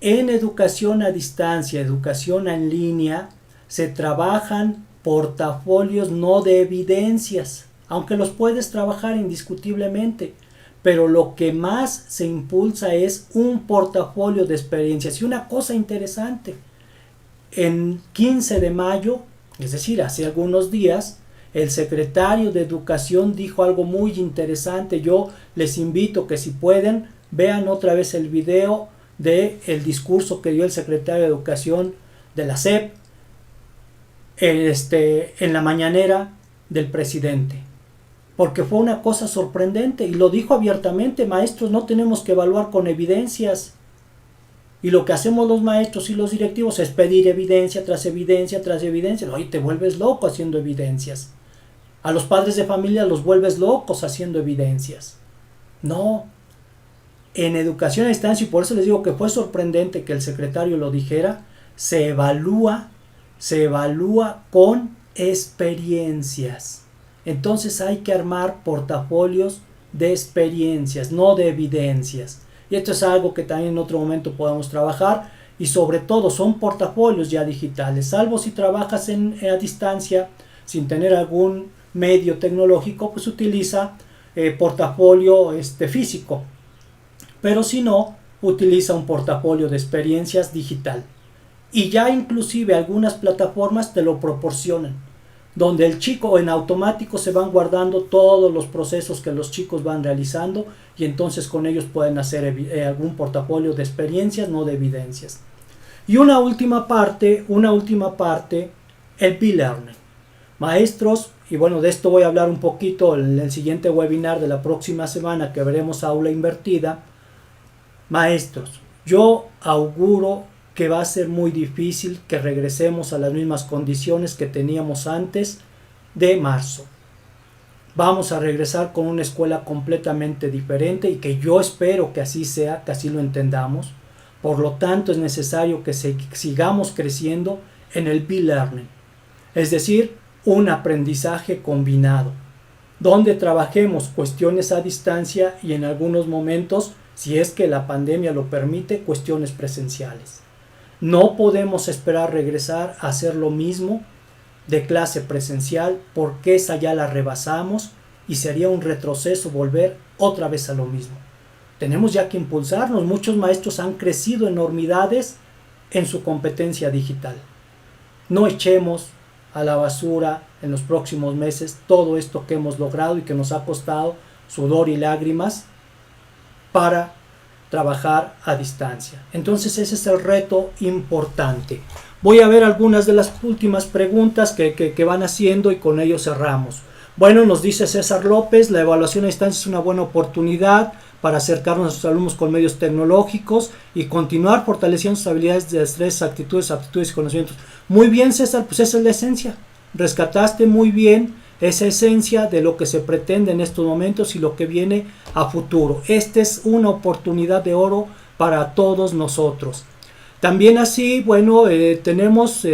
En educación a distancia, educación en línea, se trabajan portafolios no de evidencias, aunque los puedes trabajar indiscutiblemente, pero lo que más se impulsa es un portafolio de experiencias. Y una cosa interesante, en 15 de mayo, es decir, hace algunos días, el secretario de Educación dijo algo muy interesante. Yo les invito que si pueden, vean otra vez el video del discurso que dio el secretario de Educación de la SEP en la mañanera del presidente, porque fue una cosa sorprendente y lo dijo abiertamente: maestros, no tenemos que evaluar con evidencias. Y lo que hacemos los maestros y los directivos es pedir evidencia tras evidencia tras evidencia. Oye, te vuelves loco haciendo evidencias. A los padres de familia los vuelves locos haciendo evidencias. No. En educación a distancia, y por eso les digo que fue sorprendente que el secretario lo dijera, se evalúa con experiencias. Entonces hay que armar portafolios de experiencias, no de evidencias. Y esto es algo que también en otro momento podemos trabajar, y sobre todo son portafolios ya digitales, salvo si trabajas a distancia sin tener algún medio tecnológico, pues utiliza portafolio físico, pero si no, utiliza un portafolio de experiencias digital. Y ya inclusive algunas plataformas te lo proporcionan, donde el chico en automático se van guardando todos los procesos que los chicos van realizando, y entonces con ellos pueden hacer algún portafolio de experiencias, no de evidencias. Y una última parte, el e-learning. Maestros, y bueno, de esto voy a hablar un poquito en el siguiente webinar de la próxima semana, que veremos aula invertida. Maestros, yo auguro que va a ser muy difícil que regresemos a las mismas condiciones que teníamos antes de marzo. Vamos a regresar con una escuela completamente diferente, y que yo espero que así sea, que así lo entendamos. Por lo tanto, es necesario que sigamos creciendo en el e-learning, es decir, un aprendizaje combinado, donde trabajemos cuestiones a distancia y en algunos momentos, si es que la pandemia lo permite, cuestiones presenciales. No podemos esperar regresar a hacer lo mismo de clase presencial, porque esa ya la rebasamos y sería un retroceso volver otra vez a lo mismo. Tenemos ya que impulsarnos. Muchos maestros han crecido enormidades en su competencia digital. No echemos a la basura en los próximos meses todo esto que hemos logrado y que nos ha costado sudor y lágrimas para trabajar a distancia. Entonces ese es el reto importante. Voy a ver algunas de las últimas preguntas que van haciendo y con ello cerramos. Bueno, nos dice César López, la evaluación a distancia es una buena oportunidad para acercarnos a sus alumnos con medios tecnológicos y continuar fortaleciendo sus habilidades de destrezas, actitudes, aptitudes y conocimientos. Muy bien, César, pues esa es la esencia. Rescataste muy bien esa esencia de lo que se pretende en estos momentos y lo que viene a futuro. Esta es una oportunidad de oro para todos nosotros. También así, bueno, tenemos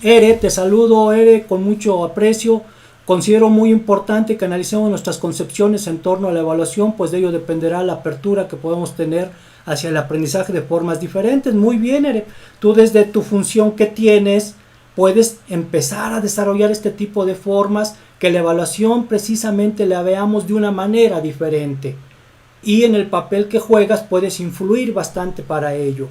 Ere, te saludo Ere con mucho aprecio. Considero muy importante que analicemos nuestras concepciones en torno a la evaluación, pues de ello dependerá la apertura que podemos tener hacia el aprendizaje de formas diferentes. Muy bien, Ere, tú desde tu función que tienes puedes empezar a desarrollar este tipo de formas, que la evaluación precisamente la veamos de una manera diferente, y en el papel que juegas puedes influir bastante para ello.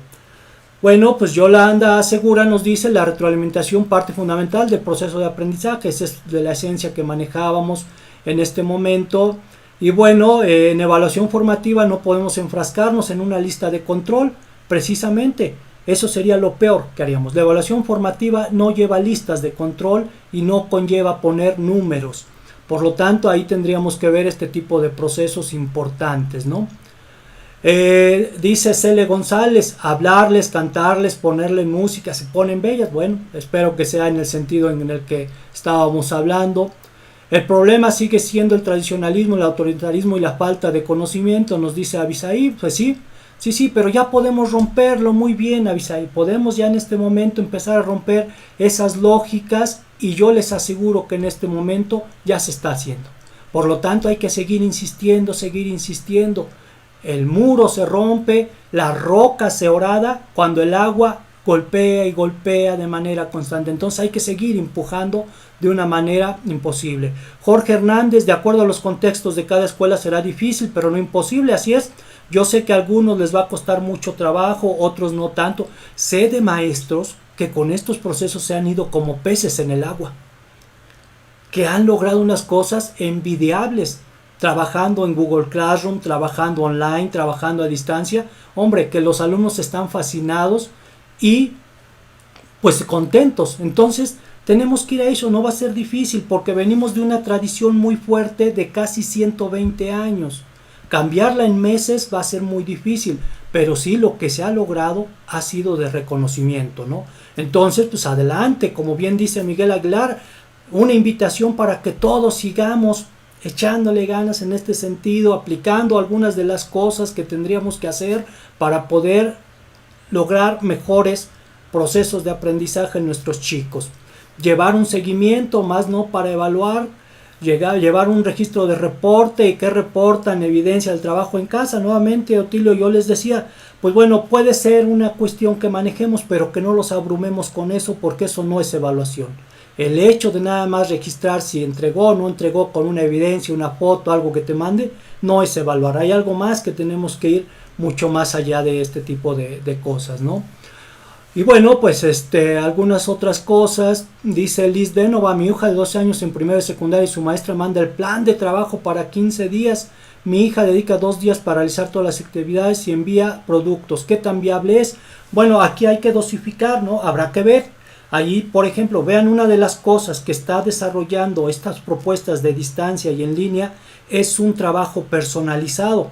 Bueno, pues Yolanda Segura nos dice: la retroalimentación parte fundamental del proceso de aprendizaje. Esa es de la esencia que manejábamos en este momento. Y bueno, en evaluación formativa no podemos enfrascarnos en una lista de control, precisamente. Eso sería lo peor que haríamos. La evaluación formativa no lleva listas de control y no conlleva poner números. Por lo tanto, ahí tendríamos que ver este tipo de procesos importantes, ¿no? Dice Cele González: hablarles, cantarles, ponerle música, se ponen bellas. Bueno, espero que sea en el sentido en el que estábamos hablando. El problema sigue siendo el tradicionalismo, el autoritarismo y la falta de conocimiento, nos dice Abisaí. Pues sí, pero ya podemos romperlo. Muy bien, Abisaí, podemos ya en este momento empezar a romper esas lógicas, y yo les aseguro que en este momento ya se está haciendo. Por lo tanto, hay que seguir insistiendo. El muro se rompe, la roca se horada cuando el agua golpea y golpea de manera constante. Entonces hay que seguir empujando de una manera imposible. Jorge Hernández: de acuerdo a los contextos de cada escuela será difícil, pero no imposible. Así es. Yo sé que a algunos les va a costar mucho trabajo, otros no tanto. Sé de maestros que con estos procesos se han ido como peces en el agua, que han logrado unas cosas envidiables, trabajando en Google Classroom, trabajando online, trabajando a distancia. Hombre, que los alumnos están fascinados y pues contentos. Entonces tenemos que ir a eso. No va a ser difícil porque venimos de una tradición muy fuerte de casi 120 años. Cambiarla en meses va a ser muy difícil, pero sí lo que se ha logrado ha sido de reconocimiento, ¿no? Entonces, pues adelante, como bien dice Miguel Aguilar, una invitación para que todos sigamos echándole ganas en este sentido, aplicando algunas de las cosas que tendríamos que hacer para poder lograr mejores procesos de aprendizaje en nuestros chicos. Llevar un seguimiento, más no para evaluar, llevar un registro de reporte y que reportan evidencia del trabajo en casa. Nuevamente, Otilio, yo les decía, pues bueno, puede ser una cuestión que manejemos, pero que no los abrumemos con eso, porque eso no es evaluación. El hecho de nada más registrar si entregó o no entregó con una evidencia, una foto, algo que te mande, no es evaluar. Hay algo más que tenemos que ir mucho más allá de este tipo de cosas, ¿no? Y bueno, pues algunas otras cosas. Dice Liz Denova: mi hija de 12 años en primero de secundaria y su maestra manda el plan de trabajo para 15 días. Mi hija dedica 2 días para realizar todas las actividades y envía productos. ¿Qué tan viable es? Bueno, aquí hay que dosificar, ¿no? Habrá que ver. Allí, por ejemplo, vean, una de las cosas que está desarrollando estas propuestas de distancia y en línea es un trabajo personalizado.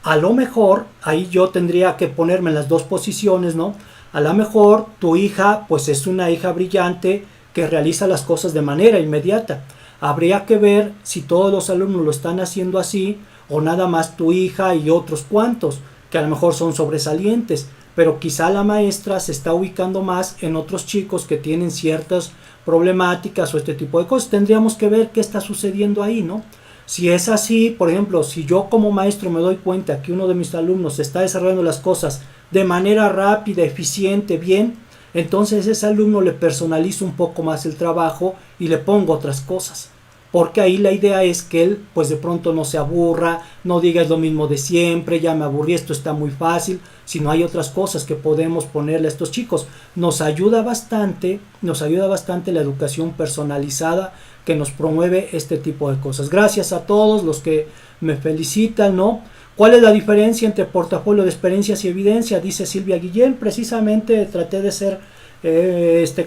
A lo mejor, ahí yo tendría que ponerme en las dos posiciones, ¿no? A lo mejor tu hija, pues es una hija brillante que realiza las cosas de manera inmediata. Habría que ver si todos los alumnos lo están haciendo así, o nada más tu hija y otros cuantos, que a lo mejor son sobresalientes. Pero quizá la maestra se está ubicando más en otros chicos que tienen ciertas problemáticas o este tipo de cosas. Tendríamos que ver qué está sucediendo ahí, ¿no? Si es así, por ejemplo, si yo como maestro me doy cuenta que uno de mis alumnos está desarrollando las cosas de manera rápida, eficiente, bien, entonces a ese alumno le personalizo un poco más el trabajo y le pongo otras cosas. Porque ahí la idea es que él pues de pronto no se aburra, no diga es lo mismo de siempre, ya me aburrí, esto está muy fácil, sino hay otras cosas que podemos ponerle a estos chicos. Nos ayuda bastante la educación personalizada que nos promueve este tipo de cosas. Gracias a todos los que me felicitan, ¿no? ¿Cuál es la diferencia entre portafolio de experiencias y evidencia? Dice Silvia Guillén. Precisamente traté de ser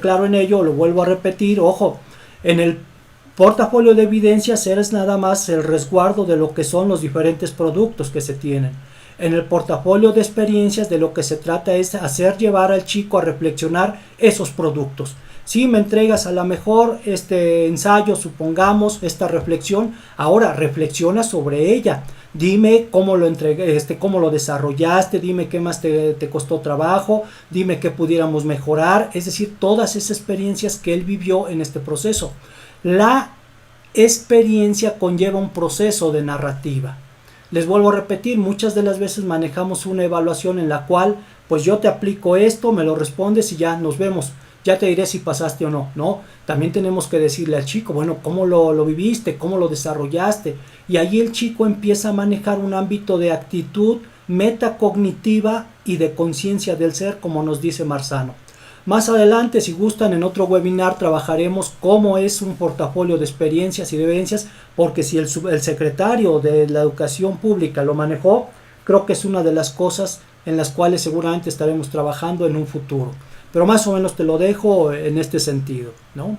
claro en ello, lo vuelvo a repetir. Ojo, en el portafolio de evidencias es nada más el resguardo de lo que son los diferentes productos que se tienen. En el portafolio de experiencias de lo que se trata es hacer llevar al chico a reflexionar esos productos. Si me entregas a lo mejor este ensayo, supongamos, esta reflexión, ahora reflexiona sobre ella. Dime cómo lo entregué, cómo lo desarrollaste, dime qué más te costó trabajo, dime qué pudiéramos mejorar, es decir, todas esas experiencias que él vivió en este proceso. La experiencia conlleva un proceso de narrativa. Les vuelvo a repetir, muchas de las veces manejamos una evaluación en la cual, pues yo te aplico esto, me lo respondes y ya nos vemos. Ya te diré si pasaste o no, ¿no? También tenemos que decirle al chico, bueno, ¿cómo lo viviste? ¿Cómo lo desarrollaste? Y ahí el chico empieza a manejar un ámbito de actitud metacognitiva y de conciencia del ser, como nos dice Marzano. Más adelante, si gustan, en otro webinar trabajaremos cómo es un portafolio de experiencias y de evidencias, porque si el secretario de la Educación Pública lo manejó, creo que es una de las cosas en las cuales seguramente estaremos trabajando en un futuro. Pero más o menos te lo dejo en este sentido, ¿no?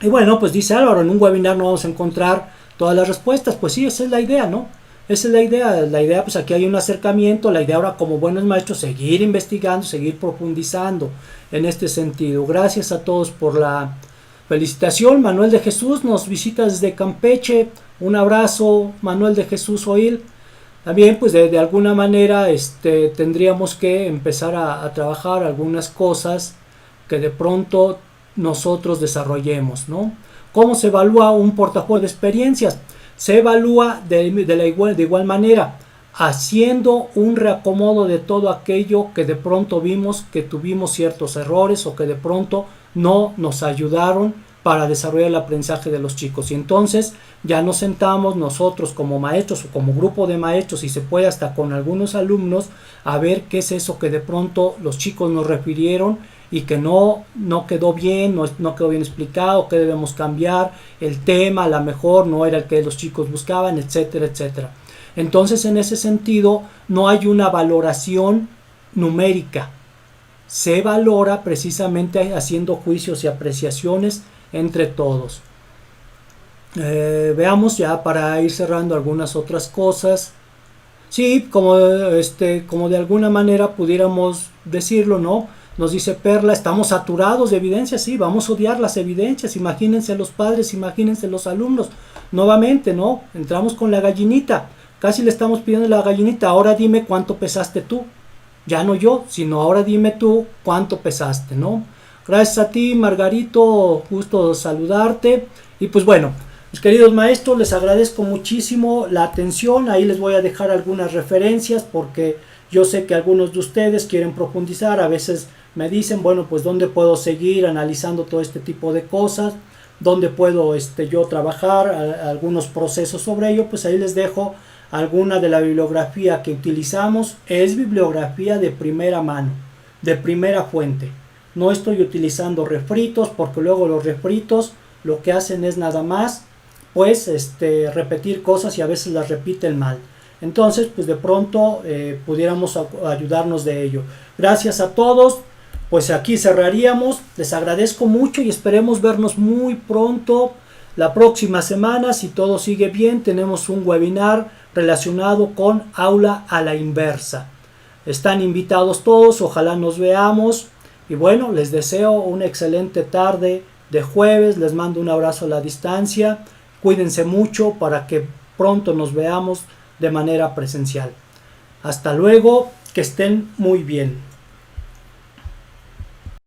Y bueno, pues dice Álvaro, en un webinar no vamos a encontrar todas las respuestas. Pues sí, esa es la idea, ¿no? Esa es la idea. La idea, pues aquí hay un acercamiento. La idea ahora, como buenos maestros, seguir investigando, seguir profundizando en este sentido. Gracias a todos por la felicitación. Manuel de Jesús nos visita desde Campeche. Un abrazo, Manuel de Jesús Oil. También pues de alguna manera tendríamos que empezar a trabajar algunas cosas que de pronto nosotros desarrollemos, ¿no? ¿Cómo se evalúa un portafolio de experiencias? Se evalúa de igual manera, haciendo un reacomodo de todo aquello que de pronto vimos que tuvimos ciertos errores o que de pronto no nos ayudaron para desarrollar el aprendizaje de los chicos. Y entonces ya nos sentamos nosotros como maestros o como grupo de maestros, y se puede hasta con algunos alumnos, a ver qué es eso que de pronto los chicos nos refirieron y que no quedó bien, no quedó bien explicado, qué debemos cambiar, el tema a lo mejor no era el que los chicos buscaban, etcétera, etcétera. Entonces en ese sentido no hay una valoración numérica, se valora precisamente haciendo juicios y apreciaciones entre todos. Veamos ya para ir cerrando algunas otras cosas. Sí, como de alguna manera pudiéramos decirlo, ¿no? Nos dice Perla, estamos saturados de evidencias. Sí, vamos a odiar las evidencias. Imagínense los padres, imagínense los alumnos. Nuevamente, ¿no? Entramos con la gallinita. Casi le estamos pidiendo a la gallinita, ahora dime cuánto pesaste tú. Ya no yo, sino ahora dime tú cuánto pesaste, ¿no? Gracias a ti, Margarito, gusto saludarte. Y pues bueno, mis queridos maestros, les agradezco muchísimo la atención. Ahí les voy a dejar algunas referencias porque yo sé que algunos de ustedes quieren profundizar. A veces me dicen, bueno, pues ¿dónde puedo seguir analizando todo este tipo de cosas? ¿Dónde puedo yo trabajar algunos procesos sobre ello? Pues ahí les dejo alguna de la bibliografía que utilizamos. Es bibliografía de primera mano, de primera fuente. No estoy utilizando refritos, porque luego los refritos lo que hacen es nada más pues repetir cosas y a veces las repiten mal. Entonces pues de pronto pudiéramos ayudarnos de ello. Gracias a todos. Pues aquí cerraríamos. Les agradezco mucho y esperemos vernos muy pronto. La próxima semana, si todo sigue bien, tenemos un webinar relacionado con aula a la inversa. Están invitados todos, ojalá nos veamos. Y bueno, les deseo una excelente tarde de jueves. Les mando un abrazo a la distancia. Cuídense mucho para que pronto nos veamos de manera presencial. Hasta luego, que estén muy bien.